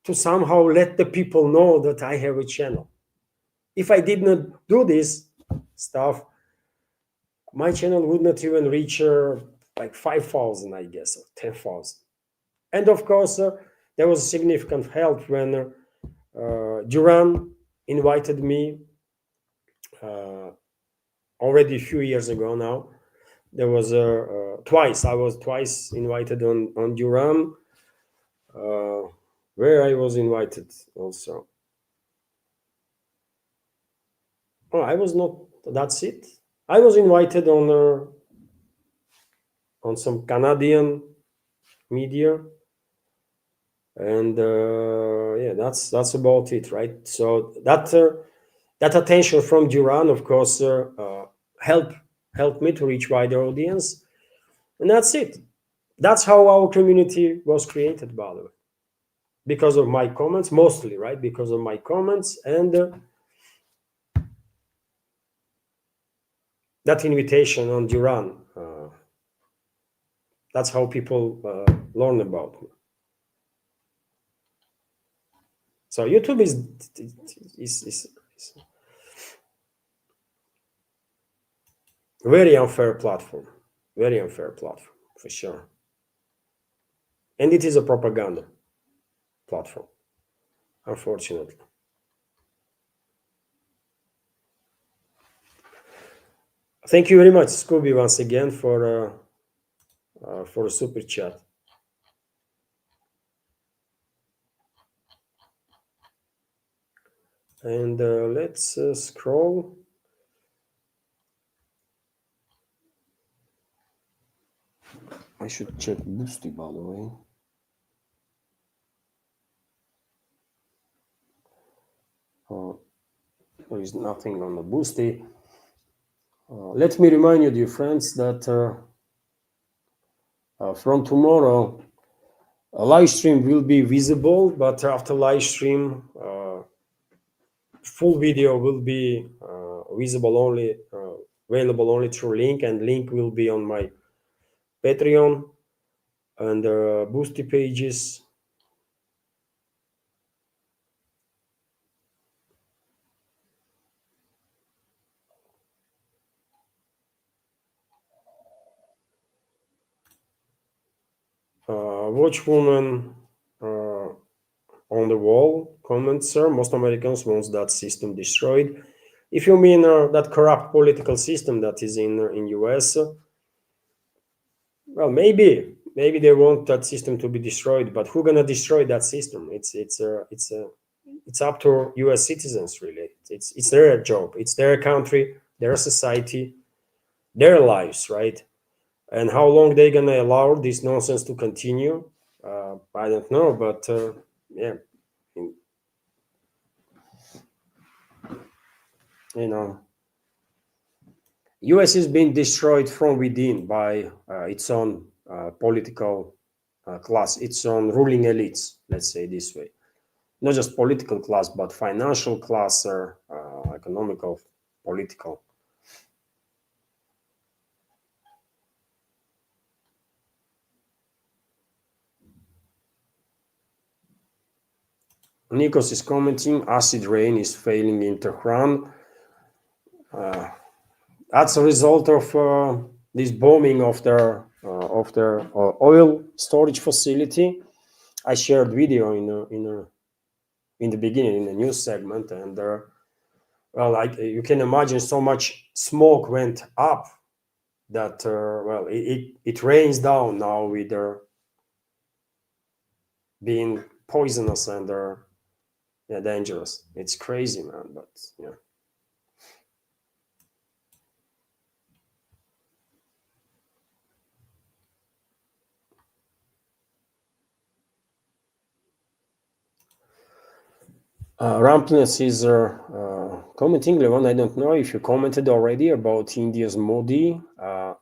to somehow let the people know that I have a channel. If I did not do this stuff, my channel would not even reach like 5,000, I guess, or 10,000. And of course, there was significant help when Duran invited me already a few years ago now. There was twice. I was twice invited on Duran, where I was invited also. Oh, I was not. That's it. I was invited on some Canadian media, and yeah, that's about it, right? So that attention from Duran, of course, helped me to reach wider audience, and that's it. That's how our community was created, by the way, because of my comments, mostly, right? Because of my comments and that invitation on Duran. That's how people learn about me. So YouTube is very unfair platform, for sure. And it is a propaganda platform, unfortunately. Thank you very much, Scooby, once again for a super chat. And let's scroll. I should check Boosty, by the way. There is nothing on the Boosty. Let me remind you, dear friends, that from tomorrow, a live stream will be visible, but after live stream, full video will be visible only, available only through link, and link will be on my Patreon and Boosty pages. Watchwoman on the wall comments, sir, most Americans want that system destroyed. If you mean that corrupt political system that is in US, well, maybe they want that system to be destroyed, but who's gonna destroy that system? It's up to US citizens, really. It's their job, it's their country, their society, their lives, right? And how long they're gonna allow this nonsense to continue, I don't know, but yeah, you know, US is being destroyed from within by its own political class, its own ruling elites, let's say this way. Not just political class, but financial class or economical, political. Nikos is commenting, acid rain is failing in Tehran. That's a result of this bombing of their oil storage facility. I shared video in the beginning in the news segment, and well, you can imagine so much smoke went up that well, it rains down now with being poisonous and yeah, dangerous. It's crazy, man, but yeah. Rampness is commenting, Levon, I don't know if you commented already about India's Modi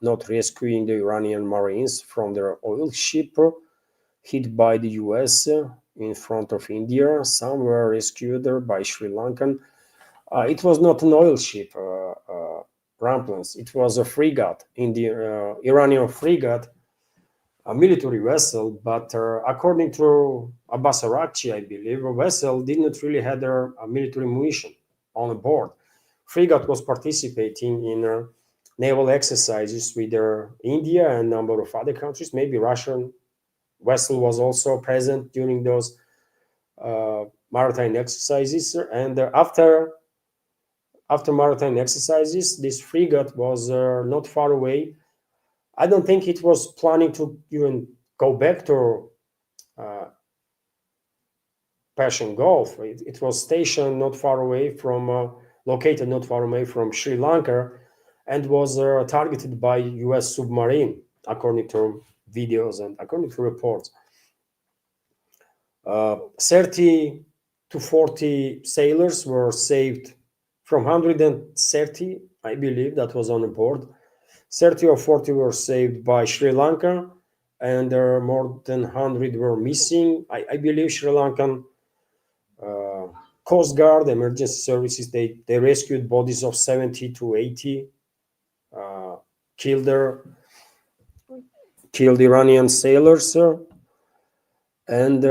not rescuing the Iranian Marines from their oil ship hit by the US in front of India. Some were rescued by Sri Lankan. It was not an oil ship, Rampness. It was a frigate, Iranian frigate, a military vessel, but according to Abbas Arakchi, I believe, a vessel did not really have a military munition on board. Frigate was participating in naval exercises with India and a number of other countries. Maybe Russian vessel was also present during those maritime exercises. And after maritime exercises, this frigate was not far away. I don't think it was planning to even go back to Persian Gulf. It was stationed not far away from, located not far away from Sri Lanka, and was targeted by US submarine, according to videos and according to reports. 30 to 40 sailors were saved from 130, I believe, that was on board. 30 or 40 were saved by Sri Lanka, and more than 100 were missing. I believe Sri Lankan Coast Guard, emergency services, they rescued bodies of 70 to 80 killed Iranian sailors. And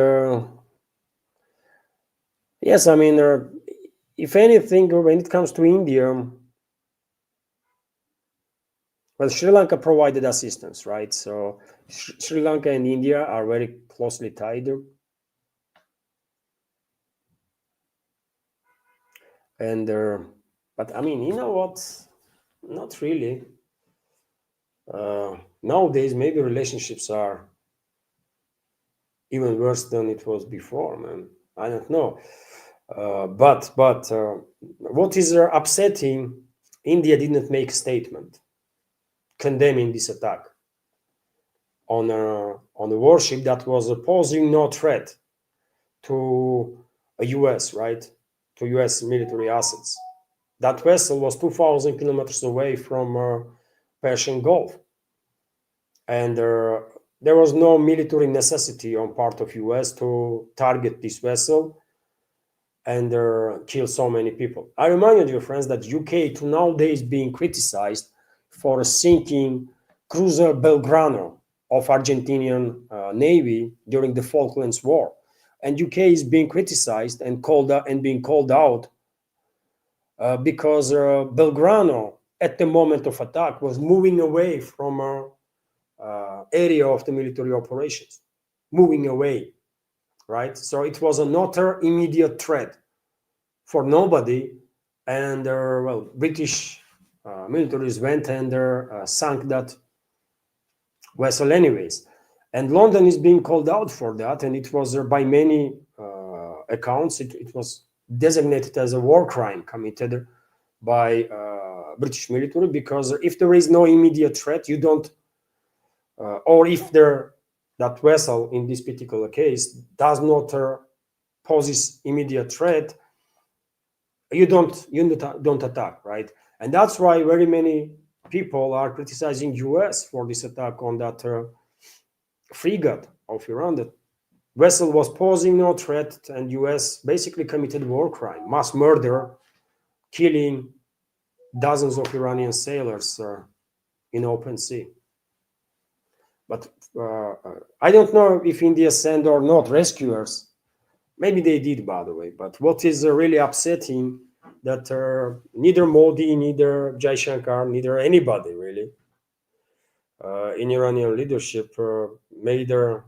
yes, I mean, if anything, when it comes to India, well, Sri Lanka provided assistance, right? So Sri Lanka and India are very closely tied. And but I mean, you know what? Not really. Nowadays, maybe relationships are even worse than it was before, man. I don't know. But what is upsetting? India didn't make a statement condemning this attack. on a warship that was posing no threat to a US, right? To US military assets. That vessel was 2,000 kilometers away from Persian Gulf. And there was no military necessity on part of US to target this vessel and kill so many people. I remind you, dear friends, that UK to nowadays being criticized for sinking cruiser Belgrano of Argentinian Navy during the Falklands War. And UK is being criticized and being called out because Belgrano, at the moment of attack, was moving away from area of the military operations, moving away, right? So it was another immediate threat for nobody, and well, British militaries went and sank that vessel anyways. And London is being called out for that, and it was by many accounts, it was designated as a war crime committed by British military, because if there is no immediate threat, you don't, or if that vessel in this particular case does not poses immediate threat, you don't attack, right? And that's why very many people are criticizing US for this attack on that frigate of Iran. That vessel was posing no threat, and US basically committed war crime, mass murder, killing dozens of Iranian sailors in open sea. But I don't know if India sent or not rescuers. Maybe they did, by the way. But what is really upsetting that neither Modi, neither Jaishankar, neither anybody really in Iranian leadership made their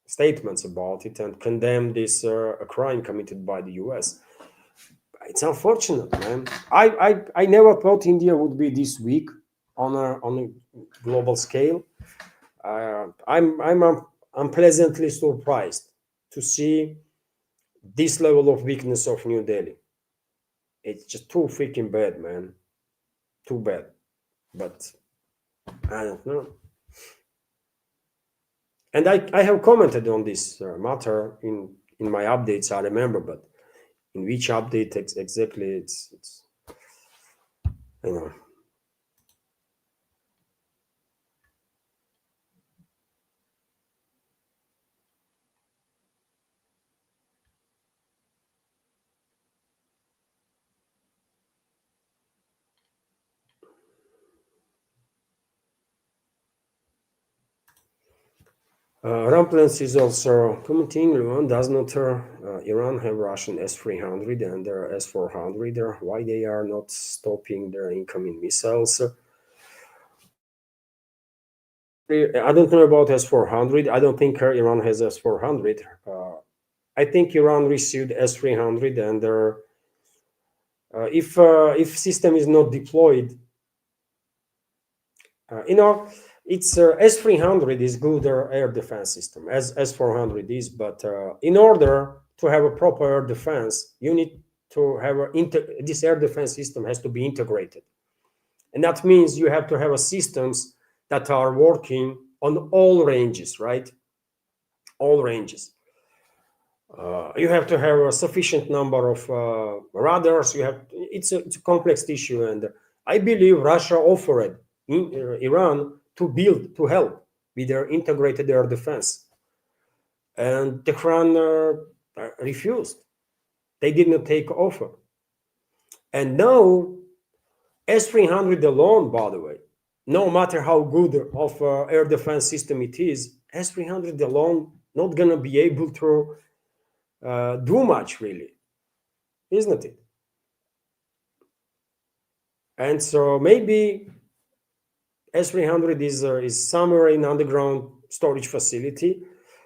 statements about it and condemned this a crime committed by the US. It's unfortunate, man. I never thought India would be this weak on a global scale. I'm pleasantly surprised to see this level of weakness of New Delhi. It's just too freaking bad, man. Too bad. But I don't know. And I have commented on this matter in my updates, I remember, but in which update exactly it's you know. Ramplans is also commenting, does not Iran have Russian S-300 and their S-400? Why they are not stopping their incoming missiles? I don't know about S-400. I don't think Iran has S-400. I think Iran received S-300, and if system is not deployed, it's S-300 is good air defense system, as S-400 is, but in order to have a proper air defense, you need to have this air defense system has to be integrated. And that means you have to have systems that are working on all ranges, right? All ranges. You have to have a sufficient number of radars. It's a complex issue, and I believe Russia offered Iran to help with their integrated air defense, and Tehran refused. They did not take offer, and now S-300 alone, by the way, no matter how good of air defense system it is, S-300 alone not gonna be able to do much, really, isn't it? And so maybe S-300 is somewhere in underground storage facility,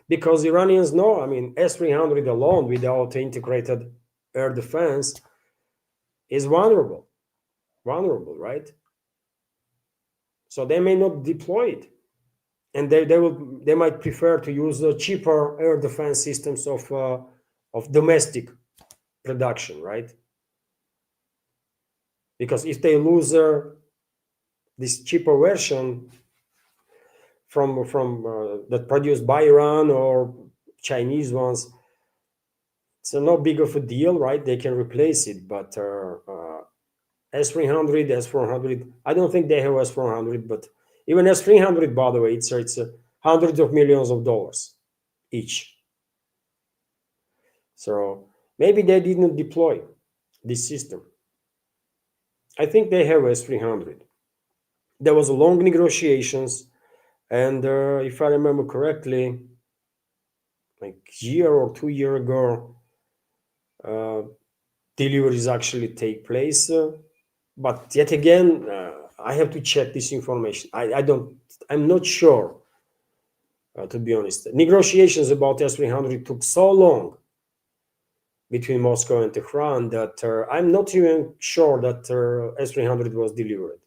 because Iranians know, S-300 alone without integrated air defense is vulnerable, right? So they may not deploy it, and they might prefer to use the cheaper air defense systems of domestic production, right? Because if they lose this cheaper version, that produced by Iran or Chinese ones, it's no big of a deal, right? They can replace it, but S300, S400, I don't think they have S400, but even S300, by the way, it's hundreds of millions of dollars each. So maybe they didn't deploy this system. I think they have S300. There was long negotiations, and if I remember correctly, like a year or 2 years ago, deliveries actually take place. But yet again, I have to check this information. I'm not sure, to be honest. Negotiations about S300 took so long between Moscow and Tehran that I'm not even sure that S300 was delivered.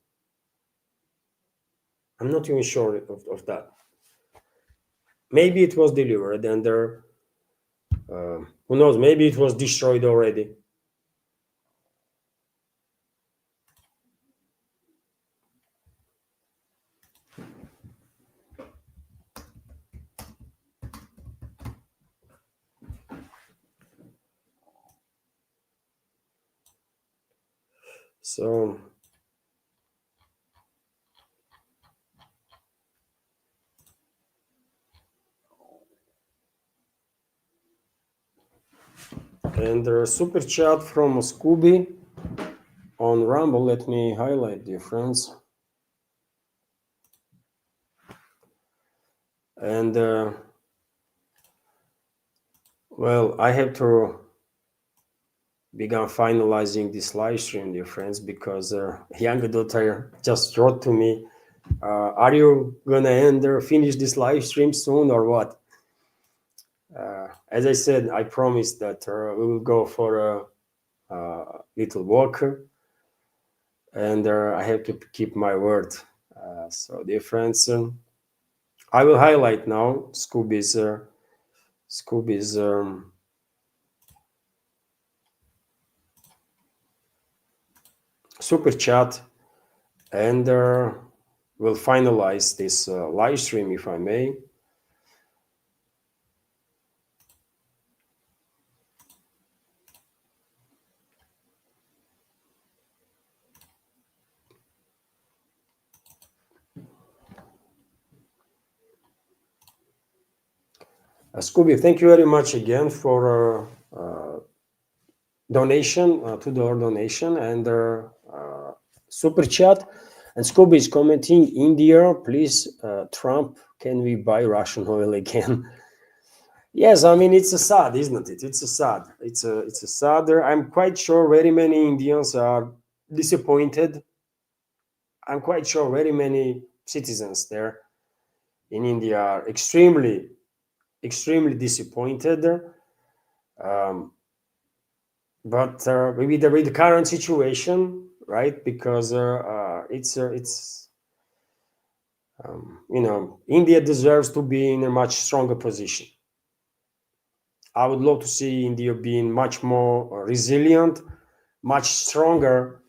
I'm not even sure of that. Maybe it was delivered, and who knows, maybe it was destroyed already. So and a super chat from Scooby on Rumble. Let me highlight, dear friends. And well, I have to begin finalizing this live stream, dear friends, because younger daughter just wrote to me, are you gonna finish this live stream soon or what? As I said, I promised that we will go for a little walk, and I have to keep my word. So, dear friends, I will highlight now Scooby's super chat, and we'll finalize this live stream, if I may. Scooby, thank you very much again for donation, $2 donation, and super chat. And Scooby is commenting, India, please, Trump, can we buy Russian oil again? Yes, I mean, it's a sad, isn't it? It's a sad. It's a sad. I'm quite sure very many Indians are disappointed. I'm quite sure very many citizens there in India are extremely disappointed. But maybe with the current situation, right? Because India deserves to be in a much stronger position. I would love to see India being much more resilient, much stronger,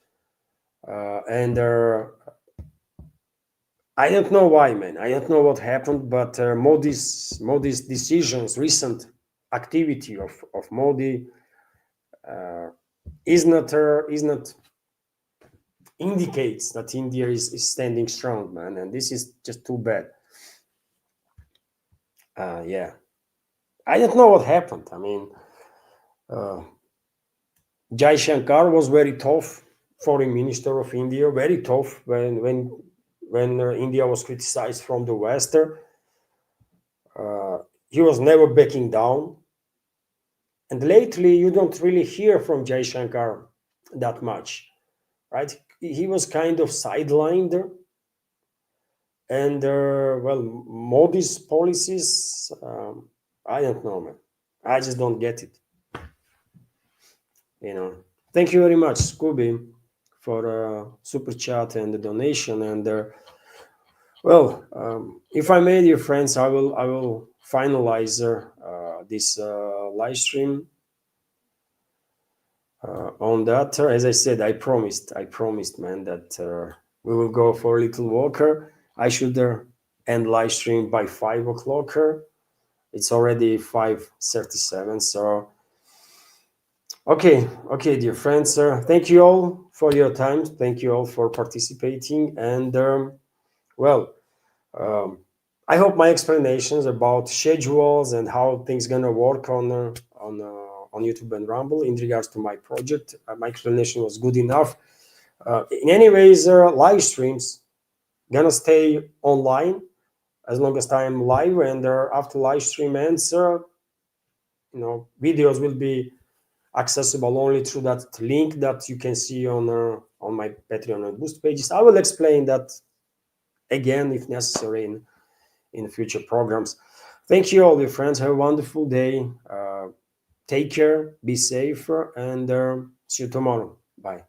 and I don't know why, man. I don't know what happened, but Modi's decisions, recent activity of Modi, is not indicates that India is standing strong, man, and this is just too bad. Yeah, I don't know what happened. I mean, Jai Shankar was very tough, foreign minister of India, very tough when India was criticized from the West. He was never backing down. And lately, you don't really hear from Jai Shankar that much, right? He was kind of sidelined. And, well, Modi's policies, I don't know, man. I just don't get it. Thank you very much, Scooby, for super chat and the donation. And well, if I may, dear friends, I will finalize this live stream on that. As I said, I promised, man, that we will go for a little walker. I should end live stream by 5 o'clock. It's already 5:37. So, okay, dear friends, thank you all for your time. Thank you all for participating. And well, I hope my explanations about schedules and how things gonna work on YouTube and Rumble in regards to my project, my explanation was good enough. In any ways, live streams gonna stay online as long as I'm live, and after live stream ends, videos will be accessible only through that link that you can see on my Patreon and Boost pages. I will explain that again if necessary in future programs. Thank you all, dear friends. Have a wonderful day. Take care, be safe, and see you tomorrow. Bye.